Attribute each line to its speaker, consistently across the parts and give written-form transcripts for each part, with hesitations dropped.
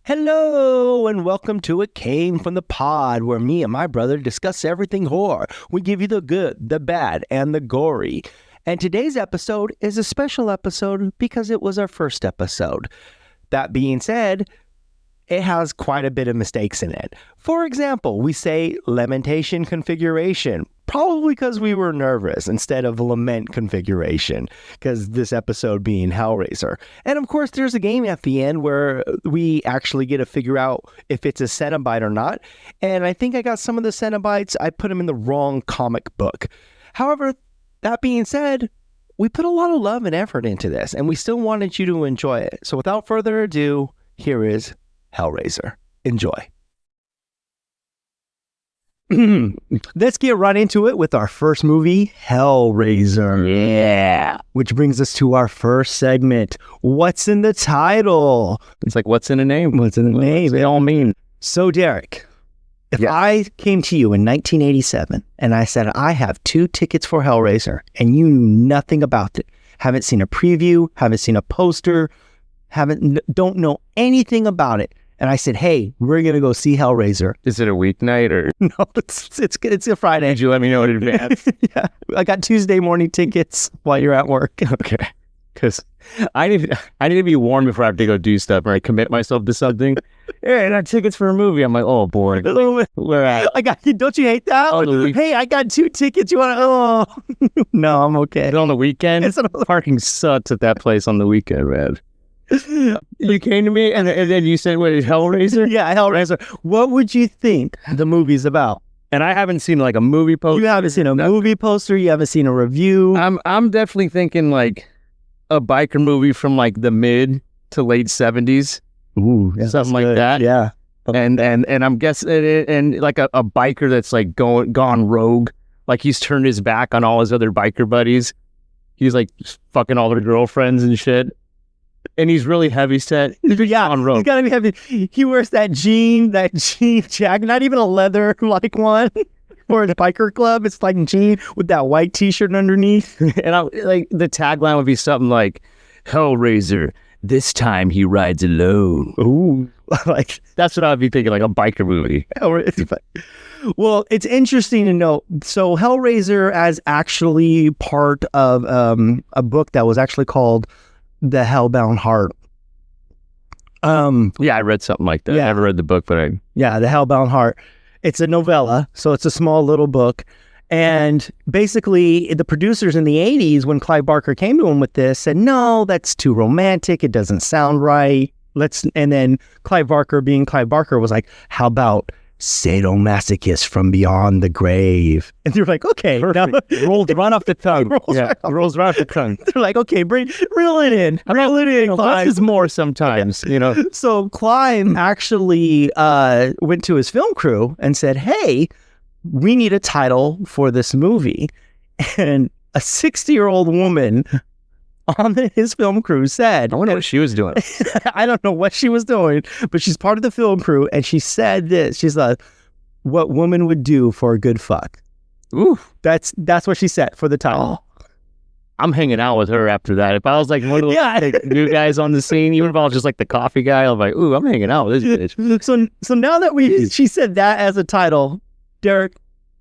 Speaker 1: Hello, and welcome to It Came From the Pod, where me and my brother discuss everything horror. We give you the good, the bad, and the gory. And today's episode is a special episode because it was our first episode. That being said, it has quite a bit of mistakes in it. For example, we say lamentation configuration, probably because we were nervous, instead of lament configuration, because this episode being Hellraiser. And of course, there's a game at the end where we actually get to figure out if it's a Cenobite or not. And I think I got some of the Cenobites, I put them in the wrong comic book. However, that being said, we put a lot of love and effort into this, and we still wanted you to enjoy it. So without further ado, here is Hellraiser. Enjoy. Let's get right into it with our first movie, Hellraiser. Yeah. Which brings us to our first segment. What's in the title?
Speaker 2: It's like, what's in a name?
Speaker 1: What's in the name?
Speaker 2: They all mean.
Speaker 1: So, Derek, if I came to you in 1987 and I said, I have 2 tickets for Hellraiser, and you knew nothing about it, haven't seen a preview, haven't seen a poster, don't know anything about it, and I said, hey, we're going to go see Hellraiser.
Speaker 2: Is it a weeknight or?
Speaker 1: No, it's a Friday.
Speaker 2: Did you let me know in advance?
Speaker 1: Yeah. I got Tuesday morning tickets while you're at work.
Speaker 2: Okay. Because I need to be warned before I have to go do stuff or I commit myself to something. Hey, I got tickets for a movie. I'm like, oh, boy. Where at?
Speaker 1: Don't you hate that?
Speaker 2: Oh,
Speaker 1: hey, I got 2 tickets. You want to? Oh, no, I'm okay.
Speaker 2: Is it on the weekend? Parking sucks at that place on the weekend, man. You came to me and then you said, what, Hellraiser?
Speaker 1: Yeah, Hellraiser. What would you think the movie's about?
Speaker 2: And I haven't seen like a movie poster.
Speaker 1: You haven't seen a movie poster. You haven't seen a review.
Speaker 2: I'm definitely thinking like a biker movie from like the mid to late 70s.
Speaker 1: Ooh, yeah,
Speaker 2: something like that.
Speaker 1: Yeah.
Speaker 2: And I'm guessing and like a biker that's like gone rogue. Like he's turned his back on all his other biker buddies. He's like fucking all their girlfriends and shit. And he's really heavy set.
Speaker 1: Yeah,
Speaker 2: on road.
Speaker 1: He's gotta be heavy. He wears that jean jacket, not even a leather like one. Or a biker club. It's like jean with that white t-shirt underneath.
Speaker 2: And like the tagline would be something like Hellraiser, this time he rides alone.
Speaker 1: Ooh. Like
Speaker 2: that's what I'd be thinking, like a biker movie.
Speaker 1: Well, it's interesting to know. So Hellraiser as actually part of a book that was actually called The Hellbound Heart.
Speaker 2: Yeah, I read something like that.
Speaker 1: Yeah.
Speaker 2: I never read the book, but
Speaker 1: Yeah, The Hellbound Heart. It's a novella, so it's a small little book. And basically, the producers in the 80s, when Clive Barker came to him with this, said, no, that's too romantic. It doesn't sound right. And then Clive Barker, being Clive Barker, was like, how about sadomasochist from beyond the grave? And they're like, okay.
Speaker 2: Rolls right off the tongue. Rolls right off the tongue.
Speaker 1: They're like, okay, reel it in.
Speaker 2: Less is more sometimes, you know.
Speaker 1: So Clive actually went to his film crew and said, hey, we need a title for this movie. And a 60-year-old woman on his film crew said,
Speaker 2: I wonder what she was doing.
Speaker 1: I don't know what she was doing, but she's part of the film crew, and she said this. She's like, what woman would do for a good fuck.
Speaker 2: Ooh.
Speaker 1: That's what she said for the title.
Speaker 2: Oh. I'm hanging out with her after that. If I was like one of the new guys on the scene, even if I was just like the coffee guy, I'm like, ooh, I'm hanging out with this bitch.
Speaker 1: So now that she said that as a title, Derek,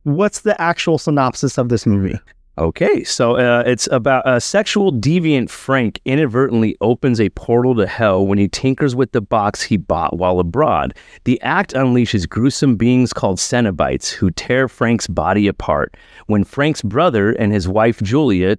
Speaker 1: what's the actual synopsis of this movie?
Speaker 2: Okay, so it's about a sexual deviant Frank inadvertently opens a portal to hell when he tinkers with the box he bought while abroad. The act unleashes gruesome beings called Cenobites who tear Frank's body apart. When Frank's brother and his wife Julia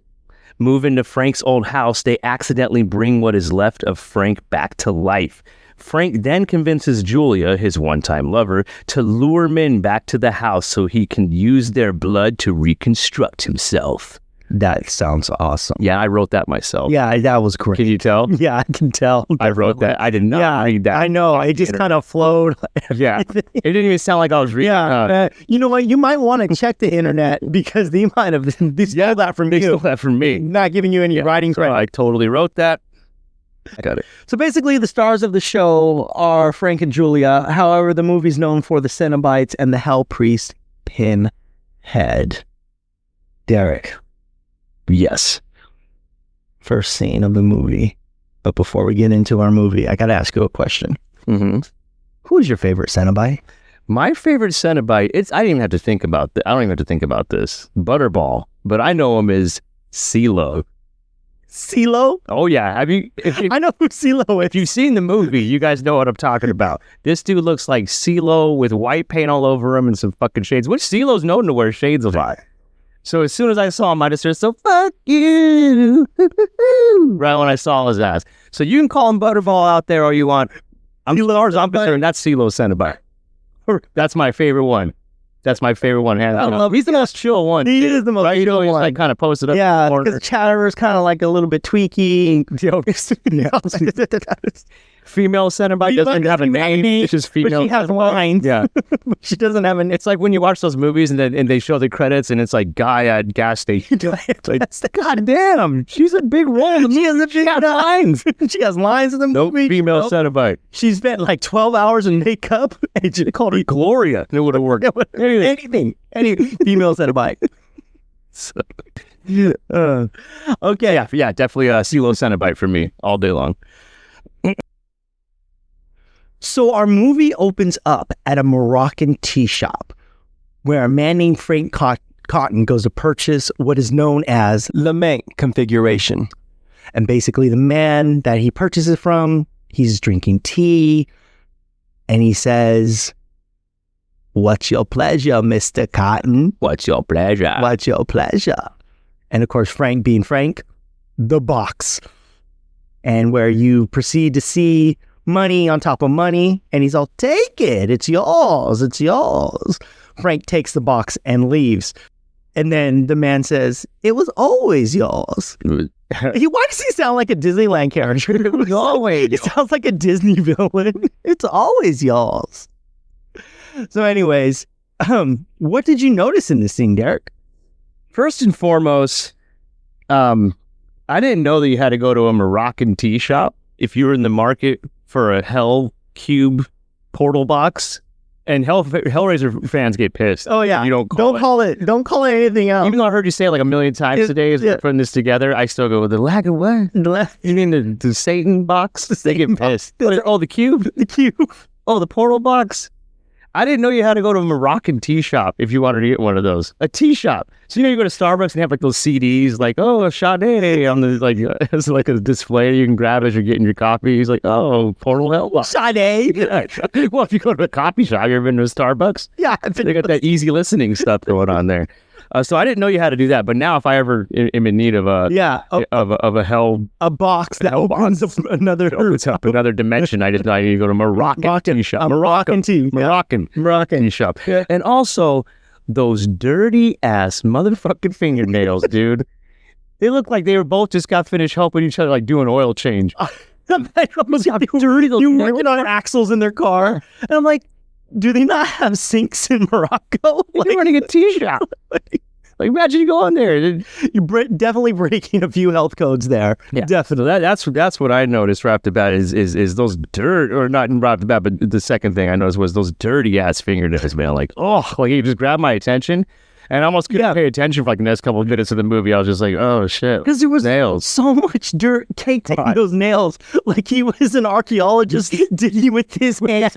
Speaker 2: move into Frank's old house, they accidentally bring what is left of Frank back to life. Frank then convinces Julia, his one-time lover, to lure men back to the house so he can use their blood to reconstruct himself.
Speaker 1: That sounds awesome.
Speaker 2: Yeah, I wrote that myself.
Speaker 1: Yeah, that was great.
Speaker 2: Can you tell?
Speaker 1: Yeah, I can tell.
Speaker 2: I wrote that. I did not read that.
Speaker 1: I know. It just kind of flowed.
Speaker 2: Yeah. It didn't even sound like I was reading.
Speaker 1: Yeah. You know what? You might want to check the internet because they might have stole that from
Speaker 2: They
Speaker 1: you.
Speaker 2: stole that from me.
Speaker 1: Not giving you any writing credit.
Speaker 2: I totally wrote that. I got it.
Speaker 1: So basically, the stars of the show are Frank and Julia. However, the movie's known for the Cenobites and the Hell Priest Pinhead. Derek.
Speaker 2: Yes.
Speaker 1: First scene of the movie. But before we get into our movie, I got to ask you a question.
Speaker 2: Mm-hmm.
Speaker 1: Who's your favorite Cenobite?
Speaker 2: My favorite Cenobite, I didn't even have to think about I don't even have to think about this. Butterball. But I know him as CeeLo.
Speaker 1: CeeLo?
Speaker 2: Oh, yeah.
Speaker 1: I know who CeeLo is.
Speaker 2: If you've seen the movie, you guys know what I'm talking about. This dude looks like CeeLo with white paint all over him and some fucking shades, which CeeLo's known to wear shades a lot. So as soon as I saw him, I just heard, so fuck you. Right when I saw his ass. So you can call him Butterball out there all you want. I'm concerned, that's CeeLo's Cenobite. That's my favorite one. That's my favorite one. He's the most chill one.
Speaker 1: He is the most chill one.
Speaker 2: He's like kind of posted up.
Speaker 1: Yeah, because Chatterer's kind of like a little bit tweaky.
Speaker 2: Female Cenobite doesn't have a name. It's just female.
Speaker 1: But she has lines.
Speaker 2: Yeah.
Speaker 1: She doesn't have a name.
Speaker 2: It's like when you watch those movies and they show the credits and it's like guy at gas station. God damn, she's a big role. She has lines.
Speaker 1: She has lines in the movie.
Speaker 2: Female Cenobite.
Speaker 1: She spent like 12 hours in makeup and she called her
Speaker 2: Gloria. It would have worked.
Speaker 1: Anything. Any female Cenobite. Okay.
Speaker 2: Yeah, definitely a CeeLo Cenobite for me all day long.
Speaker 1: So our movie opens up at a Moroccan tea shop where a man named Frank Cotton goes to purchase what is known as Le Manque configuration. And basically the man that he purchases from, he's drinking tea and he says, "What's your pleasure, Mr. Cotton?
Speaker 2: What's your pleasure?
Speaker 1: What's your pleasure?" And of course, Frank being Frank, the box. And where you proceed to see money on top of money, and he's all, "Take it, it's yours, it's yours." Frank takes the box and leaves. And then the man says, "It was always yours." Why does he sound like a Disneyland character? It was always. He sounds like a Disney villain. It's always yours. So anyways, what did you notice in this scene, Derek?
Speaker 2: First and foremost, I didn't know that you had to go to a Moroccan tea shop if you were in the market for a Hell Cube portal box. And Hellraiser fans get pissed.
Speaker 1: Oh yeah,
Speaker 2: you don't call it
Speaker 1: anything else.
Speaker 2: Even though I heard you say it like a million times today as we're putting this together, I still go with the lack of what? You mean the Satan box? They get pissed. Oh, the cube, Oh, the portal box. I didn't know you had to go to a Moroccan tea shop if you wanted to get one of those. A tea shop. So you go to Starbucks and have like those CDs, like, oh, Sade on the it's like a display you can grab as you're getting your coffee. He's like, oh, Portal Hell.
Speaker 1: Sade.
Speaker 2: Yeah. Well, if you go to a coffee shop, you ever been to a Starbucks?
Speaker 1: Yeah,
Speaker 2: they got that easy listening stuff going on there. So I didn't know you had to do that, but now if I ever am in need of a hell
Speaker 1: box that opens up another
Speaker 2: dimension, I need to go to Moroccan shop. Moroccan shop. Yeah. And also those dirty ass motherfucking fingernails, dude. They look like they were both just got finished helping each other, like doing oil change.
Speaker 1: Dirty. You working on axles in their car, and I'm like, do they not have sinks in Morocco?
Speaker 2: They're running a tea shop. Like imagine you go on there.
Speaker 1: You're definitely breaking a few health codes there.
Speaker 2: Yeah. Definitely. That's what I noticed right off the bat is those dirt, or not right off the bat, but the second thing I noticed was those dirty ass fingernails, man. Like, it just grabbed my attention. And I almost couldn't pay attention for like the next couple of minutes of the movie. I was just like, oh shit.
Speaker 1: Because there was
Speaker 2: nails.
Speaker 1: So much dirt caked on those nails. Like he was an archaeologist digging with his hands.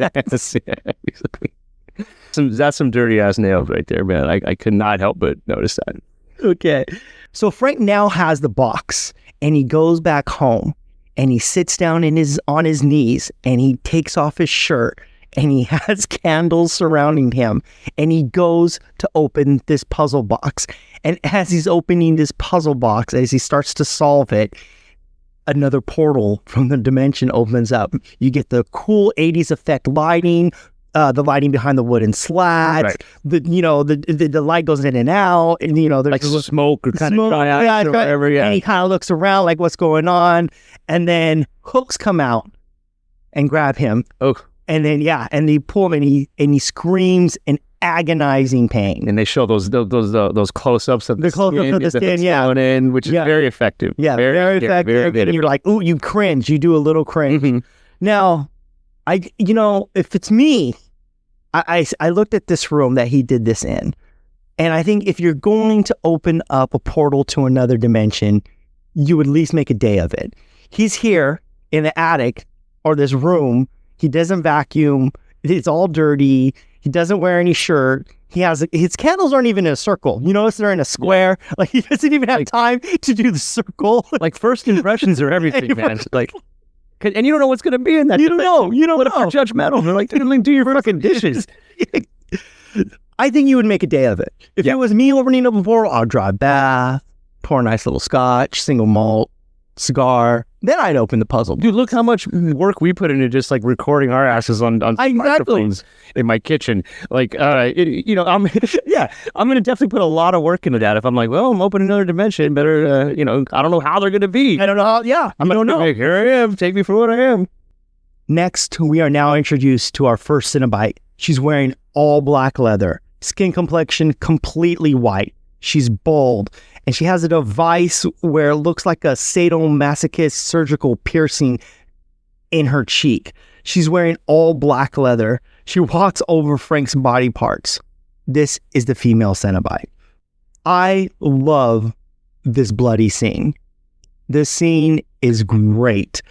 Speaker 2: That's some dirty ass nails right there, man. I could not help but notice that.
Speaker 1: Okay. So Frank now has the box and he goes back home and he sits down on his knees and he takes off his shirt and he has candles surrounding him and he goes to open this puzzle box. And as he's opening this puzzle box, as he starts to solve it, another portal from the dimension opens up. You get the cool 80s effect lighting, the lighting behind the wooden slats.
Speaker 2: Right.
Speaker 1: The light goes in and out, and there's
Speaker 2: Like smoke or kind of
Speaker 1: smoke,
Speaker 2: dry out or whatever. Yeah.
Speaker 1: And he kind of looks around like, what's going on? And then hooks come out and grab him.
Speaker 2: Oh.
Speaker 1: And then they pull him, and he screams in agonizing pain.
Speaker 2: And they show those close-ups of the
Speaker 1: close-ups of the skin,
Speaker 2: going in, which is very effective.
Speaker 1: Yeah, very effective. And you're like, ooh, you cringe. You do a little cringe.
Speaker 2: Mm-hmm.
Speaker 1: Now, if it's me, I looked at this room that he did this in, and I think if you're going to open up a portal to another dimension, you would at least make a day of it. He's here in the attic or this room. He doesn't vacuum. It's all dirty. He doesn't wear any shirt. His candles aren't even in a circle. You notice they're in a square. Yeah. Like, he doesn't even have time to do the circle.
Speaker 2: Like, first impressions are everything, man. Like, and you don't know what's going to be in that.
Speaker 1: You don't know.
Speaker 2: What if they're judgmental? They're like, do your fucking dishes.
Speaker 1: I think you would make a day of it. If it was me opening up a portal, I'd drive bath, pour a nice little scotch, single malt, cigar. Then I'd open the puzzle.
Speaker 2: Dude, look how much work we put into just like recording our asses on microphones in my kitchen. Like, I'm going to definitely put a lot of work into that. If I'm like, well, I'm opening another dimension, better, I don't know how they're going to be.
Speaker 1: I don't know how,
Speaker 2: I don't know. Like, here I am. Take me for what I am.
Speaker 1: Next, we are now introduced to our first Cenobite. She's wearing all black leather, skin complexion completely white. She's bald, and she has a device where it looks like a sadomasochist surgical piercing in her cheek. She's wearing all black leather. She walks over Frank's body parts. This is the female Cenobite. I love this bloody scene. This scene is great.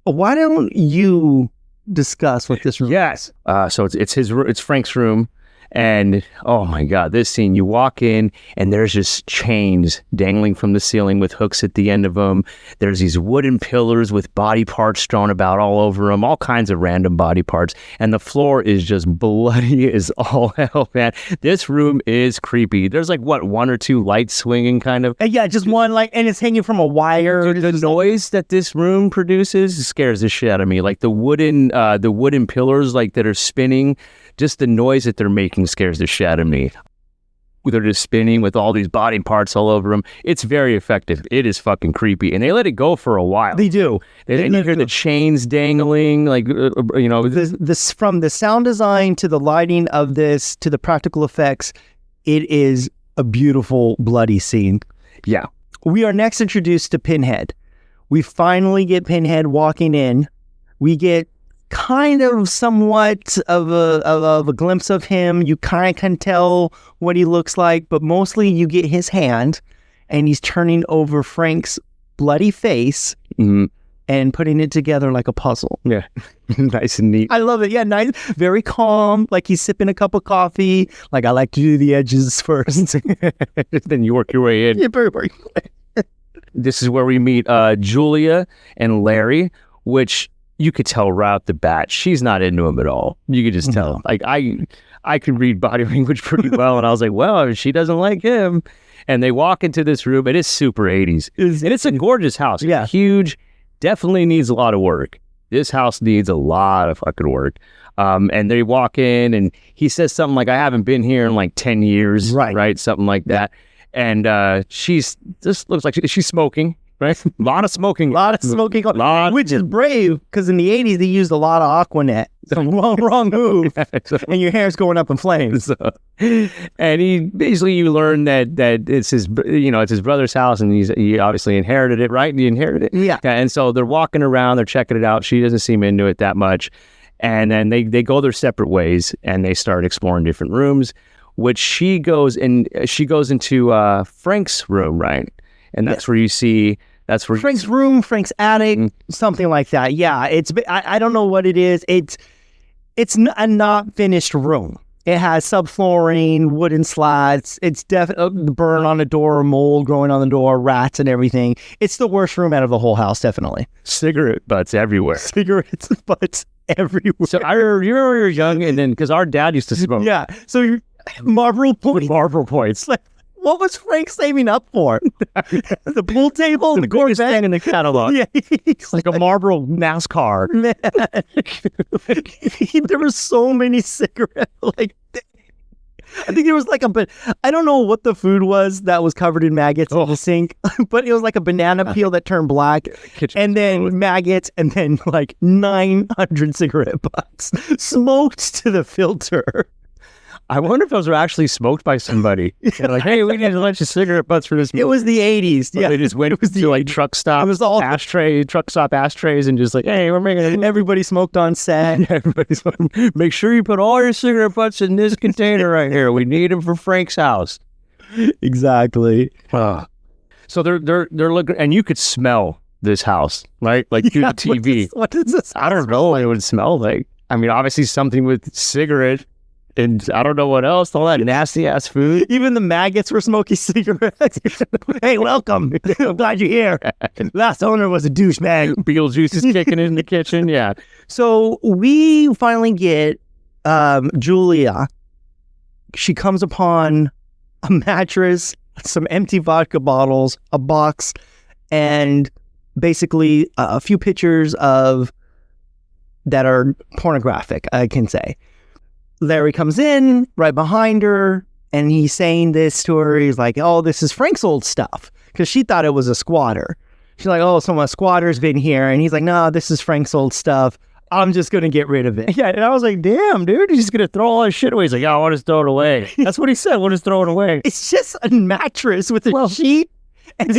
Speaker 1: Why don't you discuss what this room is?
Speaker 2: Yes. So it's Frank's room. And oh my God, this scene, you walk in and there's just chains dangling from the ceiling with hooks at the end of them. There's these wooden pillars with body parts strewn about all over them, all kinds of random body parts. And the floor is just bloody as all hell, man. This room is creepy. There's like, one or two lights swinging kind of.
Speaker 1: Yeah, just one, and it's hanging from a wire.
Speaker 2: The noise that this room produces scares the shit out of me. Like the wooden pillars like that are spinning. Just the noise that they're making scares the shit out of me. They're just spinning with all these body parts all over them. It's very effective. It is fucking creepy. And they let it go for a while.
Speaker 1: They do.
Speaker 2: You hear the chains dangling, like,
Speaker 1: This from the sound design to the lighting of this to the practical effects, it is a beautiful, bloody scene.
Speaker 2: Yeah.
Speaker 1: We are next introduced to Pinhead. We finally get Pinhead walking in. We get kind of somewhat of a glimpse of him. You kind of can tell what he looks like, but mostly you get his hand, and he's turning over Frank's bloody face and putting it together like a puzzle.
Speaker 2: Yeah. Nice and neat.
Speaker 1: I love it. Yeah, nice. Very calm, like he's sipping a cup of coffee. Like, I like to do the edges first.
Speaker 2: Then you work your way in.
Speaker 1: Yeah, very, very.
Speaker 2: This is where we meet Julia and Larry, which you could tell right off the bat, she's not into him at all. You could just tell. Like, I could read body language pretty well, and I was like, well, she doesn't like him. And they walk into this room, and it's super 80s. And it's a gorgeous house.
Speaker 1: Yeah.
Speaker 2: Huge. Definitely needs a lot of work. This house needs a lot of fucking work. And they walk in, and he says something like, I haven't been here in like 10 years. Right? Something like that. And this looks like she's smoking. Right? A lot of smoking. Which is brave, because in the 80s, they used a lot of Aquanet.
Speaker 1: So wrong move. And your hair's going up in flames.
Speaker 2: And you learn that it's his, it's his brother's house, and he obviously inherited it, right? He inherited it.
Speaker 1: Yeah.
Speaker 2: And so they're walking around, they're checking it out. She doesn't seem into it that much. And then they go their separate ways, and they start exploring different rooms, which she goes into Frank's room, right? And that's where you see,
Speaker 1: Frank's room, Frank's attic, something like that. Yeah, I don't know what it is. It's a not finished room. It has subflooring, wooden slats. It's definitely burn on the door, mold growing on the door, rats and everything. It's the worst room out of the whole house, definitely.
Speaker 2: Cigarette butts everywhere.
Speaker 1: So I
Speaker 2: remember you were young, and then because our dad used to smoke.
Speaker 1: Yeah, so Marlboro points.
Speaker 2: Marlboro points.
Speaker 1: Like, What was Frank saving up for? The pool table?
Speaker 2: The biggest thing in the catalog.
Speaker 1: Yeah,
Speaker 2: It's like a Marlboro NASCAR.
Speaker 1: man. There were so many cigarettes. Like, I think there was like I don't know what the food was that was covered in maggots in the sink, but it was like a banana peel that turned black, and then maggots, and then like 900 cigarette butts smoked to the filter.
Speaker 2: I wonder if those were actually smoked by somebody. They're like, hey, we need a bunch of cigarette butts for this.
Speaker 1: It was the 80s.
Speaker 2: But
Speaker 1: Yeah,
Speaker 2: they just went to like truck stop
Speaker 1: It was all
Speaker 2: truck stop ashtrays and just like, hey, we're making
Speaker 1: everybody smoked on set.
Speaker 2: Everybody's make sure you put all your cigarette butts in this container right here. We need them for Frank's house.
Speaker 1: Exactly.
Speaker 2: So they're looking, and you could smell this house, right? Like through the TV.
Speaker 1: What does this?
Speaker 2: I don't know what it would smell like. I mean, obviously something with cigarette, and I don't know what else. All that nasty ass food.
Speaker 1: Even the maggots were smoking cigarettes. Hey, welcome. I'm glad you're here. Last owner was a douchebag.
Speaker 2: Beetlejuice is kicking in the kitchen. Yeah.
Speaker 1: So we finally get Julia. She comes upon a mattress, some empty vodka bottles, a box, and basically a few pictures that are pornographic, I can say. Larry comes in right behind her, and he's saying this to her. He's like, oh, this is Frank's old stuff, because she thought it was a squatter. She's like, oh, some squatter's been here. And he's like, no, this is Frank's old stuff. I'm just going to get rid of it.
Speaker 2: Yeah, and I was like, damn, dude, he's just going to throw all his shit away. He's like, yeah, I want to throw it away. That's what he said, I want to throw it away.
Speaker 1: It's just a mattress with a sheet. And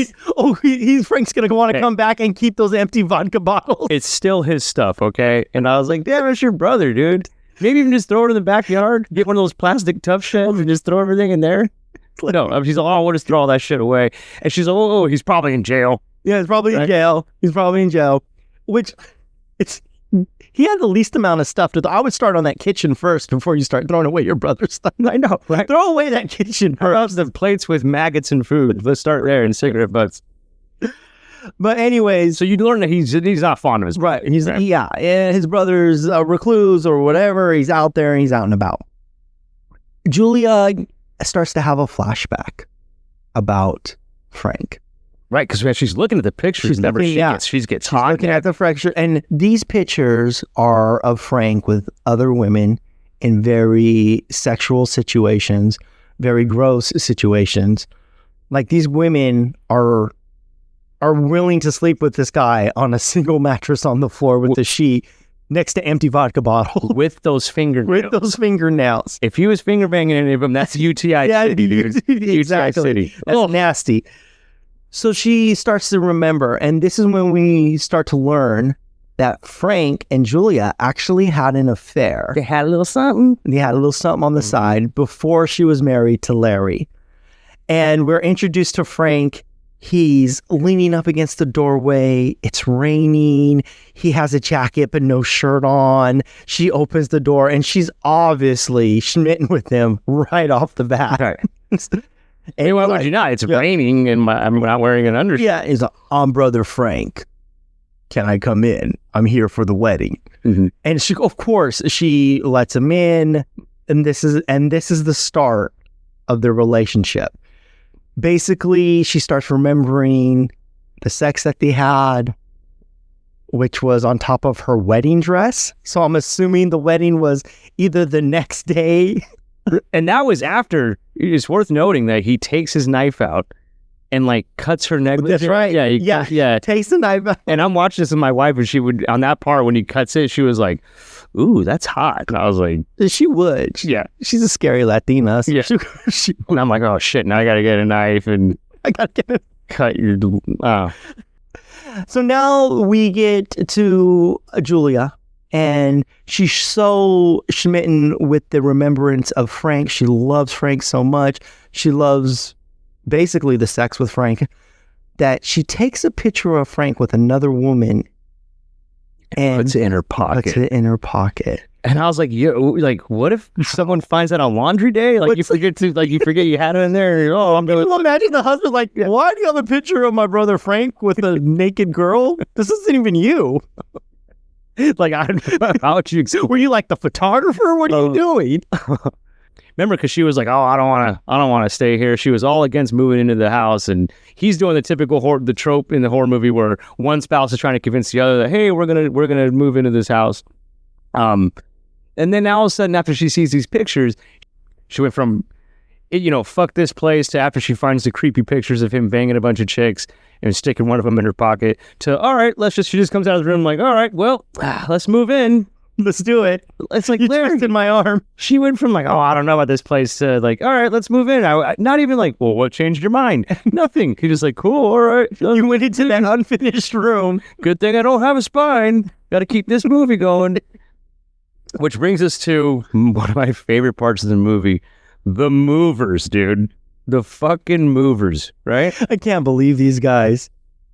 Speaker 1: Frank's going to want to come back and keep those empty vodka bottles.
Speaker 2: It's still his stuff, okay? And I was like, damn, it's your brother, dude. Maybe even just throw it in the backyard, get one of those plastic tough sheds and just throw everything in there. No, she's like, oh, I want to throw all that shit away. And she's like, oh, he's probably in jail.
Speaker 1: Yeah, he's probably in jail. He's probably in jail. Which, he had the least amount of stuff to I would start on that kitchen first before you start throwing away your brother's stuff. I know, right? Throw away that kitchen first.
Speaker 2: The plates with maggots and food. Let's start there and cigarette butts.
Speaker 1: But anyways,
Speaker 2: so you learn that he's not fond of his brother.
Speaker 1: Right. Yeah, his brother's a recluse or whatever. He's out there and he's out and about. Julia starts to have a flashback about Frank.
Speaker 2: Right, because when she's looking at the pictures, she gets hot.
Speaker 1: Looking at the fracture, and these pictures are of Frank with other women in very sexual situations, very gross situations. Like, these women are willing to sleep with this guy on a single mattress on the floor with the sheet next to empty vodka bottles.
Speaker 2: With those fingernails. If he was finger banging any of them, that's UTI City, dude.
Speaker 1: Exactly.
Speaker 2: UTI City.
Speaker 1: That's nasty. So she starts to remember, and this is when we start to learn that Frank and Julia actually had an affair.
Speaker 2: They had a little something.
Speaker 1: On the side before she was married to Larry. And we're introduced to Frank. He's leaning up against the doorway. It's raining. He has a jacket but no shirt on. She opens the door and she's obviously smitten with him right off the bat.
Speaker 2: Right. Hey, why would you not? It's raining and I'm not wearing an undershirt.
Speaker 1: Yeah, he's like, I'm Brother Frank. Can I come in? I'm here for the wedding.
Speaker 2: Mm-hmm.
Speaker 1: And she, of course, she lets him in. And this is the start of their relationship. Basically, she starts remembering the sex that they had, which was on top of her wedding dress. So I'm assuming the wedding was either the next day.
Speaker 2: And that was after. It's worth noting that he takes his knife out and like cuts her neck.
Speaker 1: That's right.
Speaker 2: Yeah.
Speaker 1: Takes the knife out.
Speaker 2: And I'm watching this with my wife, and she would, on that part when he cuts it, she was like, ooh, that's hot. And I was like,
Speaker 1: she would.
Speaker 2: Yeah.
Speaker 1: She's a scary Latina. So
Speaker 2: yeah. And I'm like, oh shit, now I got to get a knife and
Speaker 1: I got to get it.
Speaker 2: Cut your,
Speaker 1: So now we get to Julia, and she's so smitten with the remembrance of Frank. She loves Frank so much. She loves basically the sex with Frank, that she takes a picture of Frank with another woman and
Speaker 2: puts it in her pocket. And I was like, what if someone finds that on laundry day? Like, you forget you had it in there. And
Speaker 1: imagine the husband like, why do you have a picture of my brother Frank with a naked girl? This isn't even you.
Speaker 2: Like, how would you?
Speaker 1: Were you like the photographer? What are you doing?
Speaker 2: remember, because she was like, "Oh, I don't want to stay here." She was all against moving into the house, and he's doing the typical the trope in the horror movie where one spouse is trying to convince the other that, "Hey, we're gonna move into this house." And then all of a sudden, after she sees these pictures, she went from, fuck this place, to after she finds the creepy pictures of him banging a bunch of chicks and sticking one of them in her pocket, to, all right, she just comes out of the room like, all right, well, let's move in.
Speaker 1: Let's do it.
Speaker 2: It's like,
Speaker 1: You
Speaker 2: Larry,
Speaker 1: twisted my arm.
Speaker 2: she went from like, oh, I don't know about this place, to like, all right, let's move in. Not even like, well, what changed your mind? Nothing. He just like, cool, all right.
Speaker 1: You went into that unfinished room.
Speaker 2: Good thing I don't have a spine. Got to keep this movie going. Which brings us to one of my favorite parts of the movie, the movers, dude. The fucking movers, right?
Speaker 1: I can't believe these guys.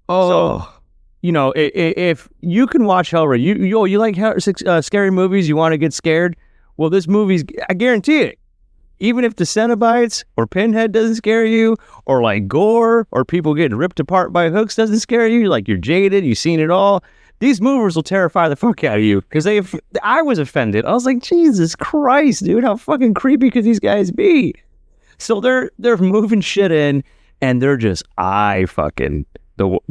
Speaker 2: Oh, if you can watch Hellraiser, you like scary movies, you want to get scared. Well, this movie's, I guarantee it. Even if the Cenobites or Pinhead doesn't scare you, or like gore, or people getting ripped apart by hooks doesn't scare you, like you're jaded, you've seen it all. These movers will terrify the fuck out of you, because I was offended. I was like, Jesus Christ, dude, how fucking creepy could these guys be? So they're moving shit in, and they're just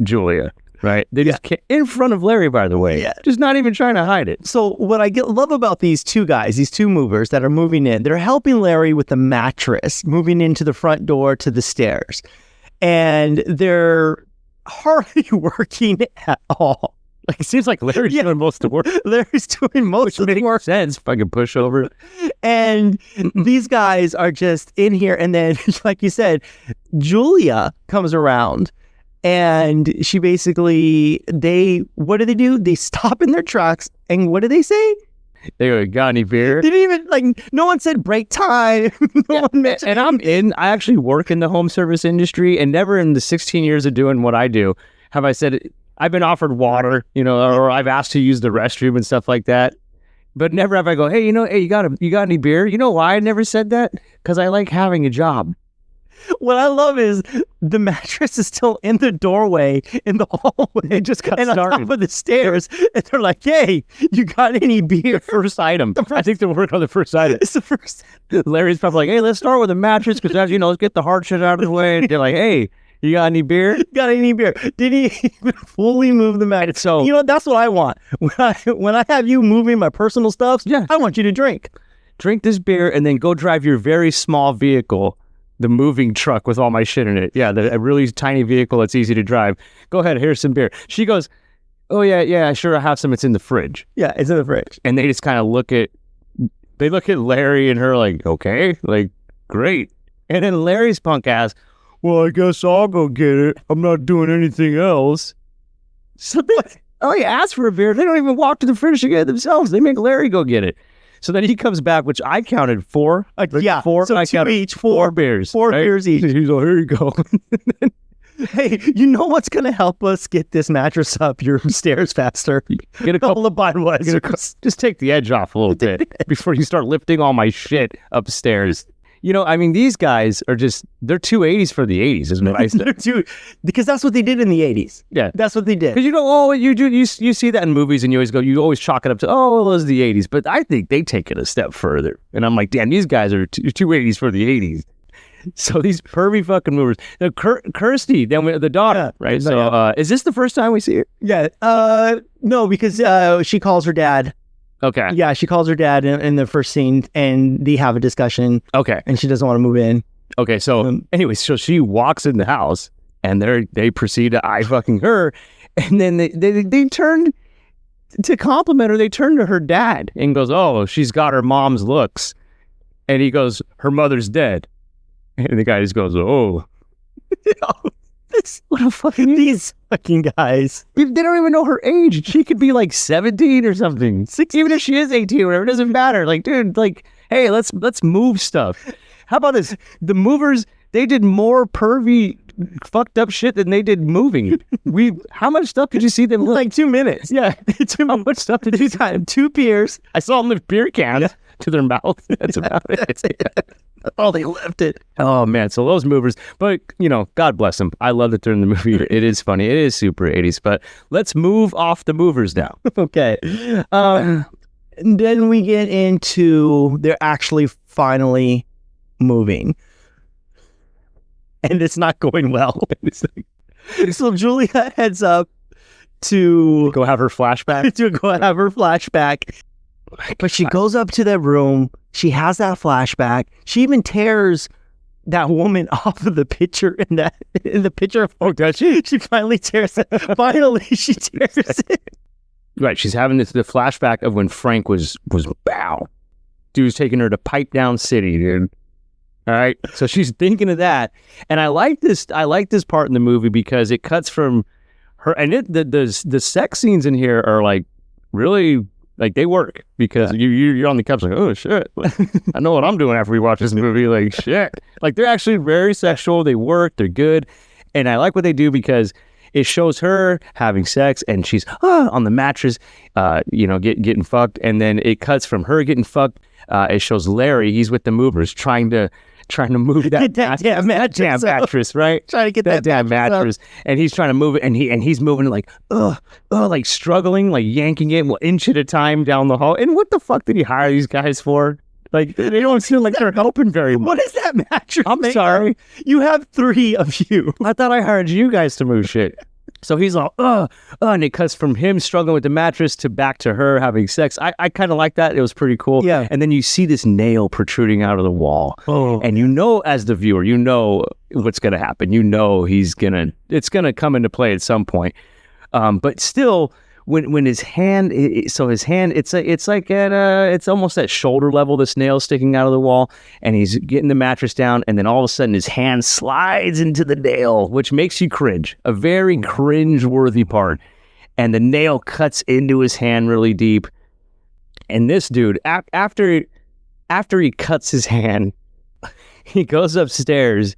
Speaker 2: Julia, right? They just in front of Larry, by the way, just not even trying to hide it.
Speaker 1: So what I love about these two guys, these two movers that are moving in, they're helping Larry with the mattress, moving into the front door to the stairs, and they're hardly working at all.
Speaker 2: Like, it seems like Larry's doing most of the work.
Speaker 1: Larry's doing most of the work.
Speaker 2: Makes sense. Fucking pushover.
Speaker 1: And these guys are just in here. And then, like you said, Julia comes around, and she basically, what do? They stop in their trucks. And what do they say?
Speaker 2: They go, got any beer?
Speaker 1: They didn't even, no one said break time. No one mentioned.
Speaker 2: And I actually work in the home service industry, and never in the 16 years of doing what I do have I said, I've been offered water, or I've asked to use the restroom and stuff like that. But never have I go, hey, you got any beer? You know why I never said that? Because I like having a job.
Speaker 1: What I love is the mattress is still in the doorway in the hallway.
Speaker 2: It just got
Speaker 1: started. On top of the stairs. And they're like, hey, you got any beer?
Speaker 2: First item. I think they're working on the first item.
Speaker 1: It's the first.
Speaker 2: Larry's probably like, hey, let's start with a mattress, because as let's get the hard shit out of the way. And they're like, hey, you got any beer?
Speaker 1: Got any beer? Did he even fully move the mattress? So that's what I want. When I have you moving my personal stuff, I want you to drink
Speaker 2: this beer, and then go drive your very small vehicle, the moving truck with all my shit in it. Yeah, a really tiny vehicle that's easy to drive. Go ahead, here's some beer. She goes, oh yeah, sure, I have some. It's in the fridge.
Speaker 1: Yeah, it's in the fridge.
Speaker 2: And they just kind of look at Larry and her like, okay, like, great. And then Larry's punk ass, well, I guess I'll go get it. I'm not doing anything else. So they ask for a beer. They don't even walk to the fridge to get it themselves. They make Larry go get it. So then he comes back, which I counted four. Four.
Speaker 1: So
Speaker 2: I counted
Speaker 1: each,
Speaker 2: four beers.
Speaker 1: Four beers each.
Speaker 2: He's like, here you go.
Speaker 1: Hey, you know what's going to help us get this mattress up your stairs faster?
Speaker 2: Get a couple
Speaker 1: of Budweisers.
Speaker 2: Just take the edge off a little bit before you start lifting all my shit upstairs. These guys are they're 280s for the 80s, isn't what I said.
Speaker 1: Because that's what they did in the 80s.
Speaker 2: Yeah.
Speaker 1: That's what they did.
Speaker 2: Because you see that in movies, and you always chalk it up to, it was the 80s. But I think they take it a step further. And I'm like, damn, these guys are 280s for the 80s. So these pervy fucking movers. Now, Kirsty, then the daughter, right? So is this the first time we see her?
Speaker 1: Yeah. No, because she calls her dad.
Speaker 2: Okay.
Speaker 1: Yeah, she calls her dad in the first scene, and they have a discussion.
Speaker 2: Okay.
Speaker 1: And she doesn't want to move in.
Speaker 2: Okay, so anyway, so she walks in the house, and they proceed to eye fucking her, and then they turn to compliment her. They turn to her dad and goes, oh, she's got her mom's looks. And he goes, her mother's dead. And the guy just goes, oh.
Speaker 1: What a fucking these fucking guys.
Speaker 2: They don't even know her age. She could be like 17 or something. 16. Even if she is 18 or whatever, it doesn't matter. Like, dude, like, hey, let's move stuff. How about this? The movers, they did more pervy, fucked up shit than they did moving. How much stuff did you see them?
Speaker 1: Like 2 minutes.
Speaker 2: Yeah. How much stuff did you see?
Speaker 1: 2 beers.
Speaker 2: I saw them lift beer cans to their mouth. That's about it.
Speaker 1: That's it. Oh, they left it.
Speaker 2: Oh, man. So those movers, but, God bless them. I love that they're in the movie. It is funny. It is super 80s, but let's move off the movers now.
Speaker 1: Okay. And then we get into, they're actually finally moving. And it's not going well. So Julia heads up to
Speaker 2: Go have her flashback.
Speaker 1: But she goes up to that room. She has that flashback. She even tears that woman off of the picture in the picture.
Speaker 2: Oh, does she?
Speaker 1: She finally tears it. Finally, she tears it.
Speaker 2: Right. She's having the flashback of when Frank was bow. Dude was taking her to Pipe Down City, dude. All right. So she's thinking of that. And I like this part in the movie because it cuts from her, and the sex scenes in here are like really, like, they work because you're on the couch like, oh shit, I know what I'm doing after we watch this movie. Like, shit, like, they're actually very sexual. They work. They're good. And I like what they do because it shows her having sex and she's on the mattress, getting fucked. And then it cuts from her getting fucked. It shows Larry. He's with the movers trying to move that damn mattress, right?
Speaker 1: Trying to get
Speaker 2: that damn mattress, and he's trying to move it, and he's moving it like, like struggling, like yanking it 1 inch at a time down the hall. And what the fuck did he hire these guys for? Like, they don't seem like they're helping very much.
Speaker 1: What is that mattress?
Speaker 2: I'm sorry.
Speaker 1: You have 3 of you.
Speaker 2: I thought I hired you guys to move shit. So he's all, and it cuts from him struggling with the mattress to back to her having sex. I kind of like that. It was pretty cool.
Speaker 1: Yeah.
Speaker 2: And then you see this nail protruding out of the wall. Oh. And you know, as the viewer, you know what's going to happen. You know it's going to come into play at some point. But still, when his hand, it's almost at shoulder level, this nail sticking out of the wall, and he's getting the mattress down, and then all of a sudden his hand slides into the nail, which makes you cringe, a very cringe-worthy part. And the nail cuts into his hand really deep. And this dude, after he cuts his hand, he goes upstairs.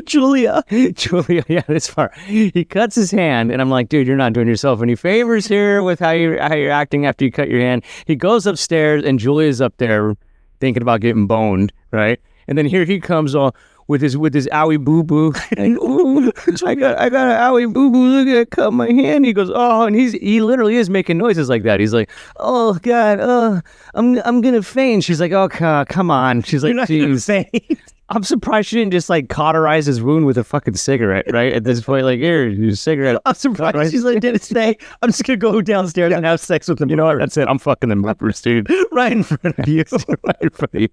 Speaker 1: Julia,
Speaker 2: yeah, this far. He cuts his hand, and I'm like, dude, you're not doing yourself any favors here with how you're acting after you cut your hand. He goes upstairs, and Julia's up there thinking about getting boned, right? And then here he comes on with his owie boo boo. I got an owie boo boo. Look at it, cut my hand. He goes, oh, and he literally is making noises like that. He's like, oh god, I'm gonna faint. She's like, oh come on. She's like,
Speaker 1: you're not gonna faint.
Speaker 2: I'm surprised she didn't just like cauterize his wound with a fucking cigarette, right? At this point, like, here, your cigarette.
Speaker 1: I'm surprised she's like, didn't say, I'm just gonna go downstairs and have sex with him.
Speaker 2: You know what? That's it. I'm fucking the movers, dude.
Speaker 1: Right in front of you.
Speaker 2: Right in front of you.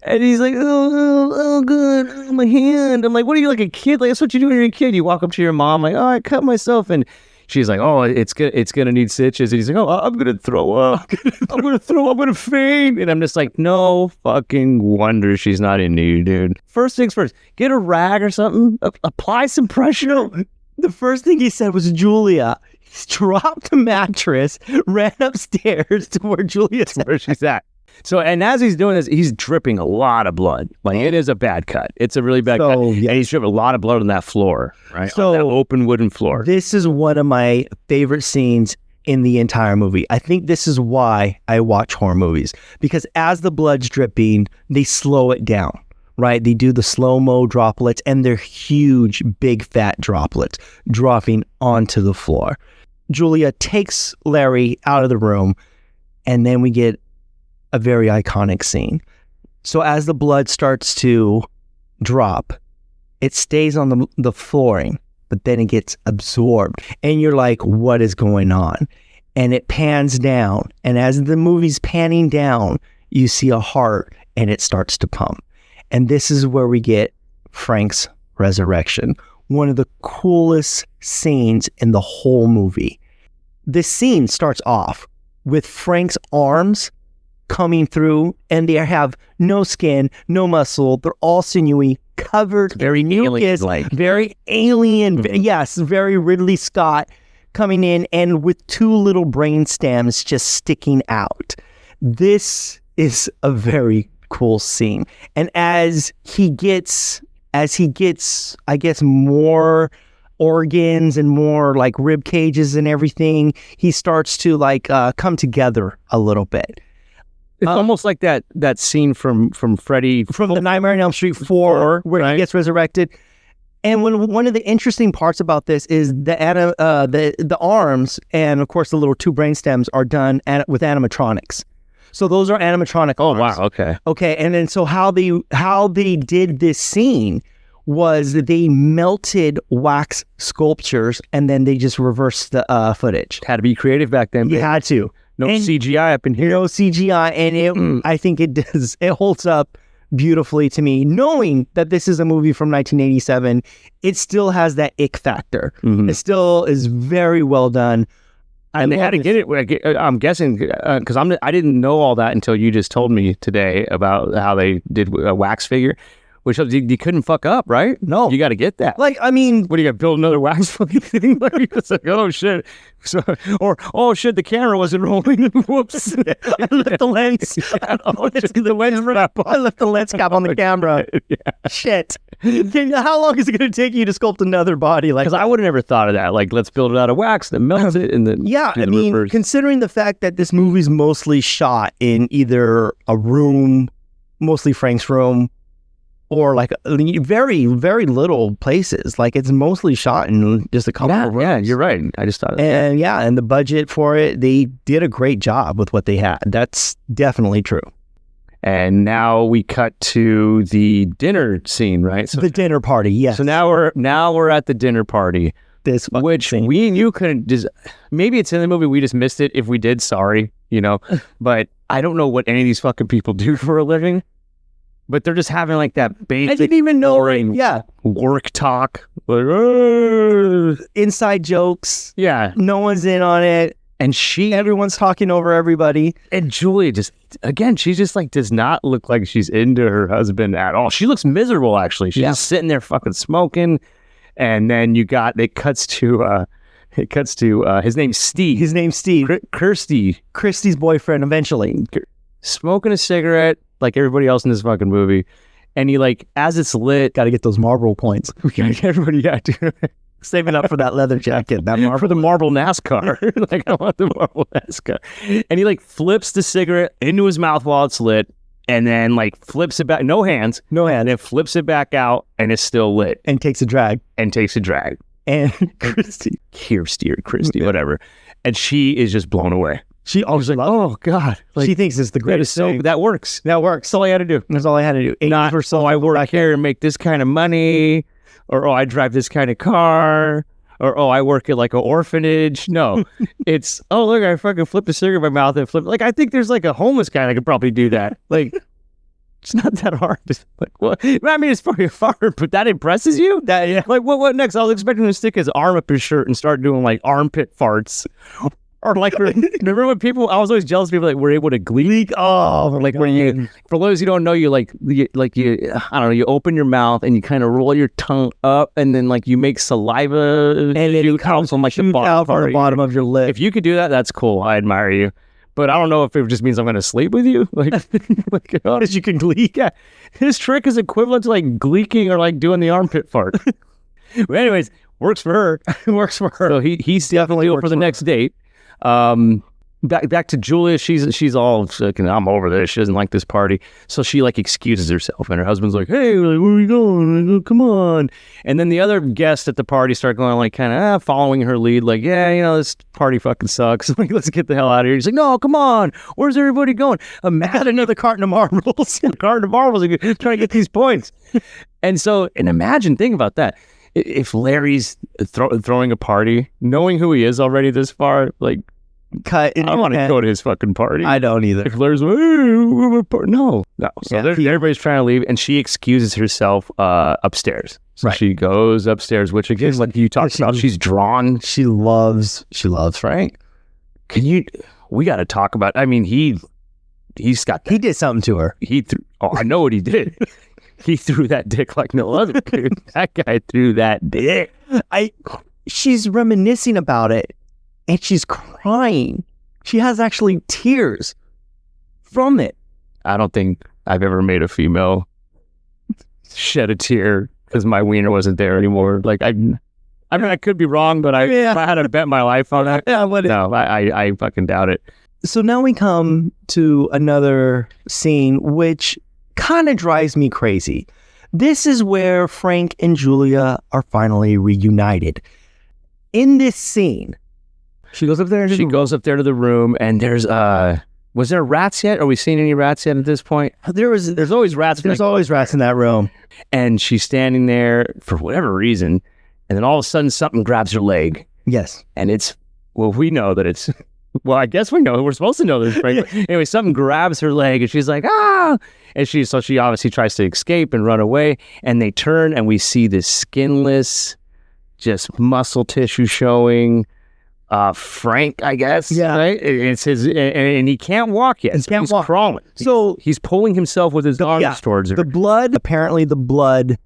Speaker 2: And he's like, oh, good. Oh, my hand. I'm like, what are you, like a kid? Like, that's what you do when you're a kid. You walk up to your mom, like, oh, I cut myself. And she's like, oh, it's gonna need stitches. And he's like, oh, I'm gonna throw up. I'm gonna faint. And I'm just like, no fucking wonder she's not into you, dude. First things first, get a rag or something. Apply some pressure.
Speaker 1: No, the first thing he said was Julia. He dropped the mattress, ran upstairs to where Julia's
Speaker 2: where she's at. So, and as he's doing this, he's dripping a lot of blood. Like, it is a bad cut. It's a really bad cut. Yeah. And he's dripping a lot of blood on that floor, right?
Speaker 1: So,
Speaker 2: on that open wooden floor.
Speaker 1: This is one of my favorite scenes in the entire movie. I think this is why I watch horror movies. Because as the blood's dripping, they slow it down, right? They do the slow-mo droplets, and they're huge, big, fat droplets dropping onto the floor. Julia takes Larry out of the room, and then we get a very iconic scene. So as the blood starts to drop, it stays on the flooring, but then it gets absorbed. And you're like, what is going on? And it pans down. And as the movie's panning down, you see a heart and it starts to pump. And this is where we get Frank's resurrection. One of the coolest scenes in the whole movie. This scene starts off with Frank's arms coming through, and they have no skin, no muscle. They're all sinewy, covered,
Speaker 2: very
Speaker 1: mucus, very alien. Yes, very Ridley Scott coming in, and with 2 little brain stems just sticking out. This is a very cool scene. And as he gets, I guess, more organs and more like rib cages and everything, he starts to like come together a little bit.
Speaker 2: It's almost like that scene from Freddy
Speaker 1: from the Nightmare on Elm Street 4 where he gets resurrected. And one of the interesting parts about this is the arms and of course the little 2 brain stems are done with animatronics. So those are animatronic
Speaker 2: Oh,
Speaker 1: arms.
Speaker 2: wow. Okay.
Speaker 1: Okay, and then so how they did this scene was they melted wax sculptures and then they just reversed the footage.
Speaker 2: Had to be creative back then.
Speaker 1: You had to.
Speaker 2: No
Speaker 1: And-
Speaker 2: CGI up in here.
Speaker 1: No CGI, and I think it does. It holds up beautifully to me. Knowing that this is a movie from 1987, it still has that ick factor. It still is very well done.
Speaker 2: And they had to get it. I'm guessing because I didn't know all that until you just told me today about how they did a wax figure, which you couldn't fuck up, right?
Speaker 1: No.
Speaker 2: You got to get that.
Speaker 1: Like, I mean,
Speaker 2: What do you got? Build another wax fucking thing? It's like, oh shit, or oh shit, the camera wasn't rolling. Whoops!
Speaker 1: I left the lens. I left the lens cap on the camera. Shit. How long is it going to take you to sculpt another body? Like,
Speaker 2: Because I would have never thought of that. Like, let's build it out of wax, then melt it, and then
Speaker 1: yeah,
Speaker 2: do
Speaker 1: I
Speaker 2: the
Speaker 1: mean,
Speaker 2: reverse.
Speaker 1: considering the fact that this movie's mostly shot in either a room, mostly Frank's room, or like very, very little places. Like, it's mostly shot in just a couple of rooms.
Speaker 2: Yeah, you're right. I just thought of that.
Speaker 1: And the budget for it, they did a great job with what they had. That's definitely true.
Speaker 2: And now we cut to the dinner scene, right? So,
Speaker 1: The dinner party, yes.
Speaker 2: so now we're at the dinner party,
Speaker 1: this fucking
Speaker 2: which
Speaker 1: scene.
Speaker 2: we and you couldn't just. Maybe it's in the movie. We just missed it. If we did, sorry, But I don't know what any of these fucking people do for a living. But they're just having like that basic.
Speaker 1: I didn't even know.
Speaker 2: boring
Speaker 1: Yeah,
Speaker 2: work talk. Like, "Oh."
Speaker 1: inside jokes.
Speaker 2: Yeah,
Speaker 1: No one's in on it.
Speaker 2: and
Speaker 1: Everyone's talking over everybody.
Speaker 2: And Julia just, again, she just like does not look like she's into her husband at all. She looks miserable, actually. She's just sitting there fucking smoking. And then it cuts to his name's Steve.
Speaker 1: His name's Steve.
Speaker 2: Kirsty,
Speaker 1: Christy's boyfriend eventually.
Speaker 2: smoking a cigarette like everybody else in this fucking movie. And he like, as it's lit,
Speaker 1: Got to get those Marlboro points.
Speaker 2: everybody got to
Speaker 1: Saving up for that leather jacket. That
Speaker 2: for the marble NASCAR. Like, I want the marble NASCAR. And he like flips the cigarette into his mouth while it's lit, and then like flips it back, no hands, and then flips it back out, and it's still lit,
Speaker 1: and takes a drag.
Speaker 2: and takes a drag.
Speaker 1: And Christy,
Speaker 2: Kirsty or Christy, whatever. And she is just blown away.
Speaker 1: she always
Speaker 2: Like, oh God. Like,
Speaker 1: she thinks it's the
Speaker 2: that is
Speaker 1: greatest
Speaker 2: so,
Speaker 1: thing.
Speaker 2: that works.
Speaker 1: That works.
Speaker 2: That's all I had to do.
Speaker 1: That's all I had to do.
Speaker 2: Not, so I work here and make this kind of money, or I drive this kind of car, or I work at like an orphanage. No, it's, look, I fucking flipped a cigarette in my mouth and flipped. Like, I think there's like a homeless guy that could probably do that. Like, it's not that hard. Just like, what? I mean, it's probably hard, but that impresses you?
Speaker 1: That, yeah.
Speaker 2: Like, what next? I was expecting him to stick his arm up his shirt and start doing like armpit farts. Or like, remember when I was always jealous of people that were able to gleek.
Speaker 1: Oh,
Speaker 2: Like where you, for those who don't know, you I don't know, you open your mouth and you kind of roll your tongue up, and then like you make saliva
Speaker 1: and then it comes
Speaker 2: from like the
Speaker 1: shoot out from the bottom of your lip.
Speaker 2: If you could do that, that's cool. I admire you. But I don't know if it just means I'm going to sleep with you. Like, as you can gleek. Yeah. His trick is equivalent to like gleeking or like doing the armpit fart. But anyways, works for her.
Speaker 1: Works for her.
Speaker 2: So he's definitely for the next date. Back to Julia. She's all like, I'm over this. She doesn't like this party. So she like excuses herself, and her husband's like, hey, like, where are we going? I go, come on. And then the other guests at the party start going like kind of following her lead, like, yeah, this party fucking sucks. Like, let's get the hell out of here. He's like, no, come on. Where's everybody going?
Speaker 1: Add another carton of marbles.
Speaker 2: Carton of marbles, trying to get these points. And imagine, think about that. If Larry's throwing a party, knowing who he is already this far, like,
Speaker 1: Cut.
Speaker 2: I want to go to his fucking party.
Speaker 1: I don't either.
Speaker 2: If Larry's like, no. So
Speaker 1: Yeah,
Speaker 2: everybody's trying to leave, and she excuses herself upstairs. So
Speaker 1: Right.
Speaker 2: she goes upstairs, which again, like you talked about, she's drawn.
Speaker 1: She loves Frank.
Speaker 2: We got to talk about, I mean, he's got,
Speaker 1: He did something to her.
Speaker 2: I know what he did. He threw that dick like no other, dude. That guy threw that dick.
Speaker 1: She's reminiscing about it, and she's crying. She has actually tears from it.
Speaker 2: I don't think I've ever made a female shed a tear because my wiener wasn't there anymore. Like, I mean, I could be wrong, but if I had to bet my life on that, no, I fucking doubt it.
Speaker 1: So now we come to another scene, which kind of drives me crazy. This is where Frank and Julia are finally reunited. In this scene, she goes up there.
Speaker 2: She goes up there to the room, and there's Was there rats yet? Are we seeing any rats yet at this point? There's always rats.
Speaker 1: There's always rats in that room.
Speaker 2: And she's standing there for whatever reason, and then all of a sudden something grabs her leg.
Speaker 1: Yes.
Speaker 2: And we know that it's, well, I guess we know. We're supposed to know this, right? Anyway, something grabs her leg, and she's like, ah! And she obviously tries to escape and run away, and they turn, and we see this skinless, just muscle tissue showing, Frank, I guess.
Speaker 1: Yeah.
Speaker 2: Right? It's his, and he can't walk yet. He's crawling.
Speaker 1: So
Speaker 2: he's pulling himself with his arms towards her.
Speaker 1: Apparently the blood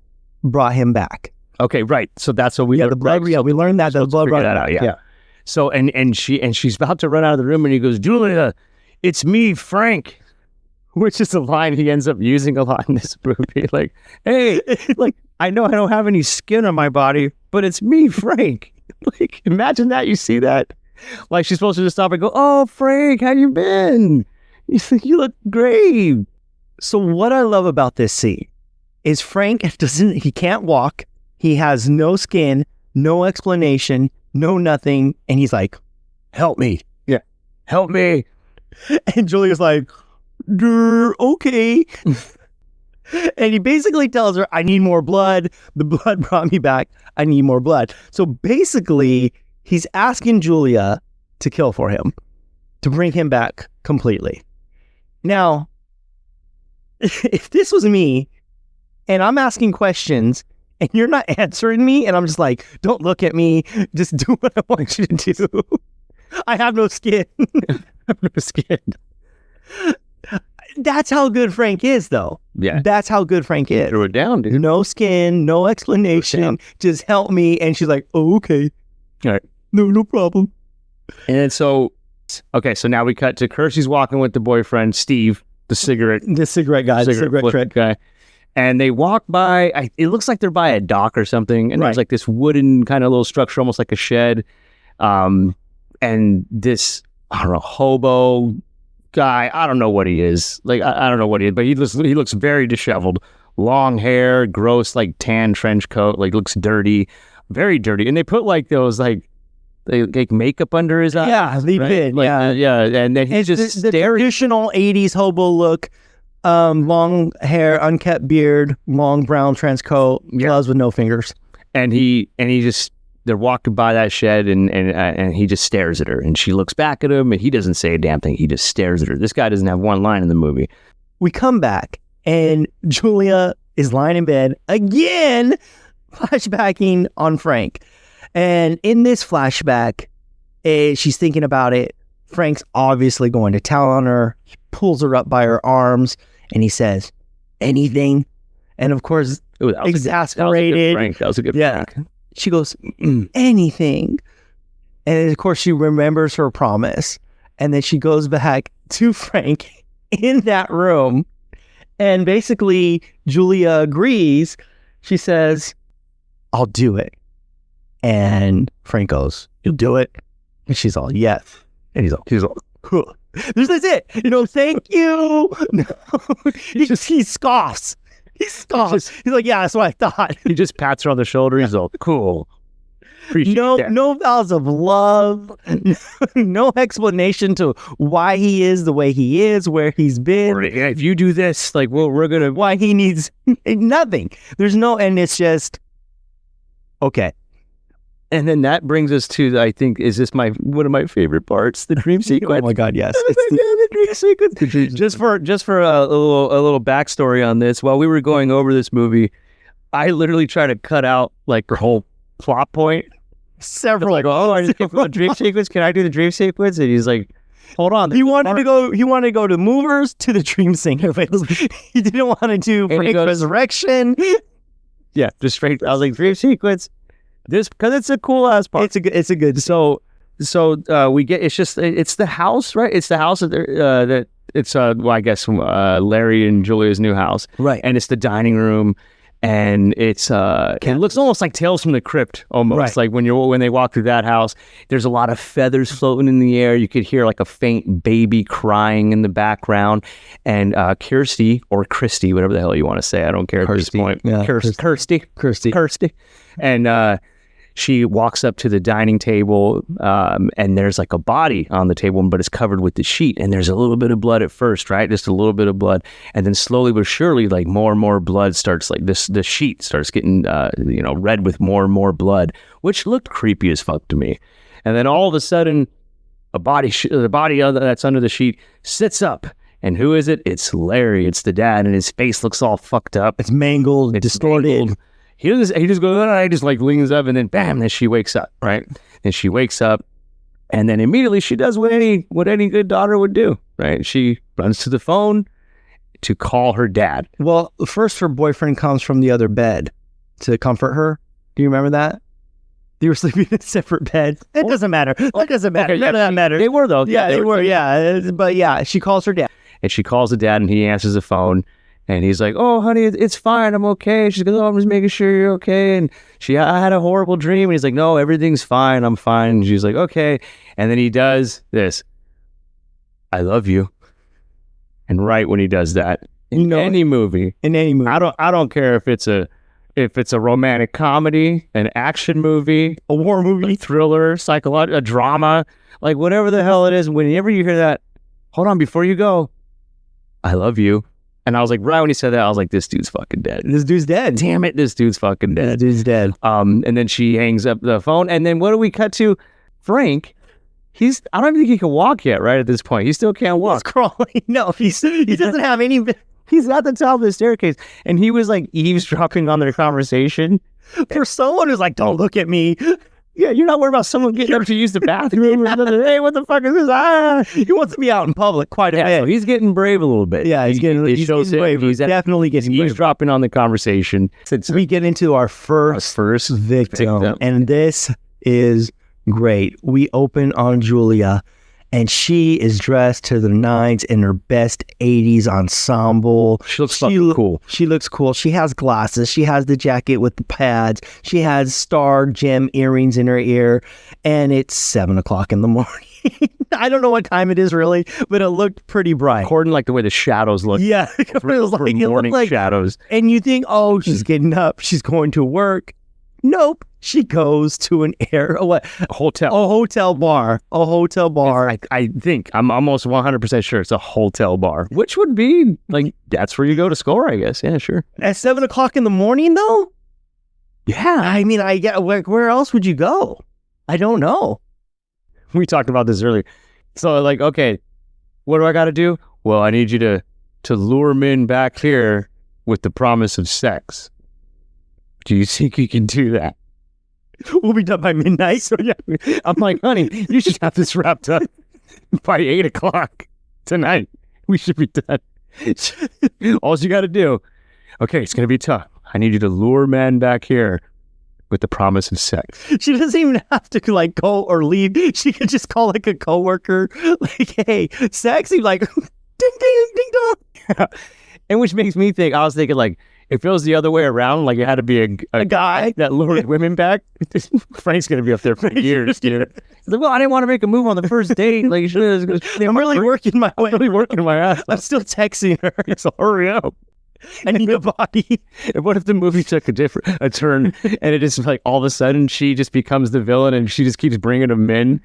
Speaker 1: brought him back.
Speaker 2: Okay, right. So that's what we
Speaker 1: the blood.
Speaker 2: right.
Speaker 1: Yeah, we learned that the blood brought
Speaker 2: that out. Yeah. So she's about to run out of the room, and he goes, Julia, it's me, Frank, which is a line he ends up using a lot in this movie. Like, hey, like I know I don't have any skin on my body, but it's me, Frank. Like, imagine that. You see that? Like, she's supposed to just stop and go, oh, Frank, how you been? You look great.
Speaker 1: So what I love about this scene is Frank he can't walk. He has no skin, no explanation, no nothing. And he's like, help me.
Speaker 2: Yeah. Help me.
Speaker 1: And Julia's like, okay. And he basically tells her, I need more blood. The blood brought me back. I need more blood. So basically, he's asking Julia to kill for him, to bring him back completely. Now, if this was me, and I'm asking questions, and you're not answering me, and I'm just like, don't look at me, just do what I want you to do. I have no skin.
Speaker 2: I have no skin.
Speaker 1: That's how good Frank is, though.
Speaker 2: Yeah.
Speaker 1: That's how good Frank is.
Speaker 2: Threw it down, dude.
Speaker 1: No skin, no explanation. Just help me. And she's like, oh, okay.
Speaker 2: All right.
Speaker 1: No problem.
Speaker 2: And so now we cut to Kirsty's walking with the boyfriend, Steve, the cigarette
Speaker 1: guy, the cigarette trick
Speaker 2: guy. And they walk by, it looks like they're by a dock or something. And there's like this wooden kind of little structure, almost like a shed. And this, I don't know, hobo guy, I don't know what he is. Like, I don't know what he is, but he looks very disheveled. Long hair, gross, like tan trench coat, like looks dirty, very dirty. And they put like those they makeup under his eyes.
Speaker 1: Yeah, they did.
Speaker 2: Like, yeah. And then he's just
Speaker 1: the traditional 80s hobo look, long hair, unkept beard, long brown trench coat, gloves with no fingers.
Speaker 2: And they're walking by that shed, and he just stares at her, and she looks back at him, and he doesn't say a damn thing. He just stares at her. This guy doesn't have one line in the movie.
Speaker 1: We come back, and Julia is lying in bed again, flashbacking on Frank. And in this flashback, she's thinking about it. Frank's obviously going to tell on her. He pulls her up by her arms, and he says, anything? And of course, exasperated.
Speaker 2: That was a good Frank.
Speaker 1: She goes, anything. And of course, she remembers her promise. And then she goes back to Frank in that room. And basically, Julia agrees. She says, I'll do it. And Frank goes, you'll do it? And she's all, yes. And he's all, cool. That's it. Thank you. No. He scoffs. He scoffs. He's like, yeah, that's what I thought.
Speaker 2: He just pats her on the shoulder. He's all, cool.
Speaker 1: No vows of love. No explanation to why he is the way he is, where he's been.
Speaker 2: Or, yeah, if you do this, like, well, we're going to...
Speaker 1: Why he needs nothing. There's no... And it's just... Okay.
Speaker 2: And then that brings us to, I think, is this one of my favorite parts, the dream sequence.
Speaker 1: Oh my God, yes.
Speaker 2: The dream sequence. Just for a little backstory on this, while we were going over this movie, I literally tried to cut out like her whole plot point.
Speaker 1: Several.
Speaker 2: Like, I just came from the dream sequence. Can I do the dream sequence? And he's like, hold on.
Speaker 1: He wanted to go to Movers to the dream sequence. He didn't want to do Frank's Resurrection.
Speaker 2: Yeah, just straight. I was like, dream sequence. This, because it's a cool ass part.
Speaker 1: It's a good.
Speaker 2: So we get. It's the house, right? It's the house that it's I guess Larry and Julia's new house,
Speaker 1: right?
Speaker 2: And it's the dining room, and it looks almost like Tales from the Crypt, almost
Speaker 1: right.
Speaker 2: Like when they walk through that house. There's a lot of feathers floating in the air. You could hear like a faint baby crying in the background, and Kirsty or Christy, whatever the hell you want to say, I don't care at this point.
Speaker 1: Yeah,
Speaker 2: Kirsty,
Speaker 1: Kirsty,
Speaker 2: and she walks up to the dining table, and there's like a body on the table, but it's covered with the sheet. And there's a little bit of blood at first, right? Just a little bit of blood. And then slowly but surely, like more and more blood starts, like the sheet starts getting, red with more and more blood, which looked creepy as fuck to me. And then all of a sudden, the body that's under the sheet sits up. And who is it? It's Larry. It's the dad, and his face looks all fucked up.
Speaker 1: It's mangled, distorted.
Speaker 2: Mangled. He just goes, he just like leans up, and then bam, then she wakes up, right? And she wakes up, and then immediately she does what any good daughter would do, right? She runs to the phone to call her dad.
Speaker 1: Well, first her boyfriend comes from the other bed to comfort her. Do you remember that? They were sleeping in separate beds. It doesn't matter. That doesn't matter.
Speaker 2: Okay,
Speaker 1: None of that matters.
Speaker 2: They were, though.
Speaker 1: Yeah, they were. Yeah. But yeah, she calls her dad.
Speaker 2: And she calls the dad, and he answers the phone. And he's like, "Oh, honey, it's fine. I'm okay." She goes, "Oh, I'm just making sure you're okay." And I had a horrible dream. And he's like, "No, everything's fine. I'm fine." And she's like, "Okay." And then he does this. "I love you." And right when he does that, in any movie, I don't care if it's a romantic comedy, an action movie, a war movie, a thriller, a drama, like whatever the hell it is. Whenever you hear that, hold on, before you go, "I love you." And I was like, right when he said that, I was like, this dude's fucking dead.
Speaker 1: This dude's dead.
Speaker 2: Damn it, this dude's fucking dead.
Speaker 1: This dude's dead.
Speaker 2: And then she hangs up the phone. And then what do we cut to? Frank, I don't even think he can walk yet, right, at this point. He still can't walk.
Speaker 1: He's crawling. No, he doesn't have any...
Speaker 2: He's at the top of the staircase. And he was like eavesdropping on their conversation.
Speaker 1: For someone who's like, "Don't look at me."
Speaker 2: Yeah, you're not worried about someone getting up to use the bathroom. Hey, what the fuck is this?
Speaker 1: He wants to be out in public quite a bit.
Speaker 2: So he's getting brave a little bit.
Speaker 1: Yeah, he's getting brave. He's definitely getting brave.
Speaker 2: He's dropping on the conversation.
Speaker 1: We get into our first victim, and this is great. We open on Julia, and she is dressed to the nines in her best 80s ensemble.
Speaker 2: She looks cool.
Speaker 1: She looks cool. She has glasses. She has the jacket with the pads. She has star gem earrings in her ear. And it's 7 o'clock in the morning. I don't know what time it is really, but it looked pretty bright.
Speaker 2: According like the way the shadows look.
Speaker 1: Yeah. It
Speaker 2: looked like shadows.
Speaker 1: And you think, oh, she's getting up. She's going to work. Nope. She goes to a hotel bar.
Speaker 2: I think I'm almost 100% sure it's a hotel bar, which would be like, that's where you go to score, I guess. Yeah, sure.
Speaker 1: At 7 o'clock in the morning though?
Speaker 2: Yeah.
Speaker 1: I mean, where else would you go? I don't know.
Speaker 2: We talked about this earlier. So like, okay, what do I got to do? Well, I need you to lure men back here with the promise of sex. Do you think you can do that?
Speaker 1: We'll be done by midnight.
Speaker 2: So yeah, I'm like, honey, you should have this wrapped up by 8 o'clock tonight. We should be done. All you got to do. Okay, it's going to be tough. I need you to lure men back here with the promise of sex.
Speaker 1: She doesn't even have to like go or leave. She could just call like a coworker, like, "Hey, sexy," like, "Ding, ding, ding, dong."
Speaker 2: And which makes me think, I was thinking like, if it was the other way around, like it had to be a guy that lured women back, Frank's going to be up there for years, dude. He's like, "Well, I didn't want to make a move on the first date. Like,
Speaker 1: I'm really working my
Speaker 2: ass.
Speaker 1: I'm still texting her.
Speaker 2: So hurry up.
Speaker 1: I need a body."
Speaker 2: And what if the movie took a turn and it just like all of a sudden she just becomes the villain and she just keeps bringing him in?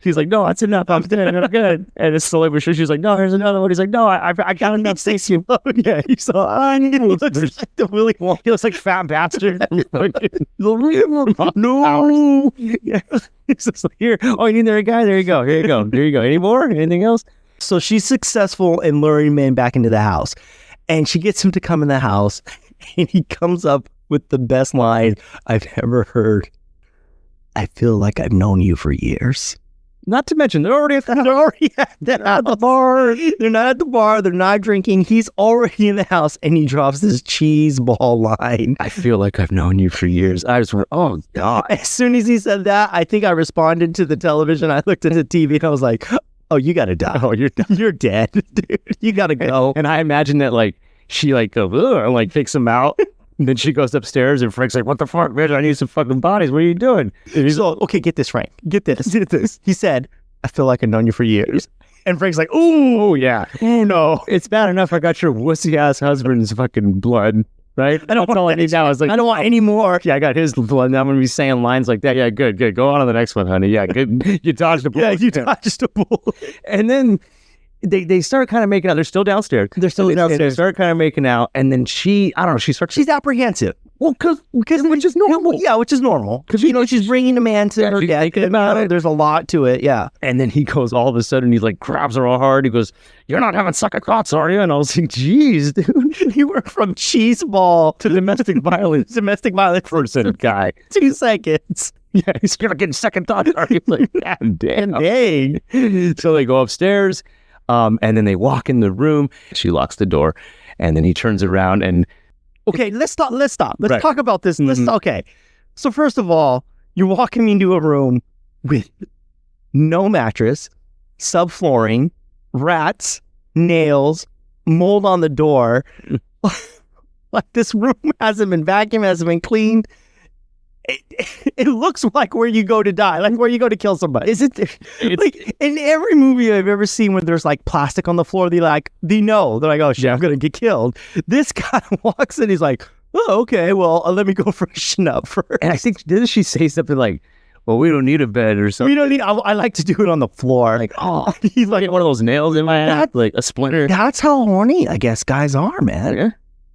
Speaker 2: He's like, "No, that's enough. I'm dead. I'm good." And it's slowly but sure. She's like, "No, here's another one." He's like, "No, I got enough safety load." Yeah, he's so he looks like the Willy Wonka. He looks like fat bastard. No. Yeah. He's just like, "Here. Oh, you need the right guy? There you go. Here you go. There you go. Any more? Anything else?"
Speaker 1: So she's successful in luring men back into the house, and she gets him to come in the house, and he comes up with the best line I've ever heard. "I feel like I've known you for years."
Speaker 2: Not to mention, they're already at the
Speaker 1: bar. They're not at the bar. They're not drinking. He's already in the house, and he drops this cheese ball line.
Speaker 2: "I feel like I've known you for years." I just went, oh, God.
Speaker 1: As soon as he said that, I think I responded to the television. I looked at the TV, and I was like, "Oh, you got to die.
Speaker 2: Oh,
Speaker 1: you're dead, dude. You got to go."
Speaker 2: And I imagine that, like, she, like, goes, ugh, and, like, takes him out. And then she goes upstairs, and Frank's like, "What the fuck, bitch? I need some fucking bodies. What are you doing?"
Speaker 1: And he's like, "Okay, get this, Frank. Get this. He said, 'I feel like I've known you for years.'" And Frank's like, "Ooh,
Speaker 2: yeah.
Speaker 1: Oh, no.
Speaker 2: It's bad enough I got your wussy-ass husband's fucking blood. right?
Speaker 1: I don't
Speaker 2: That's all I need now. I was like,
Speaker 1: I don't want any more.
Speaker 2: yeah, I got his blood. Now I'm going to be saying lines like that. Yeah, good. Go on to the next one, honey. Yeah, good. You dodged a bullet.
Speaker 1: Yeah, you dodged a bullet.
Speaker 2: And then they start kind of making out. They're still downstairs.
Speaker 1: They're still
Speaker 2: They
Speaker 1: downstairs.
Speaker 2: start kind of making out. And then she starts.
Speaker 1: She's apprehensive.
Speaker 2: Well, because which is normal.
Speaker 1: Yeah, which is normal. Because, she's bringing a man to her
Speaker 2: she's
Speaker 1: death.
Speaker 2: thinking about it.
Speaker 1: There's a lot to it, yeah.
Speaker 2: And then he goes, all of a sudden, he like grabs her all hard. He goes, "You're not having second thoughts, are you?" And I was like, "Geez, dude,
Speaker 1: You went from cheese ball
Speaker 2: to domestic violence person guy."
Speaker 1: 2 seconds.
Speaker 2: Yeah, he's gonna get second thoughts, are you? Like, God damn.
Speaker 1: Dang.
Speaker 2: So they go upstairs, and then they walk in the room. She locks the door, and then he turns around and
Speaker 1: Okay, let's stop. Let's
Speaker 2: Right.
Speaker 1: talk about this. Okay. So first of all, you're walking into a room with no mattress, subflooring, rats, nails, mold on the door. Like this room hasn't been vacuumed, hasn't been cleaned. It looks like where you go to die, like where you go to kill somebody. Is it? Like in every movie I've ever seen where there's like plastic on the floor, they know. They're like, oh shit, I'm gonna get killed. This guy walks in, he's like, oh, okay, well, let me go freshen up first.
Speaker 2: and I think didn't she say something like, "Well, we don't need a bed or something."
Speaker 1: We don't need, I like to do it on the floor.
Speaker 2: Like, oh,
Speaker 1: He's like,
Speaker 2: get one of those nails in my ass, like a splinter.
Speaker 1: that's how horny I guess guys are, man.
Speaker 2: Yeah.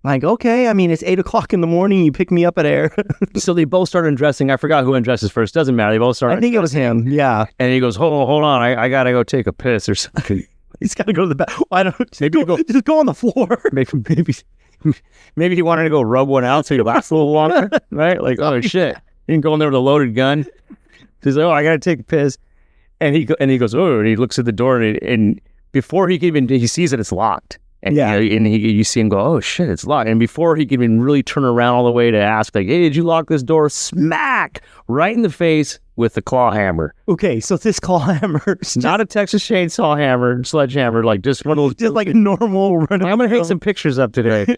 Speaker 1: Like, okay, I mean, it's 8:00 in the morning. You pick me up at air.
Speaker 2: So they both start undressing. I forgot who undresses first. Doesn't matter. They both start.
Speaker 1: I think it was him. Yeah,
Speaker 2: And he goes, hold on. I gotta go take a piss or something.
Speaker 1: he's got to go to the back. Why don't
Speaker 2: Maybe
Speaker 1: just go on the floor?
Speaker 2: Maybe he wanted to go rub one out so he lasts a little longer, right? Like, oh shit, he can go in there with a loaded gun. He's like, oh, I gotta take a piss, and he goes, oh, and he looks at the door, and before he can even, he sees that it's locked. And,
Speaker 1: Yeah.
Speaker 2: You see him go, oh shit, it's locked. And before he can even really turn around all the way to ask, like, hey, did you lock this door? Smack right in the face with the claw hammer.
Speaker 1: Okay, so this claw hammer is
Speaker 2: Not a Texas chainsaw hammer, sledgehammer, like just one of those.
Speaker 1: just like a normal run.
Speaker 2: I'm gonna hang some pictures up today.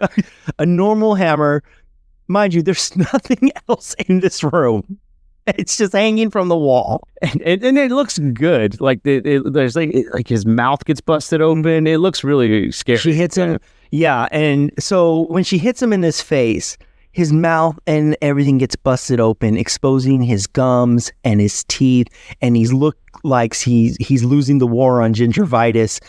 Speaker 1: A normal hammer. Mind you, there's nothing else in this room. It's just hanging from the wall.
Speaker 2: And it looks good. Like there's like his mouth gets busted open. It looks really scary.
Speaker 1: She hits him. Yeah, and so when she hits him in his face, his mouth and everything gets busted open, exposing his gums and his teeth, and he's looked like he's losing the war on gingivitis.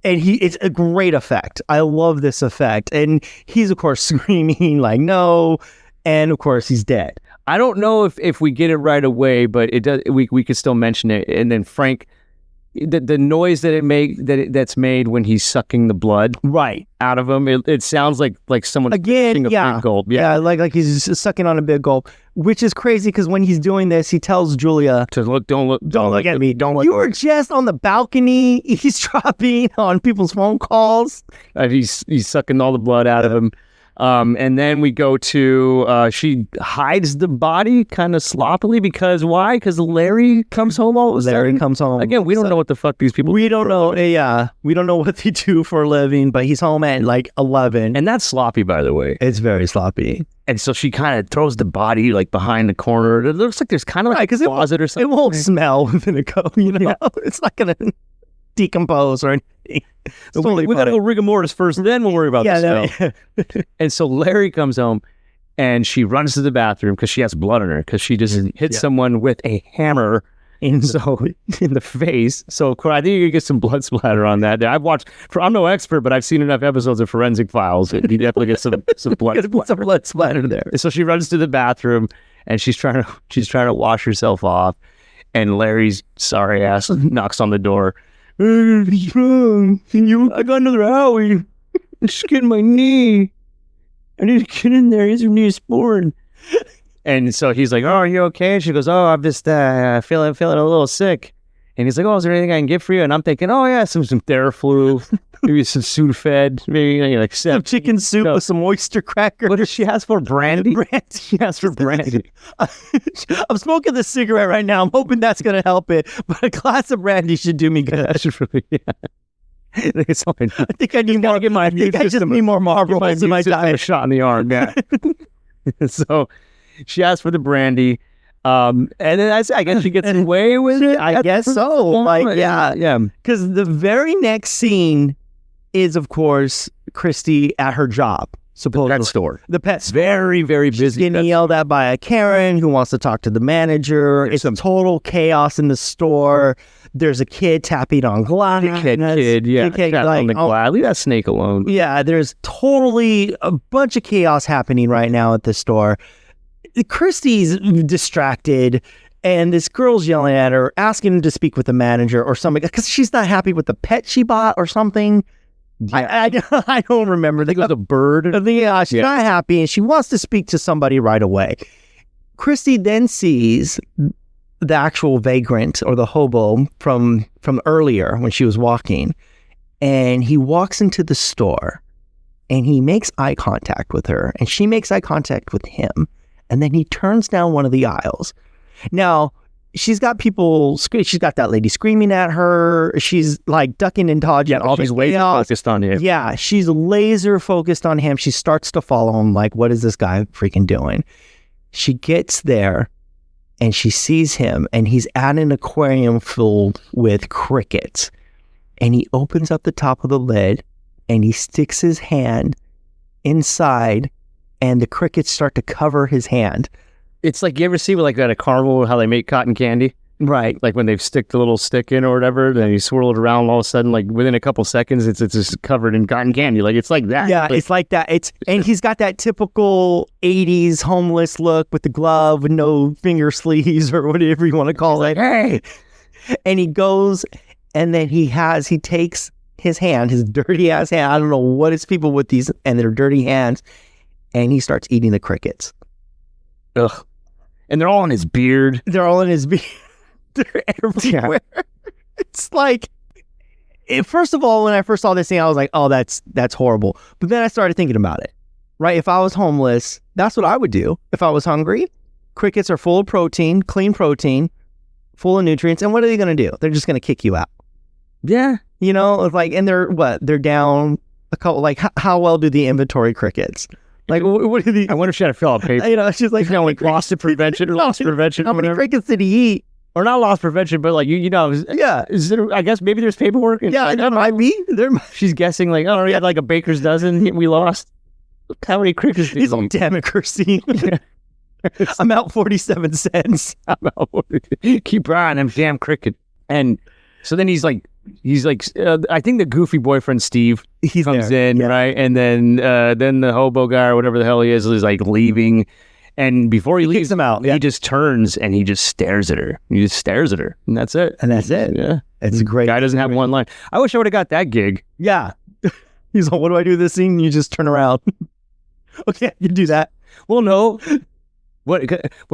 Speaker 1: And it's a great effect. I love this effect. And he's of course screaming like no, and of course he's dead.
Speaker 2: I don't know if we get it right away, but it does. We could still mention it. And then Frank, the noise that that's made when he's sucking the blood
Speaker 1: Right.
Speaker 2: out of him, it sounds like someone
Speaker 1: Again,
Speaker 2: sucking a
Speaker 1: yeah.
Speaker 2: big gulp.
Speaker 1: Yeah, like he's sucking on a big gulp, which is crazy because when he's doing this, he tells Julia,
Speaker 2: To look, don't look
Speaker 1: at me.
Speaker 2: Don't look.
Speaker 1: you were just on the balcony eavesdropping on people's phone calls.
Speaker 2: He's sucking all the blood out of him. And then we go to, she hides the body kind of sloppily because why? Because Larry comes home all of a
Speaker 1: Larry
Speaker 2: sudden.
Speaker 1: comes home.
Speaker 2: Again, we don't know what the fuck these people
Speaker 1: We don't know. Yeah, we don't know what they do for a living, but he's home at like 11.
Speaker 2: And that's sloppy, by the way.
Speaker 1: It's very sloppy.
Speaker 2: And so she kind of throws the body like behind the corner. It looks like there's kind of like a closet or
Speaker 1: It
Speaker 2: something.
Speaker 1: won't smell within a go. It's not gonna decompose or anything. It's totally
Speaker 2: we gotta
Speaker 1: fine.
Speaker 2: go rigor mortis first, then we'll worry about the smell. And so Larry comes home and she runs to the bathroom because she has blood on her because she just hit someone with a hammer in the face. So I think you could get some blood splatter on that. I've watched. I'm no expert, but I've seen enough episodes of Forensic Files. You definitely get some blood.
Speaker 1: Some blood splatter there.
Speaker 2: And so she runs to the bathroom and she's trying to wash herself off. And Larry's sorry ass knocks on the door. What's wrong? I got another owie. It's getting my knee. I need to get in there. He's Neosporin. And so he's like, oh, are you okay? And she goes, oh, I'm just feeling a little sick. And he's like, oh, is there anything I can get for you? And I'm thinking, oh, yeah, some Theraflu, maybe some Sudafed, maybe like
Speaker 1: Some chicken soup with some oyster crackers.
Speaker 2: What does she ask for? Brandy? She asked for brandy.
Speaker 1: I'm smoking this cigarette right now. I'm hoping that's going to help it. But a glass of brandy should do me good.
Speaker 2: That should really, yeah. It's fine.
Speaker 1: I think I need more. I just need more Marlboros in my diet.
Speaker 2: A shot in the arm, yeah. So she asked for the brandy. And then I guess she gets away with it.
Speaker 1: I guess so. Like,
Speaker 2: yeah.
Speaker 1: Because the very next scene is, of course, Christy at her job. supposedly.
Speaker 2: Pet store.
Speaker 1: The pet store.
Speaker 2: Very, very
Speaker 1: She's
Speaker 2: busy.
Speaker 1: getting yelled at by a Karen who wants to talk to the manager. It's some total chaos in the store. There's a kid tapping on glass.
Speaker 2: Kid, yeah.
Speaker 1: Kid,
Speaker 2: Tap on the glass. Leave that snake alone.
Speaker 1: Yeah, there's totally a bunch of chaos happening right now at the store. Christy's distracted, and this girl's yelling at her, asking her to speak with the manager or something, because she's not happy with the pet she bought or something. I don't remember.
Speaker 2: I think it was a bird.
Speaker 1: Yeah, she's not happy, and she wants to speak to somebody right away. Christy then sees the actual vagrant or the hobo from earlier when she was walking, and he walks into the store, and he makes eye contact with her, and she makes eye contact with him, and then he turns down one of the aisles. Now, she's got that lady screaming at her. She's like ducking and dodging.
Speaker 2: Yeah, all these laser focused on him.
Speaker 1: Yeah, she's laser focused on him. She starts to follow him like, what is this guy freaking doing? She gets there and she sees him, and he's at an aquarium filled with crickets. And he opens up the top of the lid and he sticks his hand inside, and the crickets start to cover his hand.
Speaker 2: It's like, you ever see like at a carnival how they make cotton candy?
Speaker 1: Right.
Speaker 2: Like when they stick the little stick in or whatever, then you swirl it around, and all of a sudden, like within a couple seconds, it's just covered in cotton candy. Like it's like that.
Speaker 1: Yeah, it's like that. And he's got that typical 80s homeless look with the glove with no finger sleeves or whatever you want to call it.
Speaker 2: Hey!
Speaker 1: And he goes, and then he takes his hand, his dirty ass hand. I don't know what is people with these and their dirty hands, and he starts eating the crickets.
Speaker 2: Ugh. And they're all in his beard.
Speaker 1: They're all in his beard. They're everywhere. Yeah. It's like, first of all, when I first saw this thing, I was like, oh, that's horrible. But then I started thinking about it, right? If I was homeless, that's what I would do. If I was hungry, crickets are full of protein, clean protein, full of nutrients. And what are they going to do? They're just going to kick you out.
Speaker 2: Yeah.
Speaker 1: You know, it's like, and they're down a couple, like, how well do the inventory crickets? Like, what do
Speaker 2: I wonder if she had a fill out paper.
Speaker 1: You know, she's like,
Speaker 2: like loss prevention,
Speaker 1: How many crickets did he eat?
Speaker 2: Or not loss prevention, but like,
Speaker 1: yeah.
Speaker 2: Is there, I guess maybe there's paperwork.
Speaker 1: Yeah, that might be.
Speaker 2: She's guessing like, oh, we had like a baker's dozen. We lost. Look how many crickets did
Speaker 1: He's like, damn it, Christine. I'm out 47 cents.
Speaker 2: Keep your eye on them damn cricket. And so then he's like, I think the goofy boyfriend Steve comes in, right? And then the hobo guy or whatever the hell he is like leaving. And before he leaves
Speaker 1: him out,
Speaker 2: he just turns and he just stares at her. He just stares at her, and that's it. Yeah,
Speaker 1: it's great.
Speaker 2: Guy doesn't have one line. I wish I would have got that gig.
Speaker 1: Yeah. He's like, what do I do this scene? You just turn around. Okay, you do that.
Speaker 2: Well, no. What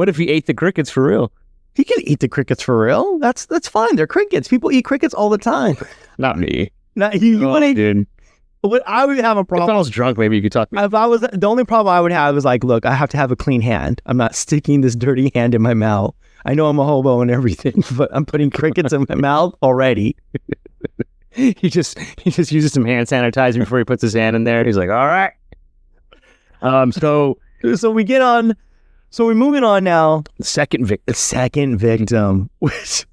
Speaker 2: if he ate the crickets for real?
Speaker 1: He can eat the crickets for real. That's fine. They're crickets. People eat crickets all the time.
Speaker 2: Not me.
Speaker 1: Not you.
Speaker 2: Dude.
Speaker 1: I would have a problem.
Speaker 2: If I was drunk, maybe you could talk.
Speaker 1: If I was, the only problem I would have is like, look, I have to have a clean hand. I'm not sticking this dirty hand in my mouth. I know I'm a hobo and everything, but I'm putting crickets in my mouth already.
Speaker 2: He just uses some hand sanitizer before he puts his hand in there. He's like, all right. So
Speaker 1: we get on. So we're moving on now.
Speaker 2: The second
Speaker 1: victim, which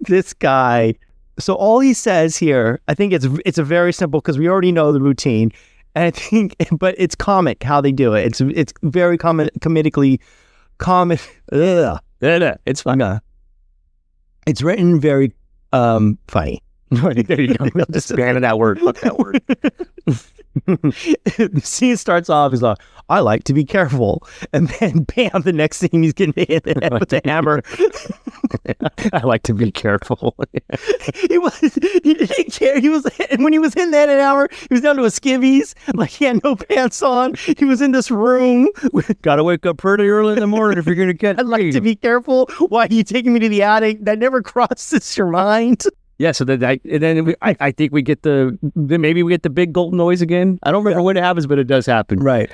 Speaker 1: this guy. So all he says here, I think it's a very simple, because we already know the routine, and I think, but it's comic how they do it. It's very comedically comic.
Speaker 2: It's fun.
Speaker 1: It's written very funny.
Speaker 2: There you go. Just ban that word. Fuck that word.
Speaker 1: The scene starts off, he's like, I like to be careful. And then bam, the next scene he's getting hit in the head with a hammer.
Speaker 2: I like to be careful.
Speaker 1: He didn't care. And when he was in that an hour, he was down to his skivvies. Like, he had no pants on. He was in this room.
Speaker 2: Gotta wake up pretty early in the morning if you're gonna get
Speaker 1: I'd like to be careful. Why are you taking me to the attic? That never crosses your mind.
Speaker 2: Yeah, so I think we get maybe we get the big gulp noise again. I don't remember when it happens, but it does happen.
Speaker 1: Right.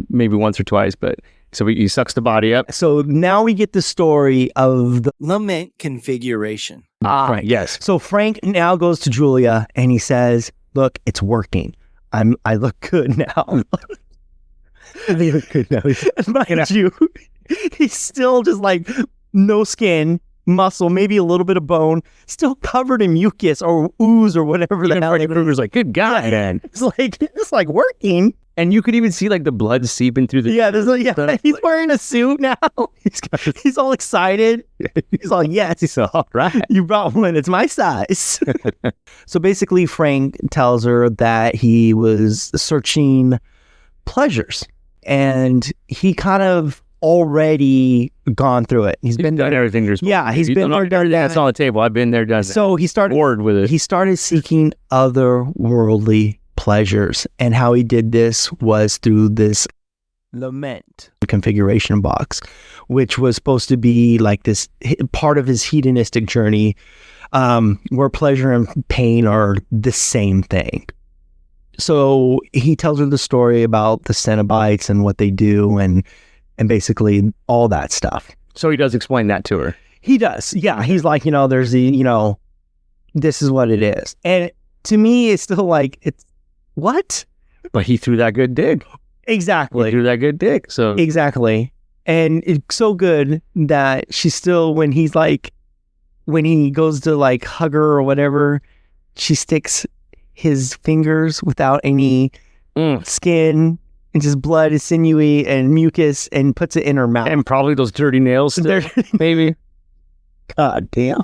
Speaker 2: Maybe once or twice, but so he sucks the body up.
Speaker 1: So now we get the story of the
Speaker 3: lament configuration.
Speaker 2: Right. Yes.
Speaker 1: So Frank now goes to Julia and he says, look, it's working. I look good now.
Speaker 2: I look good now.
Speaker 1: Mind you, he's still just like no skin. muscle, maybe a little bit of bone, still covered in mucus or ooze or whatever the hell.
Speaker 2: Freddy Krueger's like, good God, man.
Speaker 1: It's like working.
Speaker 2: And you could even see like the blood seeping through the...
Speaker 1: He's wearing a suit now. He's all excited. He's all, yes.
Speaker 2: He's all right.
Speaker 1: You brought one. It's my size. So basically, Frank tells her that he was searching pleasures. And he kind of already gone through it. He's been
Speaker 2: done everything there's...
Speaker 1: Yeah, he's been there, done that.
Speaker 2: That's on the table. I've been there, done that.
Speaker 1: So he started...
Speaker 2: bored with it.
Speaker 1: He started seeking otherworldly pleasures, and how he did this was through this lament configuration box, which was supposed to be like this part of his hedonistic journey, where pleasure and pain are the same thing. So he tells her the story about the Cenobites and what they do, and basically all that stuff.
Speaker 2: So he does explain that to her.
Speaker 1: He does, yeah. He's like, there's the, this is what it is, and to me, it's still like, it's what?
Speaker 2: But he threw that good dig.
Speaker 1: Exactly.
Speaker 2: He threw that good dig. So
Speaker 1: exactly. And it's so good that she still, when he goes to like hug her or whatever, she sticks his fingers without any skin and just blood is sinewy and mucus and puts it in her mouth.
Speaker 2: And probably those dirty nails still, maybe.
Speaker 1: God damn.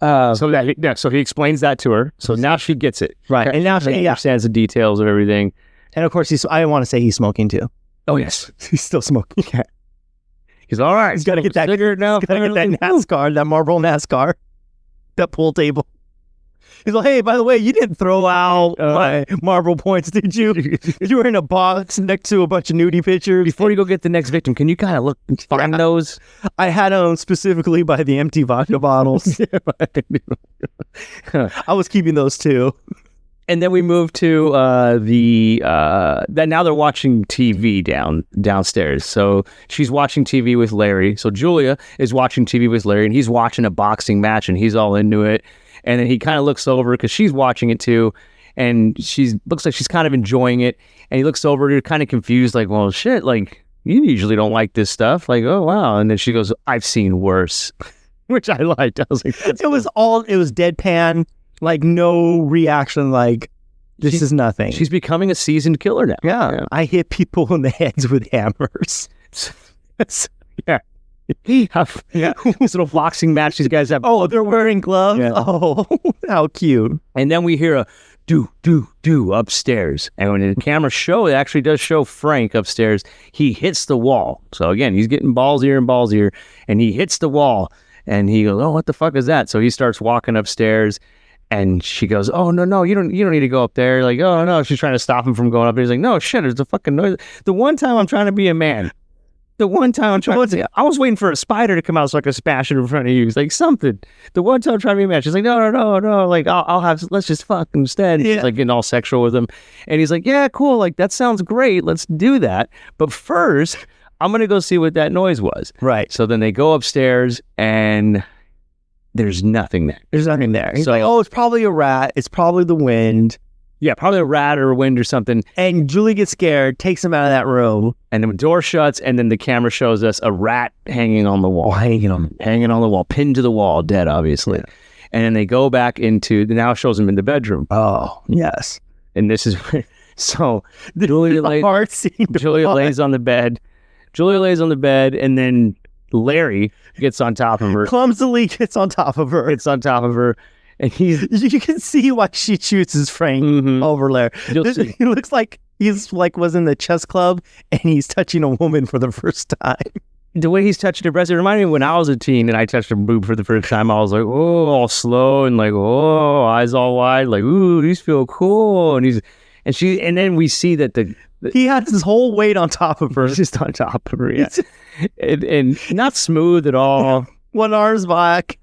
Speaker 2: So he explains that to her. So now she gets it.
Speaker 1: Right. And now she
Speaker 2: understands the details of everything.
Speaker 1: And of course, I want to say he's smoking too.
Speaker 2: Oh, yes.
Speaker 1: He's still smoking. Yeah.
Speaker 2: He's all right.
Speaker 1: He's got to get that
Speaker 2: cigarette now.
Speaker 1: He's got to get that NASCAR, that Marlboro NASCAR, that pool table. He's like, hey, by the way, you didn't throw out my Marlboro points, did you? You were in a box next to a bunch of nudie pictures.
Speaker 2: Before you go get the next victim, can you kind of find those?
Speaker 1: I had them specifically by the empty vodka bottles. I was keeping those too.
Speaker 2: And then we move to that now they're watching TV downstairs. So she's watching TV with Larry. So Julia is watching TV with Larry, and he's watching a boxing match, and he's all into it. And then he kind of looks over because she's watching it too, and looks like she's kind of enjoying it. And he looks over, kind of confused, like, well, shit, like, you usually don't like this stuff. Like, oh, wow. And then she goes, I've seen worse, which I liked. I was like,
Speaker 1: it was deadpan, like no reaction, like, this is nothing.
Speaker 2: She's becoming a seasoned killer now.
Speaker 1: Yeah. I hit people in the heads with hammers.
Speaker 2: Yeah. This little boxing match these guys have.
Speaker 1: Oh, they're wearing gloves? Yeah. Oh, how cute.
Speaker 2: And then we hear a do upstairs. And when the camera it actually does show Frank upstairs, he hits the wall. So again, he's getting ballsier, and he hits the wall, and he goes, oh, what the fuck is that? So he starts walking upstairs, and she goes, oh, no, you don't need to go up there. Like, oh, no, she's trying to stop him from going up there. He's like, no, shit, there's a fucking noise. The one time I'm trying to be a man. The one time I was waiting for a spider to come out so I could smash it in front of you. It's like something. The one time I'm trying to be a man, she's like, no. Like, let's just fuck instead. Yeah. She's like getting all sexual with him. And he's like, yeah, cool. Like, that sounds great. Let's do that. But first, I'm going to go see what that noise was.
Speaker 1: Right.
Speaker 2: So then they go upstairs and there's nothing there.
Speaker 1: There's nothing there. He's like, oh, it's probably a rat. It's probably the wind.
Speaker 2: Yeah, probably a rat or a wind or something.
Speaker 1: And Julie gets scared, takes him out of that room.
Speaker 2: And the door shuts, and then the camera shows us a rat hanging on the wall. Hanging on the wall, pinned to the wall, dead, obviously. Yeah. And then they go back now shows him in the bedroom.
Speaker 1: Oh, yes.
Speaker 2: And this is so Julia lays on the bed. Julia lays on the bed, and then Larry gets on top of her.
Speaker 1: Clumsily gets on top of her.
Speaker 2: And
Speaker 1: you can see why she chooses Frank over Larry. He looks like he's like was in the chess club and he's touching a woman for the first time.
Speaker 2: The way he's touching her breast, it reminded me when I was a teen and I touched a boob for the first time. I was like, oh, all slow and like, oh, eyes all wide, like, ooh, these feel cool. And then we see that
Speaker 1: he had his whole weight on top of her.
Speaker 2: Just on top of her, yeah. and not smooth at all.
Speaker 1: One arm's back.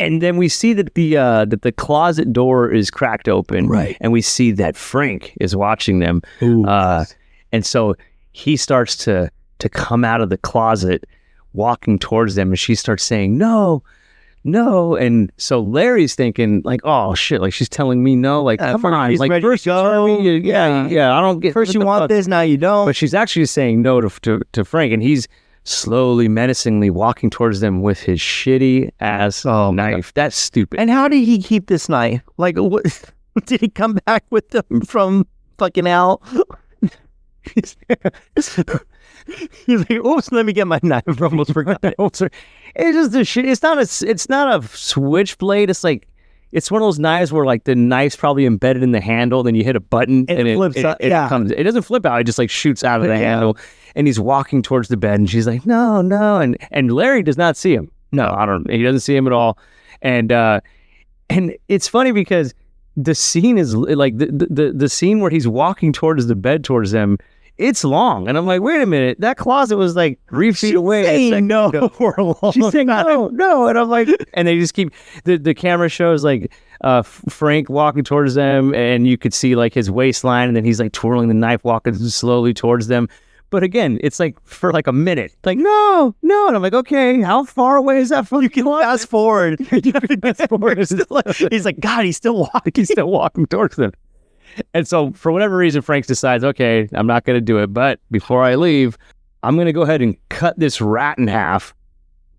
Speaker 2: And then we see that the closet door is cracked open,
Speaker 1: right?
Speaker 2: And we see that Frank is watching them, and so he starts to come out of the closet, walking towards them, and she starts saying no, and so Larry's thinking like, oh shit, like she's telling me no, like come on, like first
Speaker 1: go,
Speaker 2: yeah, I don't get
Speaker 1: first you want this, now you don't,
Speaker 2: but she's actually saying no to Frank, and he's slowly, menacingly walking towards them with his shitty ass knife. That's stupid.
Speaker 1: And how did he keep this knife? Like, what, did he come back with them from fucking hell? He's like, oops, let me get my knife. I almost forgot that.
Speaker 2: It's just a shit. It's not a switchblade. It's like, it's one of those knives where like the knife's probably embedded in the handle, then you hit a button and it
Speaker 1: flips out.
Speaker 2: It comes. It doesn't flip out. It just like shoots out of the handle. And he's walking towards the bed, and she's like, no. And Larry does not see him. No, he doesn't see him at all. And it's funny because the scene is like the scene where he's walking towards the bed towards them. It's long, and I'm like, wait a minute, that closet was like 3 feet away.
Speaker 1: Saying no for a long
Speaker 2: She's saying
Speaker 1: time.
Speaker 2: no, and I'm like, and they just keep the camera shows like Frank walking towards them, and you could see like his waistline, and then he's like twirling the knife, walking slowly towards them. But again, it's like for like a minute, like no, and I'm like, okay, how far away is that from? You can
Speaker 1: Fast forward. He's like, God, he's still walking.
Speaker 2: He's still walking towards them. And so for whatever reason, Frank decides, okay, I'm not going to do it. But before I leave, I'm going to go ahead and cut this rat in half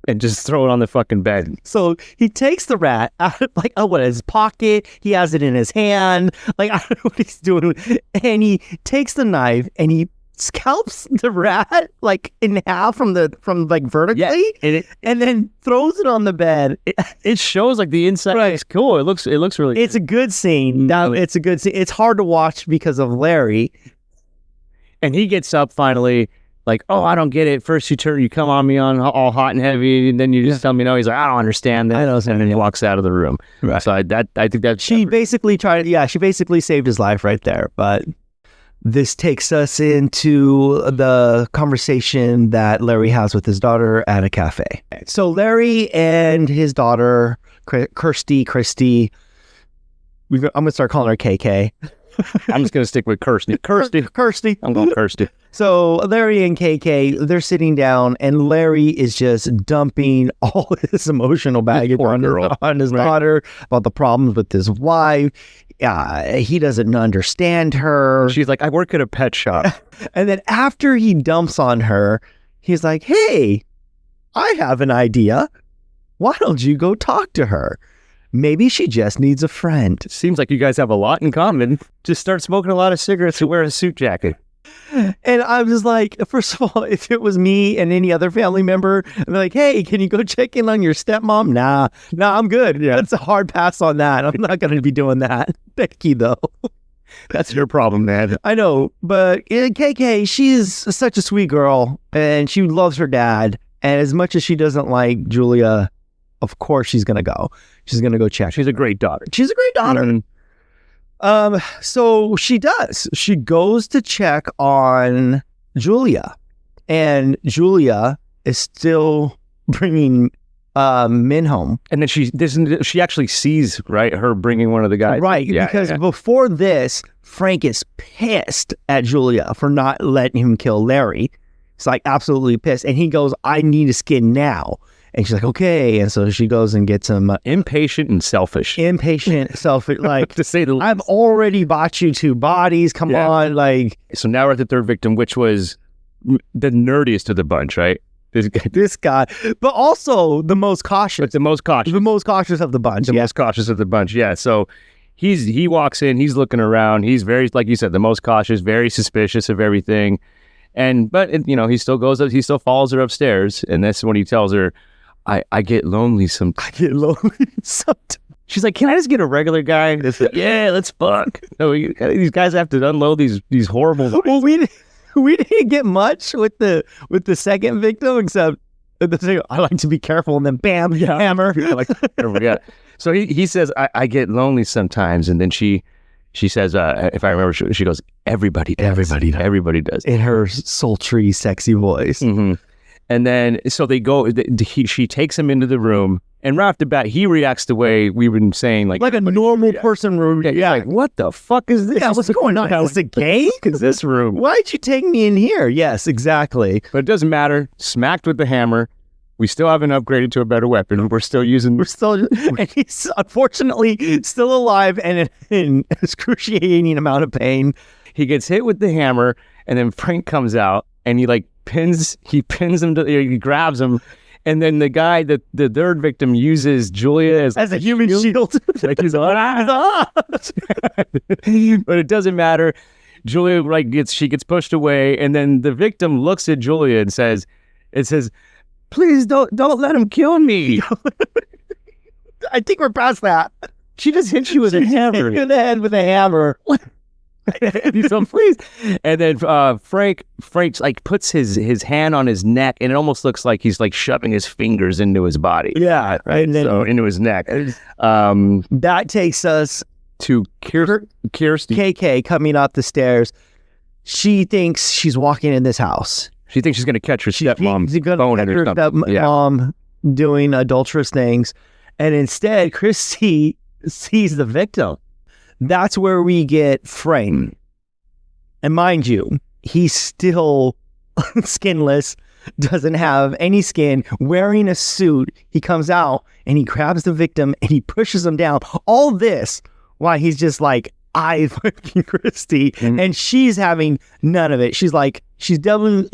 Speaker 2: and just throw it on the fucking bed.
Speaker 1: So he takes the rat out of like, his pocket. He has it in his hand. Like, I don't know what he's doing. And he takes the knife and he scalps the rat like in half from like vertically, and then throws it on the bed.
Speaker 2: It shows like the inside.
Speaker 1: Right.
Speaker 2: It's cool. It looks really.
Speaker 1: It's a good scene. Now it's a good scene. It's hard to watch because of Larry.
Speaker 2: And he gets up finally, like, oh, I don't get it. First you come on me on all hot and heavy, and then you just tell me no. He's like, I don't understand that.
Speaker 1: I know,
Speaker 2: and then he walks out of the room.
Speaker 1: Right.
Speaker 2: So I think that
Speaker 1: She basically saved his life right there. But this takes us into the conversation that Larry has with his daughter at a cafe. So Larry and his daughter, Christy, I'm going to start calling her KK.
Speaker 2: I'm just going to stick with Kirsty. I'm going Kirsty.
Speaker 1: So Larry and KK, they're sitting down, and Larry is just dumping all his emotional baggage on his daughter about the problems with his wife. He doesn't understand her.
Speaker 2: She's like, I work at a pet shop.
Speaker 1: And then after he dumps on her, he's like, hey, I have an idea. Why don't you go talk to her? Maybe she just needs a friend.
Speaker 2: Seems like you guys have a lot in common. Just start smoking a lot of cigarettes and wear a suit jacket.
Speaker 1: And I'm just like, first of all, if it was me and any other family member, and they're like, hey, can you go check in on your stepmom? Nah, I'm good. Yeah. That's a hard pass on that. I'm not going to be doing that. Thank you, though.
Speaker 2: That's your problem, man.
Speaker 1: I know, but KK, she's such a sweet girl, and she loves her dad. And as much as she doesn't like Julia, of course she's going to go. She's going to go check.
Speaker 2: She's a great daughter.
Speaker 1: She's a great daughter. Mm-hmm. So she does. She goes to check on Julia, and Julia is still bringing Min home.
Speaker 2: And then she actually sees, right, her bringing one of the guys.
Speaker 1: Right, because before this, Frank is pissed at Julia for not letting him kill Larry. He's like absolutely pissed, and he goes, I need a skin now. And she's like, okay. And so she goes and gets him.
Speaker 2: Impatient and selfish.
Speaker 1: Like,
Speaker 2: to say the least.
Speaker 1: I've already bought you 2 bodies. Come on. Like,
Speaker 2: so now we're at the third victim, which was the nerdiest of the bunch, right?
Speaker 1: This guy. But also the most cautious.
Speaker 2: But the most cautious.
Speaker 1: The most cautious of the bunch.
Speaker 2: Most cautious of the bunch, yeah. So he walks in, he's looking around. He's very, like you said, the most cautious, very suspicious of everything. But he still goes up, he still follows her upstairs. And that's when he tells her, I get lonely sometimes. She's like, can I just get a regular guy? Like, yeah, let's fuck. No, these guys have to unload these horrible.
Speaker 1: Well, we didn't get much with the second victim, except I like to be careful, and then bam, hammer.
Speaker 2: So he says, I get lonely sometimes, and then she says, if I remember, she goes, everybody does. Everybody does.
Speaker 1: In her sultry, sexy voice.
Speaker 2: Mm-hmm. And then, so they go, she takes him into the room, and right off the bat, he reacts the way we've been saying, like
Speaker 1: a normal person room.
Speaker 2: Yeah. Like, what the fuck is this?
Speaker 1: Yeah, what's going on? Is this a game?
Speaker 2: Is this room?
Speaker 1: Why'd you take me in here? Yes, exactly.
Speaker 2: But it doesn't matter. Smacked with the hammer. We still haven't upgraded to a better weapon.
Speaker 1: And he's unfortunately still alive and in excruciating amount of pain.
Speaker 2: He gets hit with the hammer, and then Frank comes out, and he like pins him he grabs him, and then the guy the third victim uses Julia as
Speaker 1: a human shield.
Speaker 2: Like he's like, but it doesn't matter. Julia she gets pushed away, and then the victim looks at Julia and says, "Please don't let him kill me."
Speaker 1: I think we're past that.
Speaker 2: She just hits you with a hammer.
Speaker 1: In the head with a hammer.
Speaker 2: So please. And then Frank's like puts his hand on his neck, and it almost looks like he's like shoving his fingers into his body.
Speaker 1: Yeah, right. And then,
Speaker 2: so into his neck.
Speaker 1: That takes us
Speaker 2: to Kirsty.
Speaker 1: KK coming up the stairs. She thinks she's walking in this house.
Speaker 2: She thinks she's going to catch her stepmom boning or something.
Speaker 1: Stepmom doing adulterous things. And instead, Christy sees the victim. That's where we get Frank. And mind you, he's still skinless, doesn't have any skin, wearing a suit. He comes out and he grabs the victim and he pushes him down. All this while he's just like eye-fucking Christy. And she's having none of it. She's like, she's definitely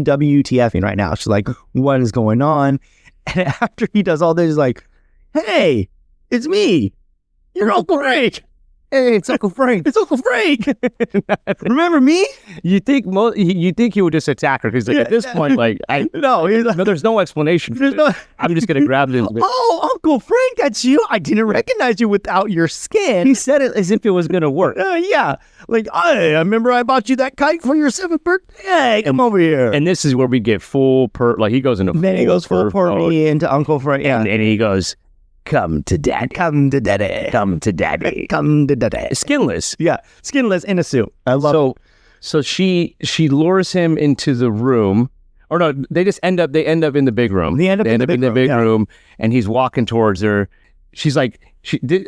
Speaker 1: WTFing right now. She's like, what is going on? And after he does all this, he's like, hey, it's me. You're Uncle Frank.
Speaker 2: Hey, it's Uncle Frank.
Speaker 1: It's Uncle Frank. Remember me?
Speaker 2: You think he would just attack her because at this point, like,
Speaker 1: no,
Speaker 2: there's no explanation. I'm just gonna grab this.
Speaker 1: Oh, Uncle Frank, that's you. I didn't recognize you without your skin.
Speaker 2: He said it as if it was gonna work.
Speaker 1: Yeah, like I remember I bought you that kite for your 7th birthday. Hey, come over here.
Speaker 2: And this is where we get full like he goes into.
Speaker 1: Then he goes full me into Uncle Frank. Yeah,
Speaker 2: and he goes. Come to daddy.
Speaker 1: Come to daddy.
Speaker 2: Come to daddy.
Speaker 1: Come to daddy.
Speaker 2: Skinless.
Speaker 1: Yeah. Skinless in a suit. I love it.
Speaker 2: So she lures him into the room. Or no, they end up in the big room.
Speaker 1: They end up in the big room,
Speaker 2: and he's walking towards her. She's like,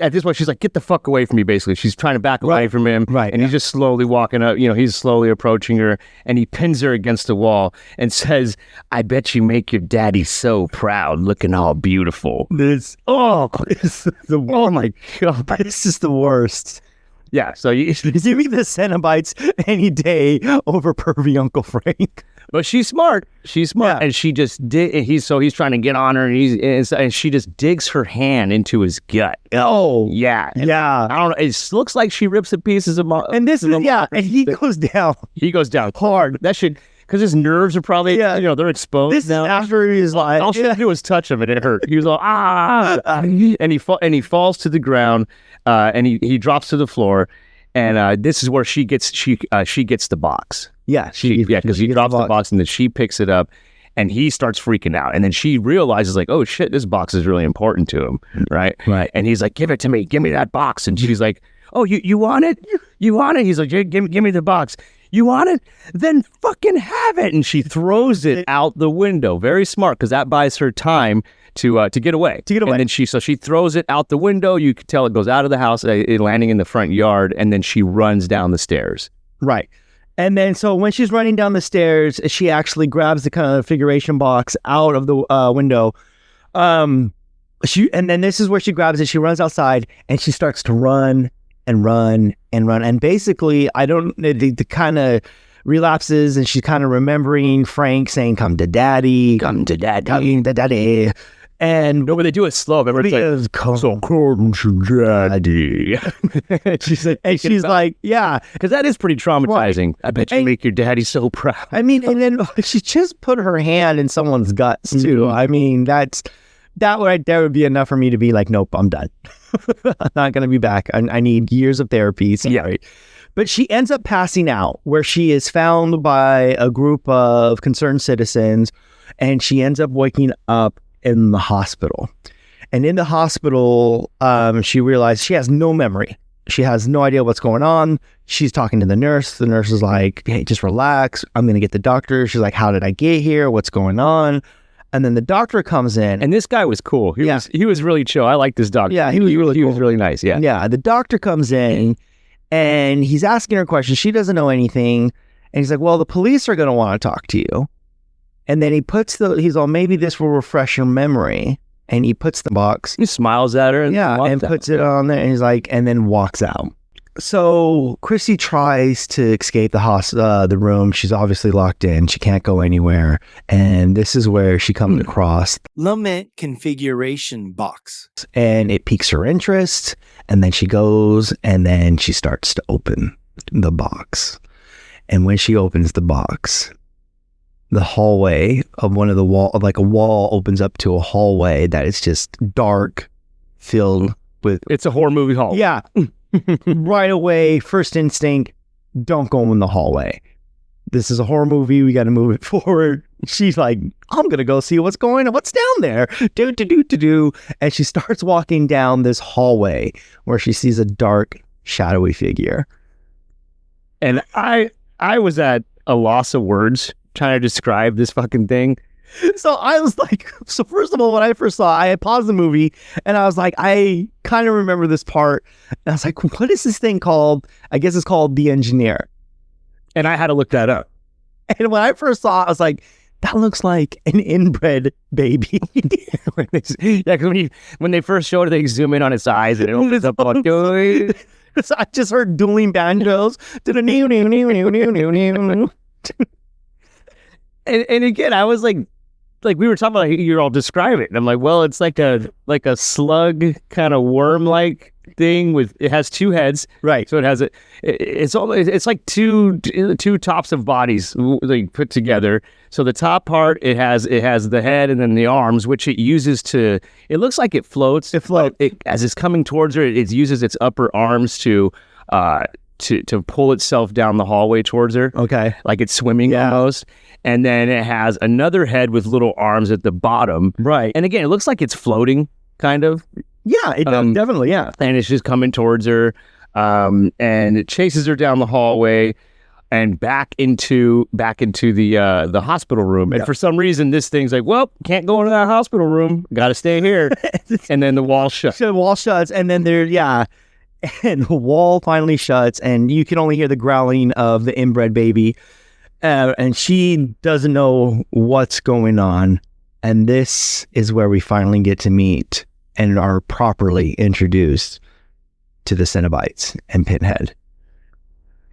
Speaker 2: at this point, she's like, get the fuck away from me, basically. She's trying to back away from him.
Speaker 1: Right.
Speaker 2: And he's just slowly walking up. He's slowly approaching her, and he pins her against the wall and says, I bet you make your daddy so proud, looking all beautiful.
Speaker 1: Oh my God. This is the worst.
Speaker 2: Yeah, so
Speaker 1: give me the Cenobites any day over pervy Uncle Frank.
Speaker 2: But she's smart.
Speaker 1: Yeah.
Speaker 2: And she just he's trying to get on her, and she just digs her hand into his gut.
Speaker 1: Oh
Speaker 2: yeah,
Speaker 1: yeah.
Speaker 2: I don't know. It looks like she rips the pieces of my.
Speaker 1: And this is and he goes down.
Speaker 2: He goes down hard. That should because his nerves are probably they're exposed.
Speaker 1: This now. After he's like,
Speaker 2: all she had to do was touch him and it hurt. He was like and he falls to the ground, and he drops to the floor, and this is where she gets the box.
Speaker 1: Yeah,
Speaker 2: because he drops the box and then she picks it up, and he starts freaking out, and then she realizes like, oh shit, this box is really important to him, right? And he's like, give it to me, give me that box, and she's like, oh, you want it? You want it? He's like, give me the box. You want it? Then fucking have it. And she throws it out the window. Very smart, because that buys her time to get away. And then she throws it out the window. You can tell it goes out of the house, landing in the front yard, and then she runs down the stairs.
Speaker 1: Right. And then, so when she's running down the stairs, she actually grabs the configuration box out of the window. And then this is where she grabs it. She runs outside and she starts to run and run and run. And basically, the kind of relapses, and she's kind of remembering Frank saying, come to daddy, come to daddy, come to daddy. And
Speaker 2: no, but they do it slow. Remember, it's like,
Speaker 1: come to daddy. she's like, yeah,
Speaker 2: because that is pretty traumatizing. I bet you make your daddy so proud.
Speaker 1: I mean, and then she just put her hand in someone's guts too. I mean, that right there would be enough for me to be like, nope, I'm done. I'm not going to be back. I need years of therapy. Sorry.
Speaker 2: Yeah.
Speaker 1: But she ends up passing out, where she is found by a group of concerned citizens, and she ends up waking up in the hospital. And in the hospital, she realized she has no memory. She has no idea what's going on. She's talking to the nurse. The nurse is like, hey, just relax. I'm going to get the doctor. She's like, how did I get here? What's going on? And then the doctor comes in.
Speaker 2: And this guy was cool. He was really chill. I like this doctor.
Speaker 1: Yeah, he was really cool.
Speaker 2: He was really nice. Yeah.
Speaker 1: Yeah. The doctor comes in and he's asking her questions. She doesn't know anything. And he's like, well, the police are going to want to talk to you. And then he's all, maybe this will refresh your memory. And he puts the box.
Speaker 2: He smiles at her.
Speaker 1: And puts it on there. And he's like, and then walks out. So Chrissy tries to escape the room. She's obviously locked in. She can't go anywhere. And this is where she comes across,
Speaker 3: Lament configuration box.
Speaker 1: and it piques her interest. And then she goes, and then she starts to open the box. And when she opens the box, the hallway of one of the like a wall opens up to a hallway that is just dark, filled with...
Speaker 2: It's a horror movie hall.
Speaker 1: Yeah. Right away, first instinct, don't go in the hallway. This is a horror movie. We got to move it forward. She's like, I'm going to go see what's down there. Do. And she starts walking down this hallway where she sees a dark, shadowy figure.
Speaker 2: And I was at a loss of words trying to describe this fucking thing.
Speaker 1: So I was like, first of all, when I first saw it, I had paused the movie and I was like, I kind of remember this part. And I was like, what is this thing called? I guess it's called The Engineer.
Speaker 2: And I had to look that up.
Speaker 1: And when I first saw it, I was like, that looks like an inbred baby.
Speaker 2: Yeah, because when they first showed it, they zoom in on its eyes and it opens up on
Speaker 1: So I just heard dueling banjos.
Speaker 2: And again, I was like we were talking about, you're all describing it. And I'm like, well, it's like a slug kind of worm-like thing it has two heads.
Speaker 1: Right.
Speaker 2: So it's like two tops of bodies like put together. So the top part, it has the head and then the arms, which it uses it looks like it floats.
Speaker 1: It floats.
Speaker 2: As it's coming towards her, it uses its upper arms to pull itself down the hallway towards her.
Speaker 1: Okay.
Speaker 2: Like it's swimming almost. And then it has another head with little arms at the bottom.
Speaker 1: Right.
Speaker 2: And again, it looks like it's floating, kind of.
Speaker 1: Yeah, it does, definitely, yeah.
Speaker 2: And it's just coming towards her. And it chases her down the hallway and back into the hospital room. And for some reason, this thing's like, well, can't go into that hospital room. Got to stay here. And then the wall shuts.
Speaker 1: So the wall shuts, and then and the wall finally shuts, and you can only hear the growling of the inbred baby. And she doesn't know what's going on. And this is where we finally get to meet and are properly introduced to the Cenobites and Pinhead.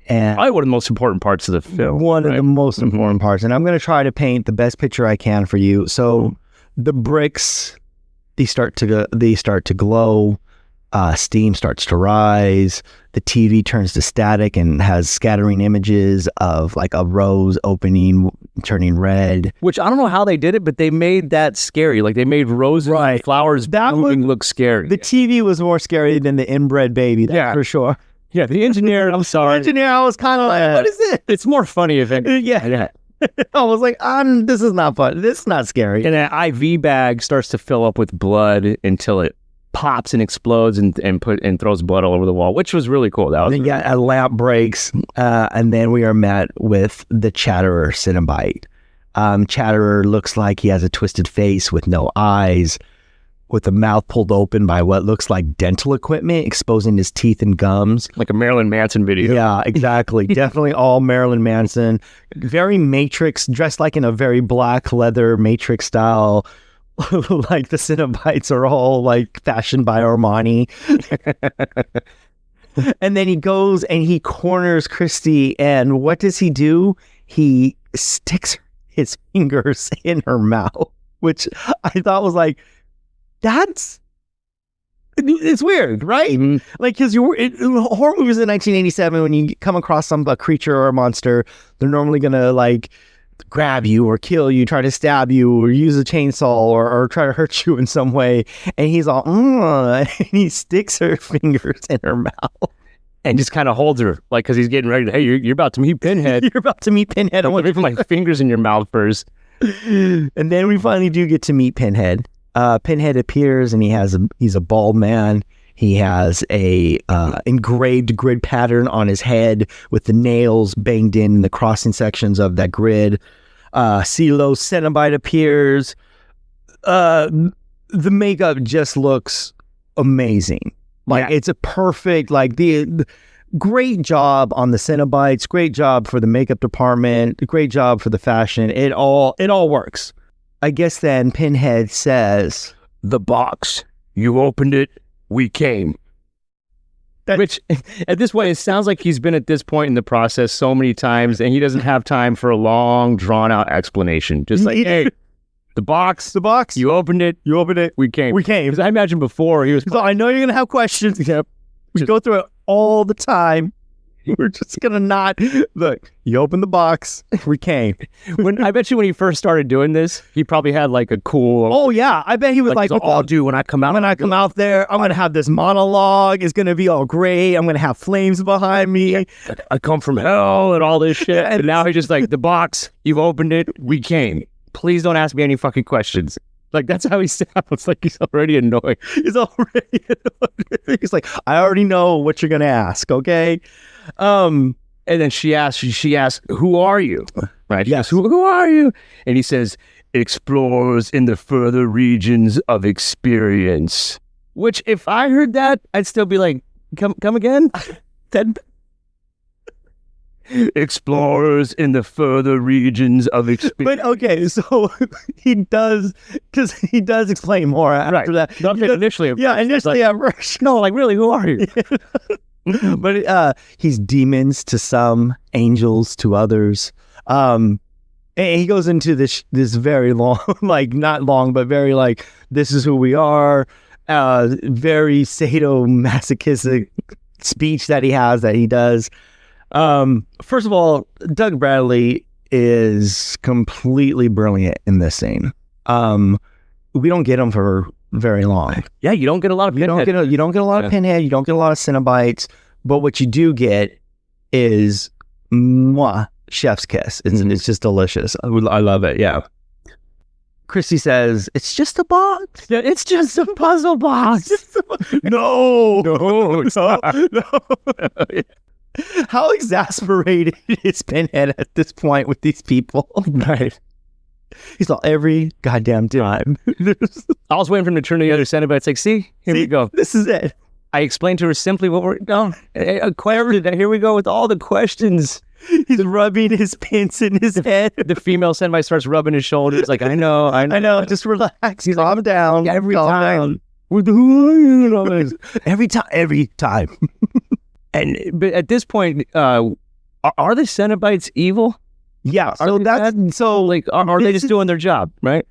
Speaker 1: And
Speaker 2: Probably one of the most important parts of the film.
Speaker 1: one of the most important parts. And I'm going to try to paint the best picture I can for you. So the bricks, they start to glow. Steam starts to rise. The TV turns to static and has scattering images of like a rose opening, turning red.
Speaker 2: Which I don't know how they did it, but they made that scary. Like they made roses and flowers moving look scary.
Speaker 1: The TV was more scary than the inbred baby, that's for sure.
Speaker 2: Yeah, the engineer, I'm sorry.
Speaker 1: The engineer, I was kind of like, what is it?
Speaker 2: It's more funny if it...
Speaker 1: Yeah. I was like, this is not fun. This is not scary.
Speaker 2: And an IV bag starts to fill up with blood until it pops and explodes and throws blood all over the wall, which was really cool. That was
Speaker 1: a lamp breaks, and then we are met with the Chatterer Cenobite. Chatterer looks like he has a twisted face with no eyes, with a mouth pulled open by what looks like dental equipment, exposing his teeth and gums.
Speaker 2: like a Marilyn Manson video.
Speaker 1: Yeah, exactly. Definitely all Marilyn Manson. Very Matrix, dressed like in a very black leather Matrix style. Like the Cenobites are all like fashioned by Armani. And then he goes and he corners Christy, and what does he do? He sticks his fingers in her mouth, which I thought was like, it's weird, right?
Speaker 2: Mm-hmm.
Speaker 1: Like, because horror movies in 1987, when you come across a creature or a monster, they're normally gonna like grab you or kill you, try to stab you, or use a chainsaw or try to hurt you in some way. And he's all, and he sticks her fingers in her mouth.
Speaker 2: And just kind of holds her, like, because he's getting ready to, hey, you're about to meet Pinhead.
Speaker 1: You're about to meet Pinhead.
Speaker 2: I want to put my fingers in your mouth first.
Speaker 1: And then we finally do get to meet Pinhead. Pinhead appears, and he's a bald man. He has a engraved grid pattern on his head with the nails banged in the crossing sections of that grid. CeeLo Cenobite appears. The makeup just looks amazing. Like, it's a perfect, like, the great job on the Cenobites, great job for the makeup department, great job for the fashion. It all works. I guess then Pinhead says,
Speaker 2: "The box, you opened it, we came." Which, at this point, it sounds like he's been at this point in the process so many times, and he doesn't have time for a long, drawn-out explanation. Just like, hey, the box, you opened it, we came. Because I imagine before he was...
Speaker 1: So I know you're going to have questions.
Speaker 2: Yep.
Speaker 1: We go through it all the time. We're just going to not... Look, you opened the box, we came.
Speaker 2: I bet you when he first started doing this, he probably had like a cool...
Speaker 1: Oh, yeah. I bet he was like,
Speaker 2: so I'll do when I come out.
Speaker 1: when I come out there, I'm going to have this monologue. It's going to be all great. I'm going to have flames behind me.
Speaker 2: I come from hell and all this shit. And now he's just like, the box, you opened it, we came. Please don't ask me any fucking questions. Like, that's how he sounds. Like, he's already annoyed.
Speaker 1: He's He's like, I already know what you're going to ask, okay?
Speaker 2: And then she asks, who are you? Right?
Speaker 1: Yes.
Speaker 2: Who are you? And he says, explorers in the further regions of experience. Which, if I heard that, I'd still be like, come again? Explorers in the further regions of experience.
Speaker 1: But okay, so he does explain more after that.
Speaker 2: Not initially.
Speaker 1: Initially at first.
Speaker 2: No, like, really, who are you?
Speaker 1: But he's demons to some, angels to others. And he goes into this very long, like, not long, but very like, this is who we are. Very sadomasochistic speech that he does. First of all, Doug Bradley is completely brilliant in this scene. We don't get him for very long.
Speaker 2: Yeah, you don't get a lot of Pinhead.
Speaker 1: You don't get a lot of Pinhead. You don't get a lot of Cenobites. But what you do get is chef's kiss. It's just delicious. I love it. Yeah. Christy says, it's just a box.
Speaker 2: Yeah, it's just a puzzle box.
Speaker 1: No.
Speaker 2: No.
Speaker 1: How exasperated is Pinhead at this point with these people?
Speaker 2: Right.
Speaker 1: He's all, every goddamn time.
Speaker 2: I was waiting for him to turn to the other Senate, but it's like, see, here we go.
Speaker 1: This is it.
Speaker 2: I explained to her simply what we're doing. Here we go with all the questions.
Speaker 1: He's rubbing his pins in his head.
Speaker 2: The female Senate starts rubbing his shoulders like, I know.
Speaker 1: Just relax. He's calm down.
Speaker 2: Every
Speaker 1: calm
Speaker 2: time.
Speaker 1: down. Every time.
Speaker 2: But at this point, are the Cenobites evil?
Speaker 1: Yeah.
Speaker 2: Are they just doing their job, right?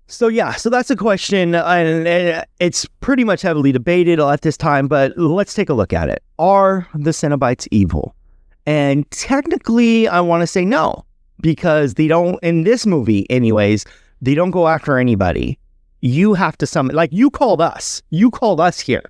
Speaker 1: So that's a question, and it's pretty much heavily debated at this time, but let's take a look at it. Are the Cenobites evil? And technically, I want to say no, because they don't, in this movie anyways, they don't go after anybody. You have to summon, like, you called us here.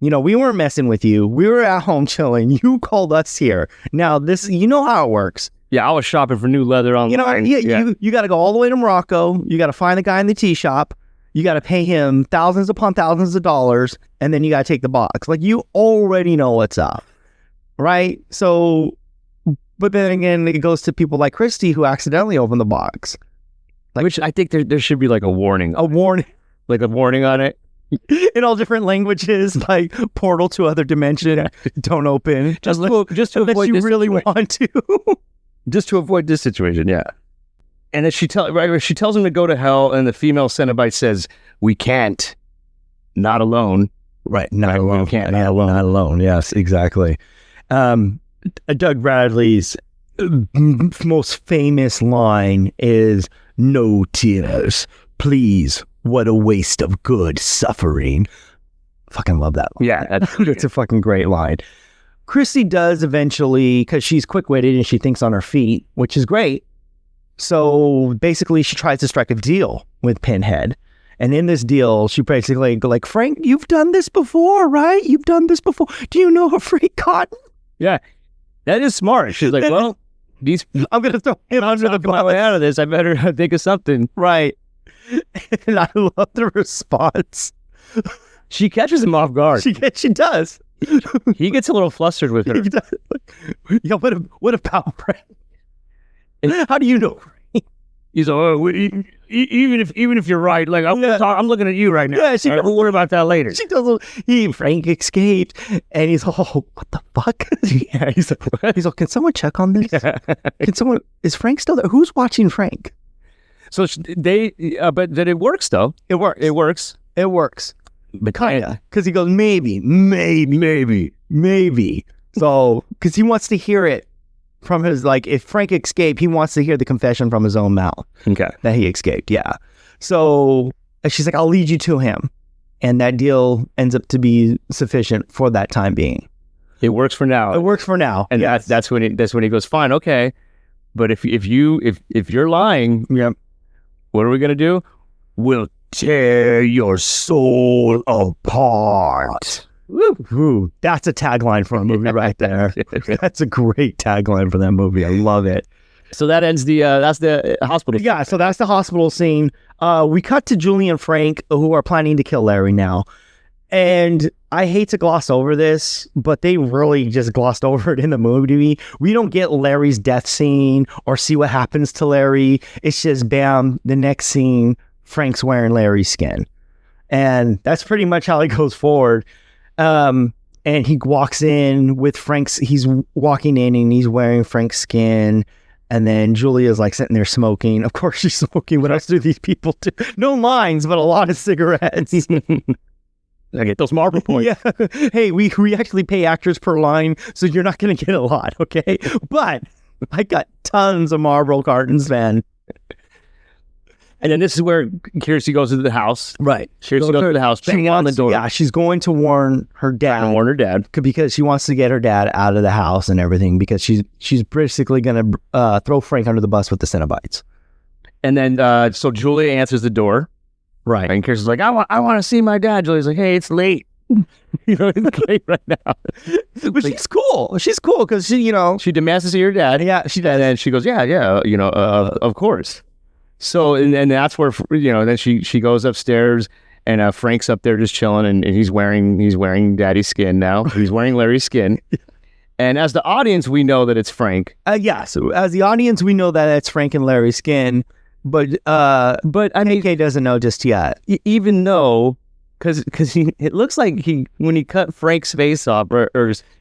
Speaker 1: You know, we weren't messing with you. We were at home chilling. You called us here. Now, this, you know how it works.
Speaker 2: Yeah, I was shopping for new leather online.
Speaker 1: You got to go all the way to Morocco. You got to find the guy in the tea shop. You got to pay him thousands upon thousands of dollars, and then you got to take the box. Like, you already know what's up, right? So, but then again, it goes to people like Christy who accidentally opened the box.
Speaker 2: Like, which I think there should be like a warning. Like a warning on it.
Speaker 1: In all different languages, like portal to other dimension, don't open.
Speaker 2: Just to avoid
Speaker 1: you
Speaker 2: this
Speaker 1: really
Speaker 2: situation.
Speaker 1: want to.
Speaker 2: Just to avoid this situation, yeah. And then she tells him to go to hell, and the female Cenobite says, "We can't, not alone."
Speaker 1: Right, not alone.
Speaker 2: We can't,
Speaker 1: not alone. Yes, exactly. Doug Bradley's most famous line is, "No tears, please. What a waste of good suffering." Fucking love that line.
Speaker 2: Yeah,
Speaker 1: that's a fucking great line. Chrissy does eventually, because she's quick-witted and she thinks on her feet, which is great. So basically, she tries to strike a deal with Pinhead. And in this deal, she basically like, Frank, you've done this before, right? You've done this before. Do you know a free cotton?
Speaker 2: Yeah, that is smart. She's like, well,
Speaker 1: I'm going to throw him under the
Speaker 2: my way out of this. I better think of something.
Speaker 1: Right. And I love the response.
Speaker 2: She catches him off guard.
Speaker 1: She does.
Speaker 2: He gets a little flustered with her.
Speaker 1: He does. Yeah, what about Frank? How do you know Frank?
Speaker 2: He's like, even if you're right, like I'm looking at you right now.
Speaker 1: Yeah,
Speaker 2: we'll worry about that later.
Speaker 1: She tells him Frank escaped, and he's all, what the fuck?
Speaker 2: Yeah, he's like, what?
Speaker 1: He's like, can someone check on this? Is Frank still there? Who's watching Frank?
Speaker 2: So but then it works though.
Speaker 1: It works.
Speaker 2: But
Speaker 1: Kinda. Because he goes, maybe. So, because he wants to hear it from his, like, if Frank escaped, he wants to hear the confession from his own mouth
Speaker 2: Okay.
Speaker 1: that he escaped. Yeah. So she's like, I'll lead you to him. And that deal ends up to be sufficient for that time being.
Speaker 2: It works for now.
Speaker 1: It works for now.
Speaker 2: And
Speaker 1: yes.
Speaker 2: that's when he goes, fine, okay. But if you're lying,
Speaker 1: Yep.
Speaker 2: what are we gonna do? We'll tear your soul apart.
Speaker 1: Ooh, that's a tagline for a movie right there. That's a great tagline for that movie. I love it.
Speaker 2: So that ends that's the hospital.
Speaker 1: Yeah, so that's the hospital scene. We cut to Julie and Frank, who are planning to kill Larry now. And I hate to gloss over this, but they really just glossed over it in the movie. We don't get Larry's death scene or see what happens to Larry. It's just, bam, the next scene, Frank's wearing Larry's skin. And that's pretty much how it goes forward. And he walks in with he's walking in and he's wearing Frank's skin. And then Julia's like sitting there smoking. Of course she's smoking. What else do these people do? No lines, but a lot of cigarettes.
Speaker 2: I get those Marvel points.
Speaker 1: Yeah. Hey, we actually pay actors per line, so you're not going to get a lot, okay? But I got tons of Marlboro cartons, man.
Speaker 2: And then this is where Kirsty goes into the house.
Speaker 1: Right.
Speaker 2: Kirsty goes to the house, banging on the door.
Speaker 1: Yeah, she's going to warn her dad.
Speaker 2: And warn her dad.
Speaker 1: Because she wants to get her dad out of the house and everything, because she's basically going to throw Frank under the bus with the Cenobites.
Speaker 2: And then, so Julia answers the door.
Speaker 1: Right.
Speaker 2: And Kirsten's like, I want to see my dad. Julie's like, hey, it's late. It's late right now.
Speaker 1: But she's cool. She's cool because she
Speaker 2: demands to see her dad.
Speaker 1: Yeah, she does.
Speaker 2: And then she goes, yeah, of course. So, and that's where, then she goes upstairs and Frank's up there just chilling and he's wearing daddy's skin now. He's wearing Larry's skin. And as the audience, we know that it's Frank.
Speaker 1: Yeah, so as the audience, we know that it's Frank and Larry's skin. But I mean, KK doesn't know just yet.
Speaker 2: Even though, because it looks like when he cut Frank's face off,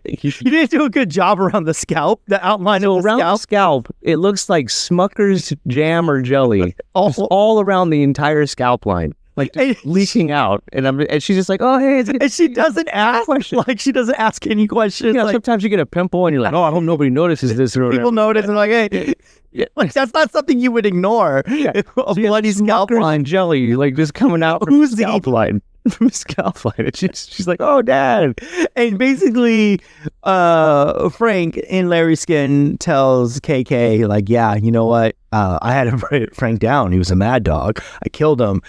Speaker 1: he didn't do a good job around the scalp, the outline of the
Speaker 2: scalp. It looks like Smucker's jam or jelly, all around the entire scalp line, like leaking out. And she's just like, oh hey,
Speaker 1: and she doesn't ask questions. Like she doesn't ask any questions.
Speaker 2: Like, sometimes you get a pimple and you're like, oh, I hope nobody notices this.
Speaker 1: People notice and like, hey. Yeah. Like that's not something you would ignore.
Speaker 2: Yeah.
Speaker 1: A bloody scalp line
Speaker 2: jelly, like just coming out from the scalp line. From the scalp line. And she's like, oh, Dad.
Speaker 1: And basically, Frank in Larry's skin tells KK, like, yeah, you know what? I had to write Frank down. He was a mad dog. I killed him.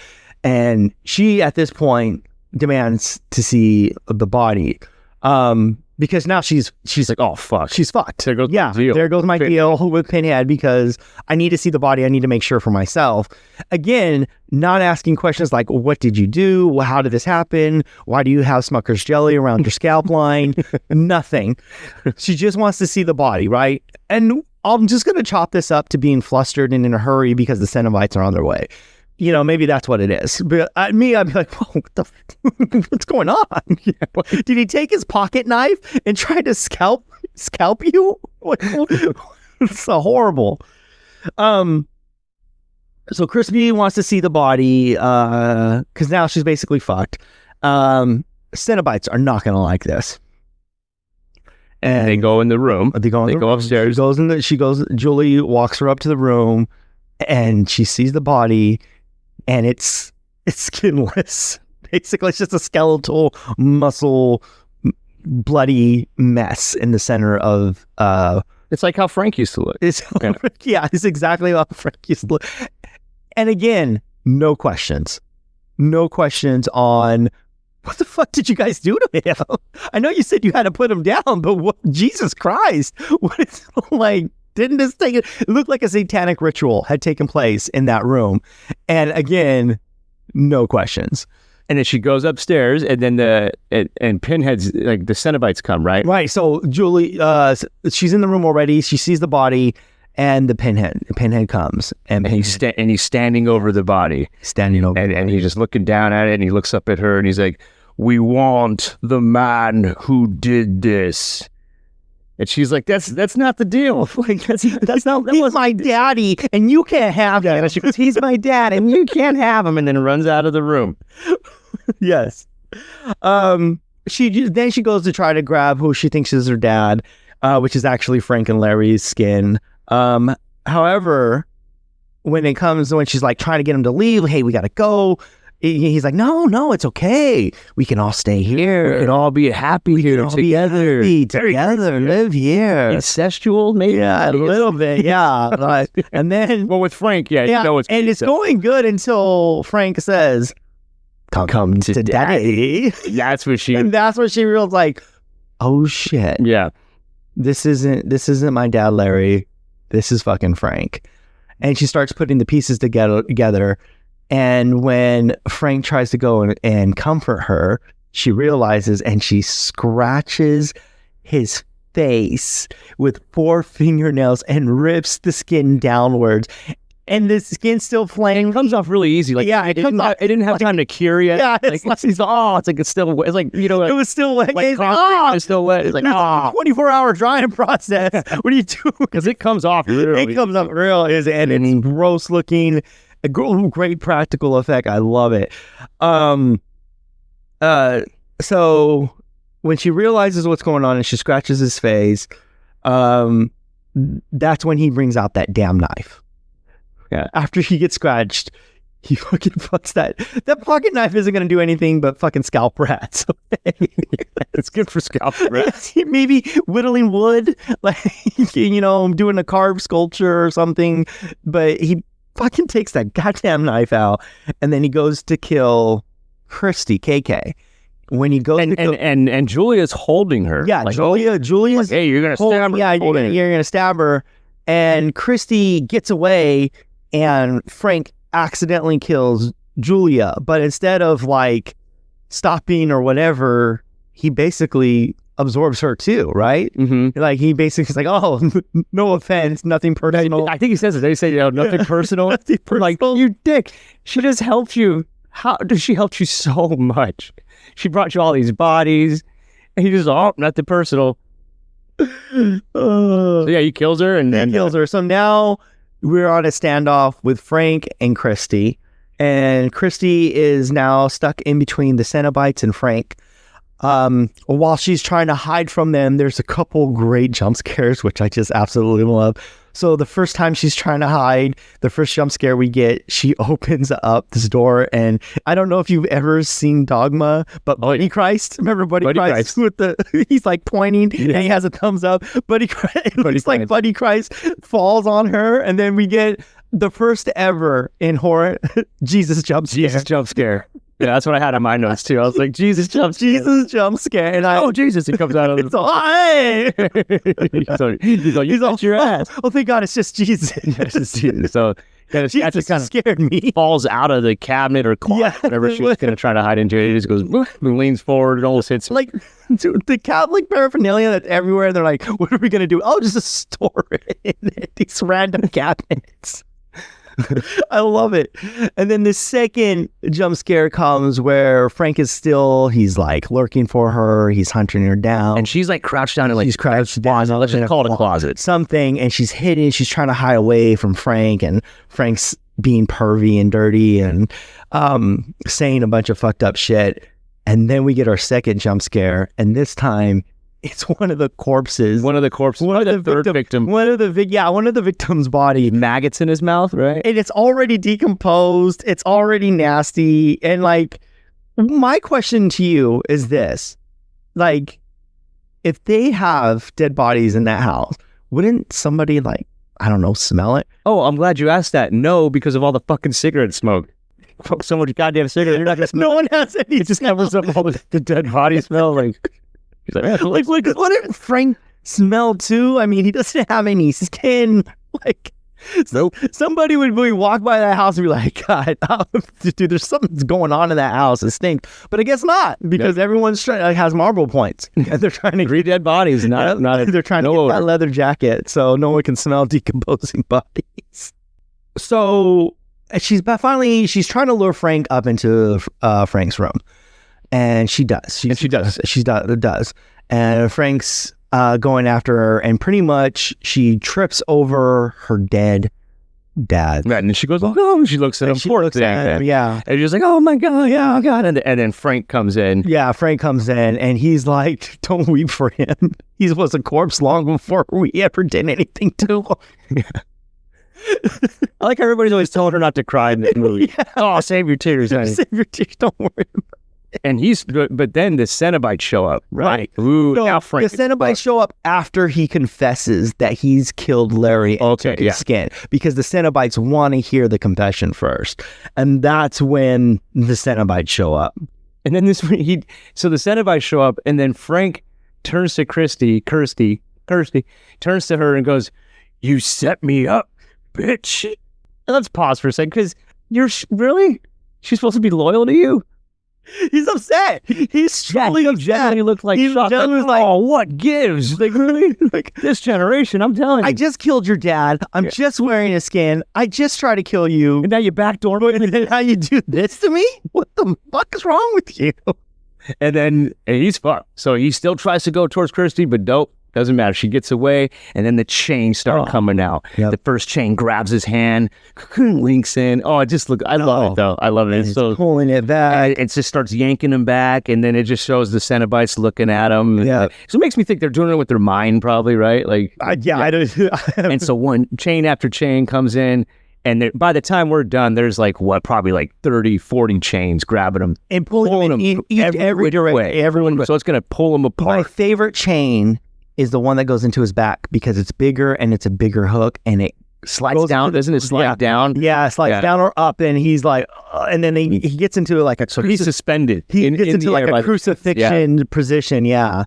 Speaker 1: And she, at this point, demands to see the body. Because now she's like, oh fuck, she's fucked.
Speaker 2: There goes my deal.
Speaker 1: There goes my deal with Pinhead, because I need to see the body. I need to make sure for myself. Again, not asking questions like, what did you do? How did this happen? Why do you have Smucker's jelly around your scalp line? Nothing. She just wants to see the body, right? And I'm just going to chop this up to being flustered and in a hurry because the Cenobites are on their way. Maybe that's what it is. But I'd be like, whoa, what's going on? Yeah. Did he take his pocket knife and try to scalp you? It's so horrible. So Crispy wants to see the body because now she's basically fucked. Cenobites are not going to like this.
Speaker 2: And they go in the room. They go upstairs.
Speaker 1: Julie walks her up to the room and she sees the body. And it's skinless. Basically, it's just a skeletal, muscle, bloody mess in the center of.
Speaker 2: It's like how Frank used to look.
Speaker 1: It's exactly how Frank used to look. And again, no questions. No questions on what the fuck did you guys do to him? I know you said you had to put him down, but what? Jesus Christ! What is like? Didn't this thing? It looked like a satanic ritual had taken place in that room. And again, no questions.
Speaker 2: And then she goes upstairs, and then and Pinhead's like the Cenobites come, right?
Speaker 1: Right. So Julie, she's in the room already. She sees the body, and the Pinhead comes, and
Speaker 2: he's standing over the body, and he's just looking down at it, and he looks up at her, and he's like, "We want the man who did this." And she's like, that's not the deal. Like that's not.
Speaker 1: He's my daddy, and you can't have him.
Speaker 2: And she goes, he's my dad, and you can't have him. And then runs out of the room.
Speaker 1: Yes. Then she goes to try to grab who she thinks is her dad, which is actually Frank and Larry's skin. However, when she's like trying to get him to leave, hey, we gotta go. He's like, no, it's okay. We can all stay here.
Speaker 2: We can all be happy here together.
Speaker 1: Together, live here.
Speaker 2: Incestual, maybe?
Speaker 1: Yeah, a little bit, yeah. And then,
Speaker 2: well, with Frank, yeah, you know
Speaker 1: it's going good until Frank says, "Come to daddy."
Speaker 2: That's what she.
Speaker 1: And that's when she realized, like, oh shit.
Speaker 2: Yeah,
Speaker 1: this isn't my dad, Larry. This is fucking Frank. And she starts putting the pieces together. And when Frank tries to go and comfort her, she realizes and she scratches his face with 4 fingernails and rips the skin downwards. And the skin's still flaming.
Speaker 2: It comes off really easy. Like,
Speaker 1: yeah,
Speaker 2: it didn't have time to cure yet.
Speaker 1: Yeah,
Speaker 2: it's like it's still wet. It's like, you know,
Speaker 1: it was still wet.
Speaker 2: Like it's still wet. It's like,
Speaker 1: 24-hour drying process. What do you do?
Speaker 2: Because it comes off really.
Speaker 1: It comes off real, and it's gross looking. A great practical effect. I love it. So when she realizes what's going on and she scratches his face, that's when he brings out that damn knife. Yeah. After he gets scratched, he fucking fucks that pocket knife isn't going to do anything but fucking scalp rats.
Speaker 2: It's good for scalp rats.
Speaker 1: Maybe whittling wood, like, you know, doing a carved sculpture or something. But he fucking takes that goddamn knife out, and then he goes to kill Christy, KK. When he goes
Speaker 2: and Julia's holding her.
Speaker 1: Yeah,
Speaker 2: like,
Speaker 1: Julia's
Speaker 2: like, hey, you're gonna stab her.
Speaker 1: Yeah, you're gonna stab her. And Christy gets away, and Frank accidentally kills Julia. But instead of like stopping or whatever, he basically absorbs her too, right?
Speaker 2: Mm-hmm.
Speaker 1: Like he basically is like, oh, no offense, nothing personal.
Speaker 2: I think he says it. They say, you know, nothing personal.
Speaker 1: Nothing personal.
Speaker 2: Like, you dick. She just helped you. How does she help you so much? She brought you all these bodies, and he just, nothing personal. So yeah, he kills her, and
Speaker 1: kills her. So now we're on a standoff with Frank and Christy, and Christy is now stuck in between the Cenobites and Frank. While she's trying to hide from them, there's a couple great jump scares, which I just absolutely love. So the first time she's trying to hide, the first jump scare we get, she opens up this door, and I don't know if you've ever seen Dogma, but Buddy Christ, remember Buddy Christ? With he's like pointing, and he has a thumbs up. Buddy Christ falls on her, and then we get the first ever in horror Jesus jump scare.
Speaker 2: Yeah, that's what I had on my notes too. I was like, Jesus jump scare. And Jesus, it comes out of the...
Speaker 1: So, hey!
Speaker 2: he's like, you your ass.
Speaker 1: Oh, thank God, it's just Jesus.
Speaker 2: So,
Speaker 1: Jesus kind of scared me.
Speaker 2: Falls out of the cabinet or closet, whatever she was going to try to hide into. It just goes, and leans forward and almost hits.
Speaker 1: Like, the Catholic paraphernalia that's everywhere, they're like, what are we going to do? Oh, just store it in these random cabinets. I love it. And then the second jump scare comes where Frank is he's like lurking for her. He's hunting her down.
Speaker 2: And she's like crouched down in like...
Speaker 1: She's crouched down.
Speaker 2: Let's just call it a closet.
Speaker 1: Something. And she's hidden. She's trying to hide away from Frank. And Frank's being pervy and dirty and saying a bunch of fucked up shit. And then we get our second jump scare. And this time... it's one of the corpses.
Speaker 2: One of the third victim.
Speaker 1: One of the victim's body.
Speaker 2: Maggots in his mouth, right?
Speaker 1: And it's already decomposed. It's already nasty. And like, my question to you is this. Like, if they have dead bodies in that house, wouldn't somebody like, I don't know, smell it?
Speaker 2: Oh, I'm glad you asked that. No, because of all the fucking cigarette smoke. So much goddamn cigarette. You're not going to smell.
Speaker 1: No one has any.
Speaker 2: It just covers up all the dead body smell. Like... he's like,
Speaker 1: what if Frank smelled too? I mean, he doesn't have any skin. Like,
Speaker 2: nope.
Speaker 1: Somebody would really walk by that house and be like, God, dude, there's something going on in that house. It stinks. But I guess not, because everyone's has marble points. And they're trying to...
Speaker 2: 3 dead bodies.
Speaker 1: They're trying to get that leather jacket so no one can smell decomposing bodies. So she's trying to lure Frank up into Frank's room. And she does. She does. And Frank's going after her, and pretty much she trips over her dead dad.
Speaker 2: Right, and she goes, "Oh no!" She looks at him.
Speaker 1: She
Speaker 2: Poor
Speaker 1: looks
Speaker 2: thing.
Speaker 1: at him, yeah.
Speaker 2: And she's like, "Oh my god, yeah, oh god!" And then Frank comes in.
Speaker 1: Yeah, Frank comes in and he's like, "Don't weep for him. He was a corpse long before we ever did anything to him."
Speaker 2: I like how everybody's always telling her not to cry in the movie.
Speaker 1: Yeah.
Speaker 2: Oh, save your tears, honey.
Speaker 1: Save your tears, don't worry.
Speaker 2: And but then the Cenobites show up.
Speaker 1: Right.
Speaker 2: Ooh,
Speaker 1: No,
Speaker 2: now Frank.
Speaker 1: the Cenobites show up after he confesses that he's killed Larry and took his skin, because the Cenobites want to hear the confession first. And that's when the Cenobites show up.
Speaker 2: And then so the Cenobites show up, and then Frank turns to Kirsty, turns to her and goes, "You set me up, bitch." And let's pause for a second, because really? She's supposed to be loyal to you?
Speaker 1: He's upset. He's truly upset.
Speaker 2: He looked like
Speaker 1: He's
Speaker 2: shocked.
Speaker 1: genuinely like,
Speaker 2: "Oh, what gives?" Like, really? Like, this generation, I'm telling you.
Speaker 1: I just killed your dad. I'm just wearing his skin. I just tried to kill you.
Speaker 2: And now you backdoor me.
Speaker 1: And then how you do this to me? What the fuck is wrong with you?
Speaker 2: And he's fucked. So he still tries to go towards Kirsty, but doesn't matter. She gets away, and then the chains start coming out.
Speaker 1: Yep.
Speaker 2: The first chain grabs his hand, links in. Oh, I love it though. I love it. It's so
Speaker 1: pulling it back.
Speaker 2: it just starts yanking him back, and then it just shows the Cenobites looking at him.
Speaker 1: Yeah.
Speaker 2: So it makes me think they're doing it with their mind, probably, right? Like,
Speaker 1: I don't.
Speaker 2: and so one chain after chain comes in. And by the time we're done, there's probably 30, 40 chains grabbing them.
Speaker 1: And pulling them in every direction. Everyone.
Speaker 2: So it's going to pull them apart.
Speaker 1: My favorite chain is the one that goes into his back, because it's bigger and it's a bigger hook, and it
Speaker 2: slides down. Doesn't it slide down?
Speaker 1: Yeah, it slides down or up, and he's like, and then he gets into
Speaker 2: So he's suspended.
Speaker 1: He gets into like a crucifixion position, yeah.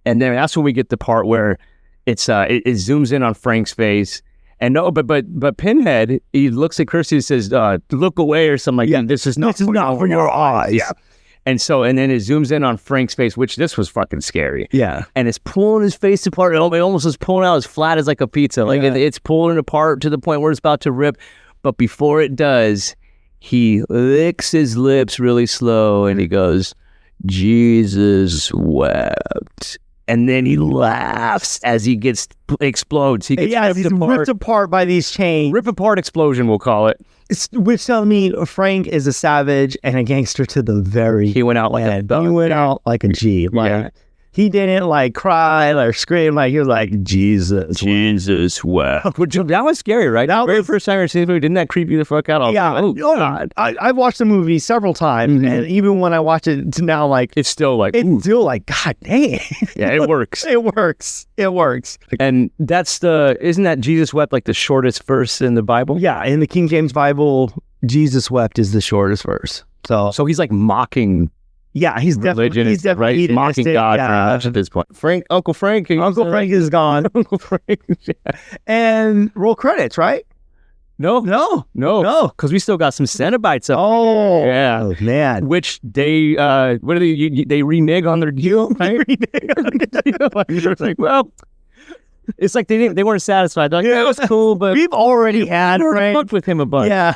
Speaker 2: And then that's when we get the part where it zooms in on Frank's face. And but Pinhead, he looks at Kirsty and says, "Look away," or something like that. This is not
Speaker 1: for your eyes.
Speaker 2: Yeah. And then it zooms in on Frank's face, which this was fucking scary.
Speaker 1: Yeah.
Speaker 2: And it's pulling his face apart. It almost is pulling out as flat as like a pizza. Like it's pulling it apart to the point where it's about to rip. But before it does, he licks his lips really slow and he goes, "Jesus wept." And then he laughs as he explodes. He gets
Speaker 1: ripped apart by these chains.
Speaker 2: Rip apart explosion, we'll call it.
Speaker 1: Which tells me Frank is a savage and a gangster to the very
Speaker 2: He went out like a
Speaker 1: end. He went out like a G. He didn't cry or scream. He was like, Jesus wept.
Speaker 2: Which, that was scary, right? That very first time I seen this movie, didn't that creep you the fuck out?
Speaker 1: God. I've watched the movie several times, and even when I watch it now,
Speaker 2: it's still God
Speaker 1: dang.
Speaker 2: Yeah, it works.
Speaker 1: It works.
Speaker 2: And isn't that Jesus wept the shortest verse in the Bible?
Speaker 1: Yeah, in the King James Bible, Jesus wept is the shortest verse. So
Speaker 2: he's mocking.
Speaker 1: Yeah, he's
Speaker 2: religion,
Speaker 1: definitely
Speaker 2: he's mocking God at this point. Uncle Frank
Speaker 1: is gone.
Speaker 2: Uncle Frank,
Speaker 1: and roll credits, right?
Speaker 2: No, because we still got some Cenobites up.
Speaker 1: Oh,
Speaker 2: yeah,
Speaker 1: oh, man.
Speaker 2: Which they what do they renege on their deal? Right? It's like, well, it's like they weren't satisfied. Like, yeah, it was cool, but
Speaker 1: we've already had
Speaker 2: fucked with him a bunch.
Speaker 1: Yeah,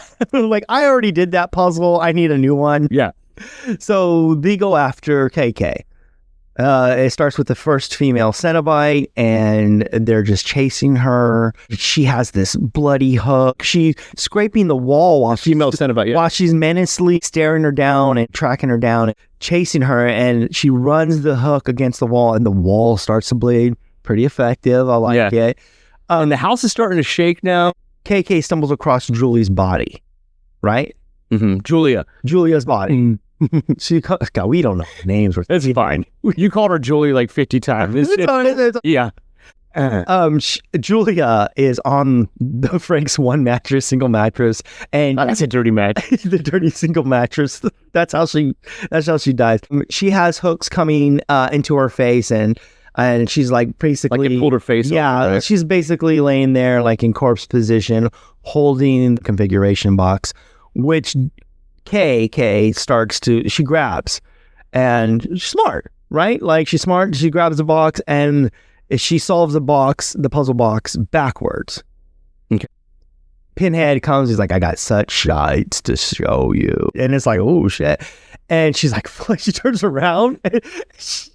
Speaker 1: I already did that puzzle. I need a new one.
Speaker 2: Yeah.
Speaker 1: So they go after KK. It starts with the first female Cenobite, and they're just chasing her. She has this bloody hook. She's scraping the wall while she's menacingly staring her down and tracking her down, and chasing her, and she runs the hook against the wall, and the wall starts to bleed. Pretty effective. I like it.
Speaker 2: And the house is starting to shake now.
Speaker 1: KK stumbles across Julie's body, right?
Speaker 2: Mm-hmm.
Speaker 1: Julia's body. God, we don't know names.
Speaker 2: It's fine. You called her Julie 50 times. Yeah.
Speaker 1: Julia is on the Frank's single mattress, and
Speaker 2: that's a dirty mattress.
Speaker 1: The dirty single mattress. That's how she dies. She has hooks coming into her face, and she's basically
Speaker 2: it pulled her face.
Speaker 1: Yeah,
Speaker 2: right?
Speaker 1: She's basically laying there in corpse position, holding the configuration box, which she grabs, and she's smart, right? She's smart. She grabs the box, and she solves the puzzle box backwards.
Speaker 2: Okay.
Speaker 1: Pinhead comes. He's like, "I got such shites to show you," and it's like, "Oh shit!" And she's like, she turns around. And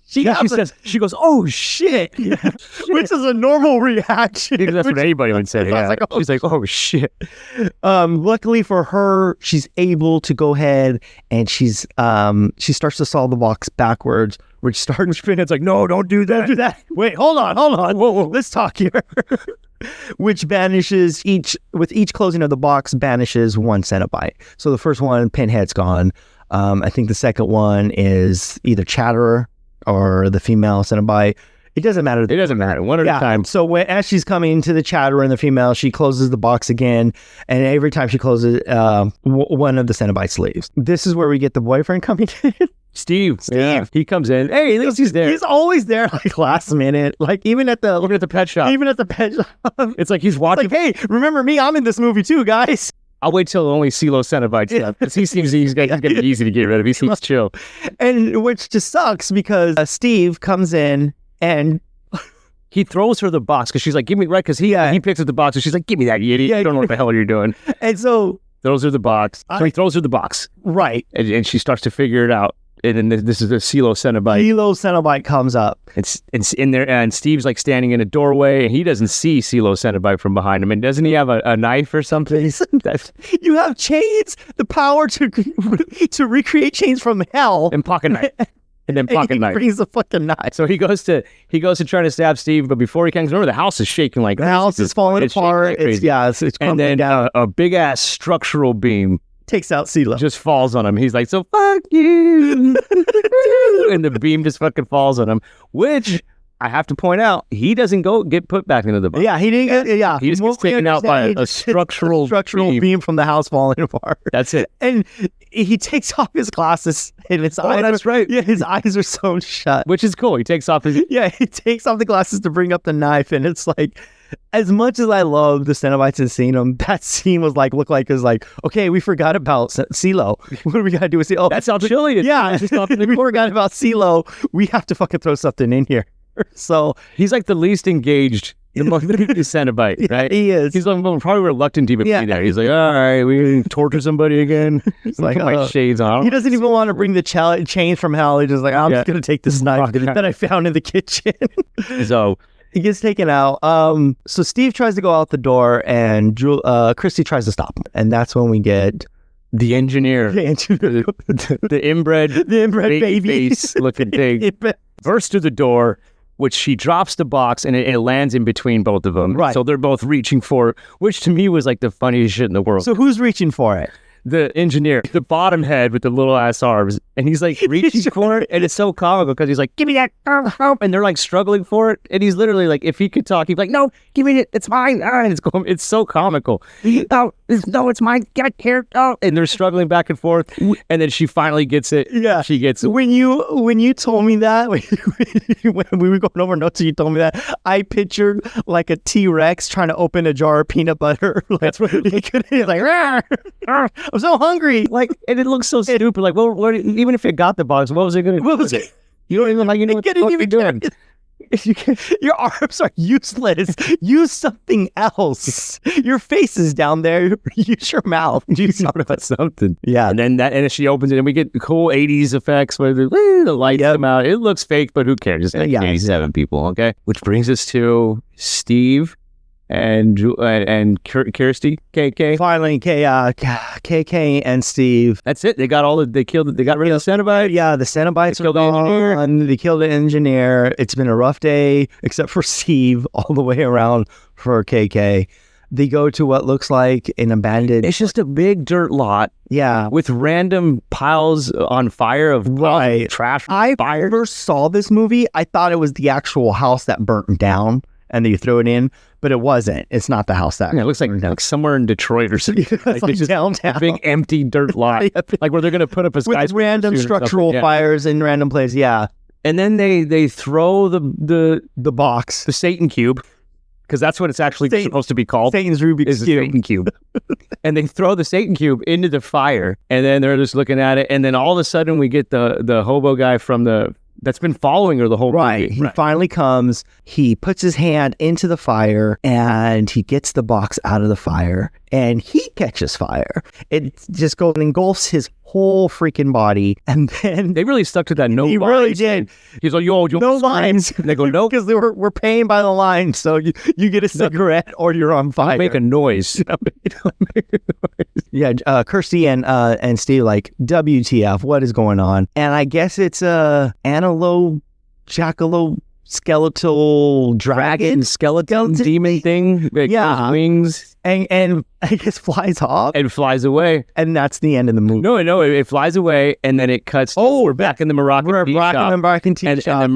Speaker 2: She goes, "Oh shit,"
Speaker 1: which is a normal reaction.
Speaker 2: That's what anybody would say. Yeah.
Speaker 1: Like,
Speaker 2: She's like, "Oh shit."
Speaker 1: Luckily for her, she's able to go ahead and she starts to solve the box backwards, which starts.
Speaker 2: Pinhead's like, "No, don't do that.
Speaker 1: Don't do that. Wait, hold on. Whoa. Let's talk here." Which banishes with each closing of the box banishes 1 Cenobite. So the first one, Pinhead's gone. I think the second one is either Chatterer or the female Cenobite. It doesn't matter.
Speaker 2: It doesn't matter. One at a time.
Speaker 1: So as she's coming to the Chatterer and the female, she closes the box again, and every time she closes, one of the Cenobites leaves. This is where we get the boyfriend coming in.
Speaker 2: Steve. Yeah. He comes in. Hey, at least he's there.
Speaker 1: He's always there, like last minute. Like even at the
Speaker 2: pet shop.
Speaker 1: Even at the pet shop.
Speaker 2: It's like he's watching.
Speaker 1: It's like, hey, remember me? I'm in this movie too, guys.
Speaker 2: I'll wait till only CeeLo Cenobite stuff, because he seems he's gonna be easy to get rid of. He seems chill.
Speaker 1: And which just sucks because Steve comes in and
Speaker 2: he throws her the box because she's like, "Give me," right? Because he picks up the box and she's like, "Give me that, you idiot! You don't know what the hell you're doing."
Speaker 1: And so
Speaker 2: throws her the box. So he throws her the box,
Speaker 1: right?
Speaker 2: And she starts to figure it out. And then this is a CeeLo Cenobite.
Speaker 1: CeeLo Cenobite comes up.
Speaker 2: It's in there, and Steve's like standing in a doorway, and he doesn't see CeeLo Cenobite from behind him. And doesn't he have a knife or something?
Speaker 1: You have chains, the power to recreate chains from hell,
Speaker 2: and pocket knife, and then pocket knife.
Speaker 1: He brings the fucking knife.
Speaker 2: So he goes to try to stab Steve, but before he can, remember the house is shaking like
Speaker 1: the house is falling apart. It's
Speaker 2: and then
Speaker 1: down.
Speaker 2: A big ass structural beam
Speaker 1: takes out CeeLo.
Speaker 2: Just falls on him. He's like, "So fuck you." And the beam just fucking falls on him, which I have to point out, he doesn't get put back into the box.
Speaker 1: Yeah, he didn't. He
Speaker 2: just gets taken out by a structural
Speaker 1: beam from the house falling apart.
Speaker 2: That's it.
Speaker 1: And he takes off his glasses, and his eyes.
Speaker 2: That's right.
Speaker 1: Yeah, his eyes are sewn shut,
Speaker 2: which is cool. He takes off his.
Speaker 1: Yeah, he takes off the glasses to bring up the knife, and it's like, as much as I love the Cenobites and seeing them, that scene was like, okay, we forgot about CeeLo. What do we got to do with CeeLo?
Speaker 2: That's how chill he is.
Speaker 1: Yeah, we forgot about CeeLo. We have to fucking throw something in here. So
Speaker 2: he's like the least engaged among the Cenobite, right?
Speaker 1: He is.
Speaker 2: He's like, probably reluctant to even be there. He's like, all right, we torture somebody again. He's like, my shades on.
Speaker 1: He doesn't even want to bring the chains from hell. He's just like, I'm just going to take this knife that I found in the kitchen.
Speaker 2: So
Speaker 1: he gets taken out. So Steve tries to go out the door, and Christy tries to stop him. And that's when we get
Speaker 2: the engineer, the inbred baby face looking thing, bursts through the door, which she drops the box, and it lands in between both of them.
Speaker 1: Right.
Speaker 2: So they're both reaching for it, which to me was like the funniest shit in the world.
Speaker 1: So who's reaching for it?
Speaker 2: The engineer, the bottom head with the little ass arms, and he's like reaching for it, and it's so comical because he's like, "Give me that," and they're like struggling for it, and he's literally like, if he could talk, he'd be like, "No, give me it, it's mine." And it's so comical. No, it's mine. Get it here. Oh, and they're struggling back and forth, and then she finally gets it.
Speaker 1: Yeah,
Speaker 2: she gets it.
Speaker 1: When you told me that, when we were going over notes, and you told me that, I pictured like a T-Rex trying to open a jar of peanut butter.
Speaker 2: That's what
Speaker 1: he could. He's like, I'm so hungry.
Speaker 2: Like, and it looks so stupid. Like, well, even if it got the box, what was it going to?
Speaker 1: What was it?
Speaker 2: You don't even like. You know what you're doing.
Speaker 1: Your arms are useless. Use something else. Your face is down there. Use your mouth.
Speaker 2: Do something.
Speaker 1: Yeah.
Speaker 2: And then she opens it, and we get cool 80s effects where the lights come out. It looks fake, but who cares? It's like 87 people. Okay. Which brings us to Steve and Kirsty, KK.
Speaker 1: Finally, KK and Steve.
Speaker 2: That's it. They got rid of the Cenobite.
Speaker 1: Yeah, the Cenobites
Speaker 2: killed the engineer.
Speaker 1: They killed the engineer. It's been a rough day, except for Steve, all the way around for KK. They go to what looks like an abandoned...
Speaker 2: It's just a big dirt lot.
Speaker 1: Yeah.
Speaker 2: With random piles on fire of trash.
Speaker 1: I first saw this movie, I thought it was the actual house that burnt down, and then you throw it in, but it wasn't. It's not the house that...
Speaker 2: Yeah, it looks like somewhere in Detroit or something.
Speaker 1: Like downtown.
Speaker 2: A big empty dirt lot. Like where they're going to put up a skyscraper.
Speaker 1: With random structural fires in random places, yeah.
Speaker 2: And then they throw the
Speaker 1: box.
Speaker 2: The Satan cube. Because that's what it's actually supposed to be called.
Speaker 1: Satan's Rubik's Cube.
Speaker 2: Satan Cube. And they throw the Satan Cube into the fire, and then they're just looking at it, and then all of a sudden we get the hobo guy that's been following her the whole movie.
Speaker 1: He finally comes, he puts his hand into the fire, and he gets the box out of the fire, and he catches fire. It just goes and engulfs his whole freaking body. And then
Speaker 2: They really stuck to that no
Speaker 1: he
Speaker 2: lines.
Speaker 1: really did.
Speaker 2: He's like, yo,
Speaker 1: No lines.
Speaker 2: And they go, no,
Speaker 1: Because we're paying by the line. So you get a cigarette or you're on fire.
Speaker 2: make a noise.
Speaker 1: Yeah, Kirsty and Steve like, WTF, what is going on? And I guess it's a jackalope skeletal dragon
Speaker 2: skeleton demon thing. Like,
Speaker 1: Yeah.
Speaker 2: wings
Speaker 1: and I guess flies off,
Speaker 2: and flies away.
Speaker 1: and that's the end of the movie.
Speaker 2: No, it flies away, and then it cuts.
Speaker 1: Oh,
Speaker 2: we're back in the Moroccan
Speaker 1: We're
Speaker 2: tea
Speaker 1: rocking
Speaker 2: shop.
Speaker 1: and barking tea
Speaker 2: And
Speaker 1: shop.
Speaker 2: the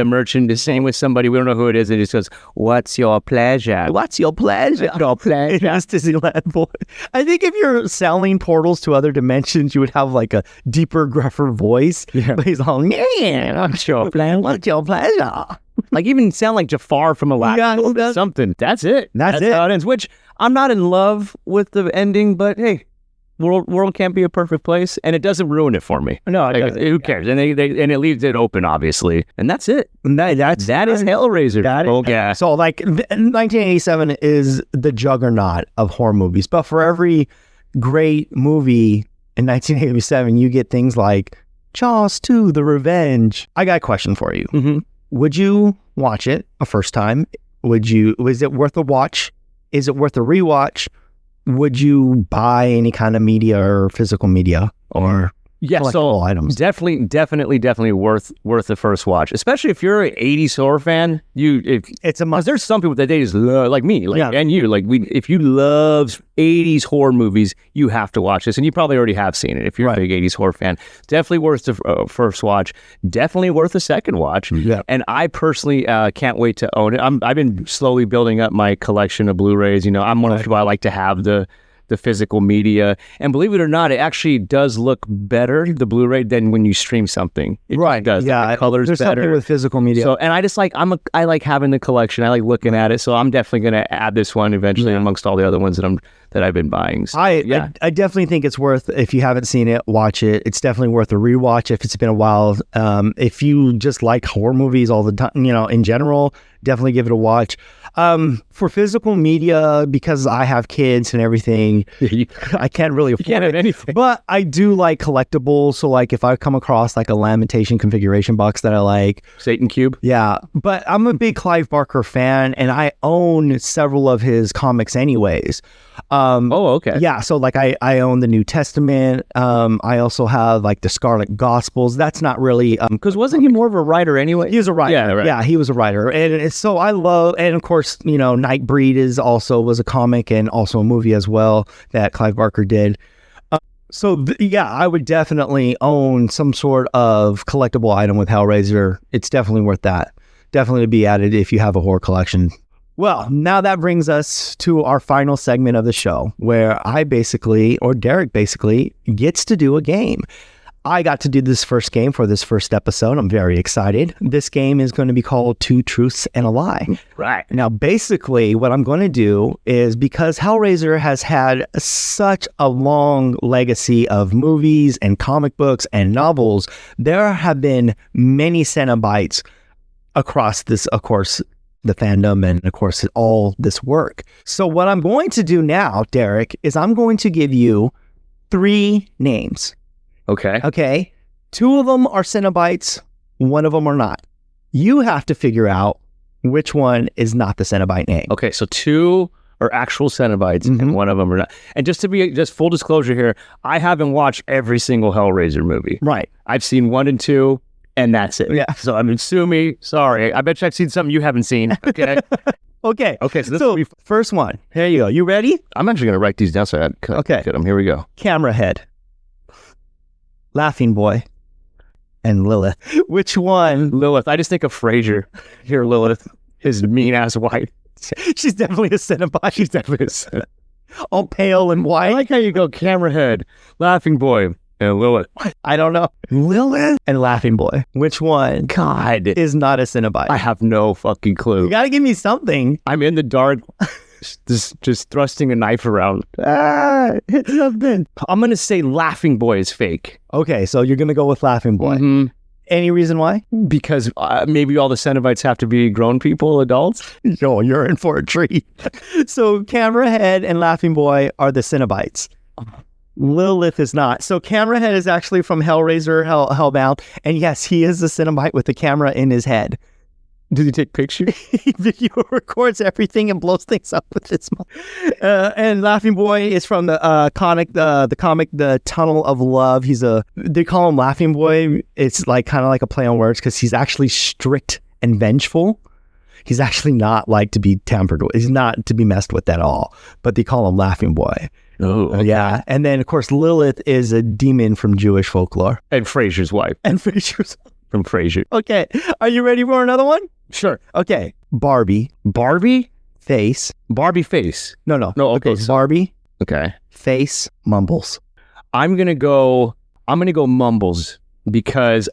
Speaker 2: merchant is saying with somebody, we don't know who it is, and he just goes, "What's your pleasure?"
Speaker 1: What's your pleasure?
Speaker 2: Your pleasure.
Speaker 1: It's Disneyland boy. I think if you're selling portals to other dimensions, you would have like a deeper, gruffer voice.
Speaker 2: Yeah.
Speaker 1: But he's all, yeah,
Speaker 2: What's your pleasure?
Speaker 1: what's your pleasure?
Speaker 2: Like even sound like Jafar from Aladdin.
Speaker 1: Yeah, that's-
Speaker 2: Something. That's it.
Speaker 1: That's it.
Speaker 2: how it ends. Which I'm not in love with the ending, but hey, world can't be a perfect place, and it doesn't ruin it for me.
Speaker 1: No,
Speaker 2: Like, who cares? And they and it leaves it open, obviously, and that's it. That is Hellraiser.
Speaker 1: That is-
Speaker 2: Oh, yeah.
Speaker 1: So, like, 1987 is the juggernaut of horror movies. But for every great movie in 1987, you get things like Jaws 2, The Revenge. I got a question for you.
Speaker 2: Mm-hmm.
Speaker 1: Would you watch it a first time? Was it worth a watch? Is it worth a rewatch? Would you buy any kind of media or physical media or
Speaker 2: Yeah, so
Speaker 1: collectible items?
Speaker 2: definitely worth the first watch, especially if you're an '80s horror fan.
Speaker 1: It's a
Speaker 2: Because
Speaker 1: must.
Speaker 2: there's some people that they just love, like me,
Speaker 1: Yeah.
Speaker 2: and you, if you love '80s horror movies, you have to watch this, and you probably already have seen it if you're
Speaker 1: Right.
Speaker 2: a big '80s horror fan. Definitely worth the first watch. Definitely worth the second watch.
Speaker 1: Yeah.
Speaker 2: And I personally can't wait to own it. I've been slowly building up my collection of Blu-rays. I'm one of the people I like to have the physical media, and believe it or not, it actually does look better, the Blu-ray, than when you stream something. It does.
Speaker 1: Yeah.
Speaker 2: The colors
Speaker 1: There's
Speaker 2: better.
Speaker 1: something with physical media.
Speaker 2: So, and I just like I like having the collection. I like looking at it. So I'm definitely going to add this one eventually amongst all the other ones that I've been buying. So,
Speaker 1: I definitely think it's worth, if you haven't seen it, watch it. It's definitely worth a rewatch if it's been a while. If you just like horror movies all the time, in general, definitely give it a watch. For physical media, because I have kids and everything, I can't really afford
Speaker 2: can't have
Speaker 1: it.
Speaker 2: anything.
Speaker 1: But I do like collectibles. So like if I come across like a Lamentation configuration box that I like,
Speaker 2: Satan Cube.
Speaker 1: yeah, but I'm a big Clive Barker fan, and I own several of his comics anyways.
Speaker 2: Okay.
Speaker 1: Yeah, so like I own the New Testament. I also have like the Scarlet Gospels. That's not really
Speaker 2: Because wasn't he more of a writer anyway?
Speaker 1: he was a writer.
Speaker 2: Yeah, right.
Speaker 1: Yeah, he was a writer, and so I love, and of course, Nightbreed was a comic and also a movie as well that Clive Barker did. I would definitely own some sort of collectible item with Hellraiser. It's definitely worth that. Definitely to be added if you have a horror collection. Well, now that brings us to our final segment of the show, where Derek basically gets to do a game. I got to do this first game for this first episode. I'm very excited. This game is going to be called Two Truths and a Lie.
Speaker 2: Right.
Speaker 1: Now, basically, what I'm going to do is, because Hellraiser has had such a long legacy of movies and comic books and novels, there have been many Cenobites across this, of course, the fandom and, of course, all this work. So what I'm going to do now, Derek, is I'm going to give you 3 names.
Speaker 2: Okay.
Speaker 1: Okay? 2 of them are Cenobites, 1 of them are not. You have to figure out which one is not the Cenobite name.
Speaker 2: Okay. So 2 are actual Cenobites,
Speaker 1: Mhm.
Speaker 2: and 1 of them are not. And just to be full disclosure here, I haven't watched every single Hellraiser movie.
Speaker 1: Right.
Speaker 2: I've seen 1 and 2. And that's it.
Speaker 1: Yeah.
Speaker 2: So, I mean, sue me. Sorry. I bet you I've seen something you haven't seen. Okay.
Speaker 1: Okay.
Speaker 2: Okay. So, this will be,
Speaker 1: first one. Here you go. You ready?
Speaker 2: I'm actually going to write these down so I can
Speaker 1: Okay.
Speaker 2: get them. Here we go.
Speaker 1: Camera Head, Laughing Boy, and Lilith. Which one?
Speaker 2: Lilith. I just think of Frasier. Here, Lilith. His mean-ass wife.
Speaker 1: She's definitely a Cenobite.
Speaker 2: She's definitely a Cenobite.
Speaker 1: all pale and
Speaker 2: I
Speaker 1: white.
Speaker 2: like how you go Camera Head, Laughing Boy, and Lilith.
Speaker 1: I don't know. Lilith and Laughing Boy. Which one
Speaker 2: God.
Speaker 1: is not a Cenobite?
Speaker 2: I have no fucking
Speaker 1: You
Speaker 2: clue.
Speaker 1: gotta give me something.
Speaker 2: I'm in the dark, just thrusting a knife around.
Speaker 1: Hit something.
Speaker 2: I'm going to say Laughing Boy is fake.
Speaker 1: Okay, so you're gonna go with Laughing Boy.
Speaker 2: Mhm.
Speaker 1: Any reason why?
Speaker 2: Because maybe all the Cenobites have to be grown people, adults.
Speaker 1: No, you're in for a treat. So Camera Head and Laughing Boy are the Cenobites. Lilith is not. So Camerahead is actually from Hellraiser, Hellbound. And yes, he is a Cenobite with the camera in his head.
Speaker 2: Did he take pictures?
Speaker 1: He video records everything and blows things up with his mouth. And Laughing Boy is from the comic, The Tunnel of Love. They call him Laughing Boy. It's like kind of like a play on words because he's actually strict and vengeful. He's actually not like to be tampered with. He's not to be messed with at all. But they call him Laughing Boy.
Speaker 2: Oh, okay.
Speaker 1: Yeah. And then, of course, Lilith is a demon from Jewish folklore.
Speaker 2: And Frasier's wife.
Speaker 1: And Frasier's
Speaker 2: From Frasier.
Speaker 1: Okay. Are you ready for another one?
Speaker 2: Sure.
Speaker 1: Okay. Barbie.
Speaker 2: Barbie?
Speaker 1: Face.
Speaker 2: Barbie face.
Speaker 1: No.
Speaker 2: No,
Speaker 1: Okay.
Speaker 2: so-
Speaker 1: Barbie.
Speaker 2: Okay.
Speaker 1: Face. Mumbles.
Speaker 2: I'm gonna go Mumbles because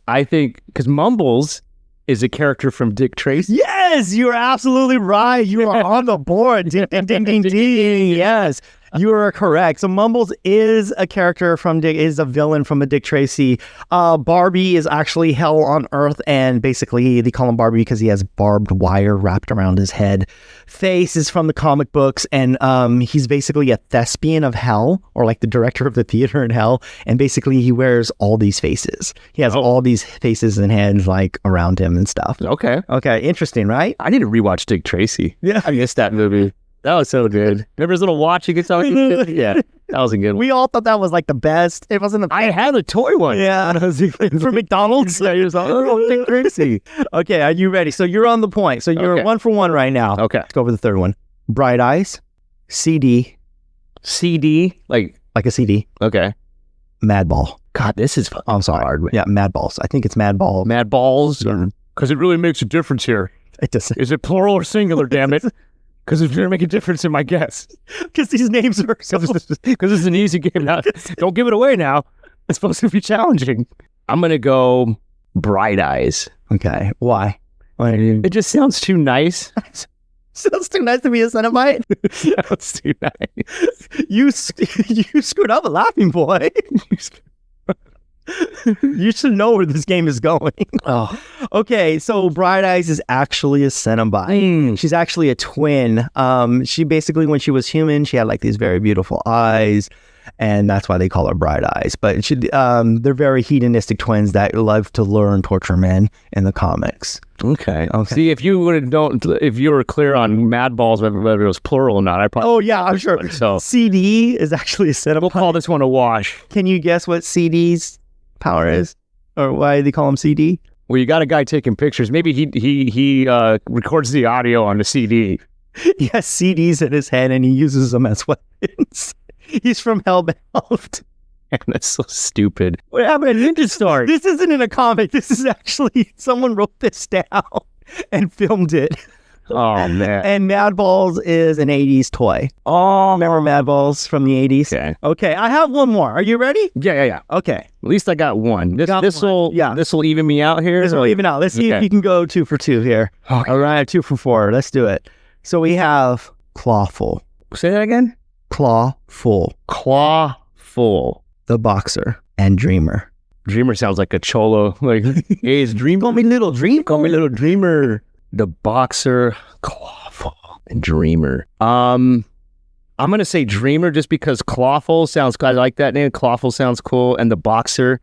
Speaker 2: Mumbles is a character from Dick Tracy.
Speaker 1: Yes, you are absolutely right. You are on the board. Ding, ding, ding, ding, ding. Yes, you are correct. So Mumbles is a character is a villain from a Dick Tracy. Barbie is actually hell on earth, and basically they call him Barbie because he has barbed wire wrapped around his head. Face is from the comic books, and he's basically a thespian of hell, or like the director of the theater in hell, and basically he wears all these faces. He has all these faces and heads like around him and stuff.
Speaker 2: Okay.
Speaker 1: Okay, interesting, right?
Speaker 2: I need to rewatch Dick Tracy.
Speaker 1: Yeah.
Speaker 2: I missed that movie. That was so good. Remember his little watch he gets out? Yeah, that was a good one.
Speaker 1: We all thought that was like the best. It wasn't the
Speaker 2: I had a toy one.
Speaker 1: Yeah. For McDonald's.
Speaker 2: Yeah, he was like, oh, Dick Tracy.
Speaker 1: Okay, are you ready? So you're on the point. So you're
Speaker 2: Okay.
Speaker 1: 1 for 1 right now.
Speaker 2: Okay.
Speaker 1: Let's go over the third one. Bright Eyes, CD,
Speaker 2: CD?
Speaker 1: like a CD,
Speaker 2: Okay.
Speaker 1: Madball.
Speaker 2: God, this is
Speaker 1: Oh, I'm sorry.
Speaker 2: hard.
Speaker 1: Yeah, Madballs. I think it's Madball.
Speaker 2: Mad Balls? Because it really makes a difference here.
Speaker 1: It doesn't.
Speaker 2: Is it plural or singular, damn it? Because it's going to make a difference in my guess.
Speaker 1: Because these names are so...
Speaker 2: Because it's an easy game now. Don't give it away now. It's supposed to be challenging. I'm going to go Bright Eyes.
Speaker 1: Okay, why?
Speaker 2: It just sounds too nice.
Speaker 1: Sounds too nice to be a Cenobite.
Speaker 2: Sounds too nice.
Speaker 1: You screwed up a Laughing Boy. You should know where this game is going.
Speaker 2: Oh.
Speaker 1: Okay, so Bright Eyes is actually a Cenobite. She's actually a twin. She basically, when she was human, she had like these very beautiful eyes, and that's why they call her Bright Eyes. But they're very hedonistic twins that love to lure and torture men in the comics.
Speaker 2: Okay. See, if you were clear on Mad Balls, whether it was plural or not, I probably.
Speaker 1: Oh yeah, I'm sure.
Speaker 2: So
Speaker 1: CD is actually a Cenobite.
Speaker 2: we'll call this one a wash.
Speaker 1: Can you guess what CD's power is, or why they call him CD?
Speaker 2: Well, you got a guy taking pictures. Maybe he records the audio on the CD.
Speaker 1: He has CDs in his head and he uses them as weapons. He's from Hellbound.
Speaker 2: Man, that's so stupid. What happened to Ninja Star?
Speaker 1: This isn't in a comic. This is actually someone wrote this down and filmed it.
Speaker 2: Oh man.
Speaker 1: And Mad Balls is an 80s toy. Oh, remember Mad Balls from the 80s?
Speaker 2: Okay.
Speaker 1: Okay, I have one more. Are you ready?
Speaker 2: Yeah.
Speaker 1: Okay.
Speaker 2: At least I got one. This will even me out here.
Speaker 1: This will even out. Let's see if
Speaker 2: Okay.
Speaker 1: you can go 2 for 2 here.
Speaker 2: Okay.
Speaker 1: All right, 2 for 4. Let's do it. So we have Clawful.
Speaker 2: Say that again.
Speaker 1: Clawful.
Speaker 2: Clawful.
Speaker 1: The Boxer and Dreamer.
Speaker 2: Dreamer sounds like a cholo. Like, hey, it's Dream.
Speaker 1: Call me Little Dream.
Speaker 2: Call me Little Dreamer. The Boxer, Clawful, and Dreamer. I'm gonna say Dreamer just because Clawful sounds. I like that name. Clawful sounds cool, and the Boxer,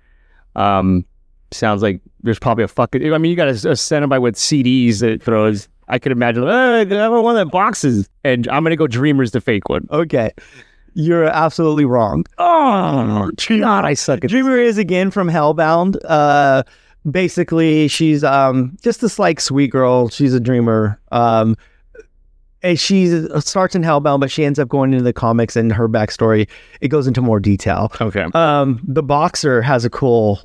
Speaker 2: sounds like there's probably a fucking. I mean, you got a Cenobite with CDs that throws. I could imagine. I have one that boxes, and I'm gonna go Dreamer's the fake one.
Speaker 1: Okay. You're absolutely wrong.
Speaker 2: Oh God, I suck at.
Speaker 1: Dreamer is again from Hellbound. Basically, she's just this like sweet girl. She's a dreamer. And she starts in Hellbound, but she ends up going into the comics, and her backstory, it goes into more detail.
Speaker 2: Okay.
Speaker 1: The Boxer has a cool,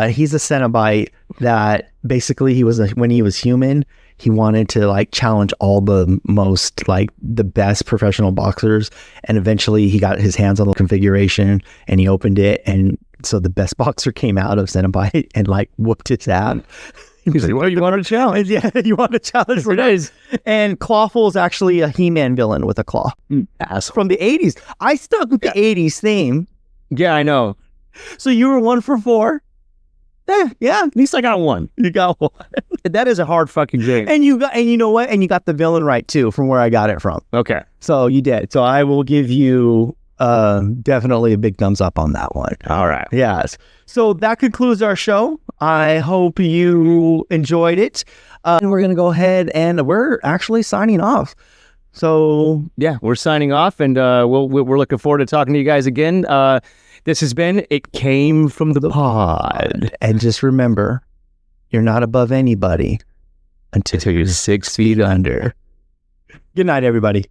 Speaker 1: he's a Cenobite that basically when he was human, he wanted to like challenge all the most like the best professional boxers, and eventually he got his hands on the configuration and he opened it, and so the best boxer came out of Cenobite and like whooped his ass.
Speaker 2: He's like, well, you want to challenge?
Speaker 1: Yeah, you want to challenge for days. And Clawful is actually a He-Man villain with a claw.
Speaker 2: Asshole.
Speaker 1: From the 80s. I stuck with the 80s theme.
Speaker 2: Yeah, I know.
Speaker 1: So you were 1 for 4. Yeah,
Speaker 2: At least I got one.
Speaker 1: you got one.
Speaker 2: That is a hard fucking game.
Speaker 1: And you know what? And you got the villain right too, from where I got it from.
Speaker 2: Okay.
Speaker 1: So you did. So I will give you Definitely a big thumbs up on that one.
Speaker 2: All right.
Speaker 1: Yes. So that concludes our show. I hope you enjoyed it. And we're going to go ahead and we're actually signing off. So
Speaker 2: Yeah, we're signing off, and we're looking forward to talking to you guys again. This has been It Came from the Pod.
Speaker 1: and just remember, you're not above anybody until you're 6 feet under. Good night, everybody.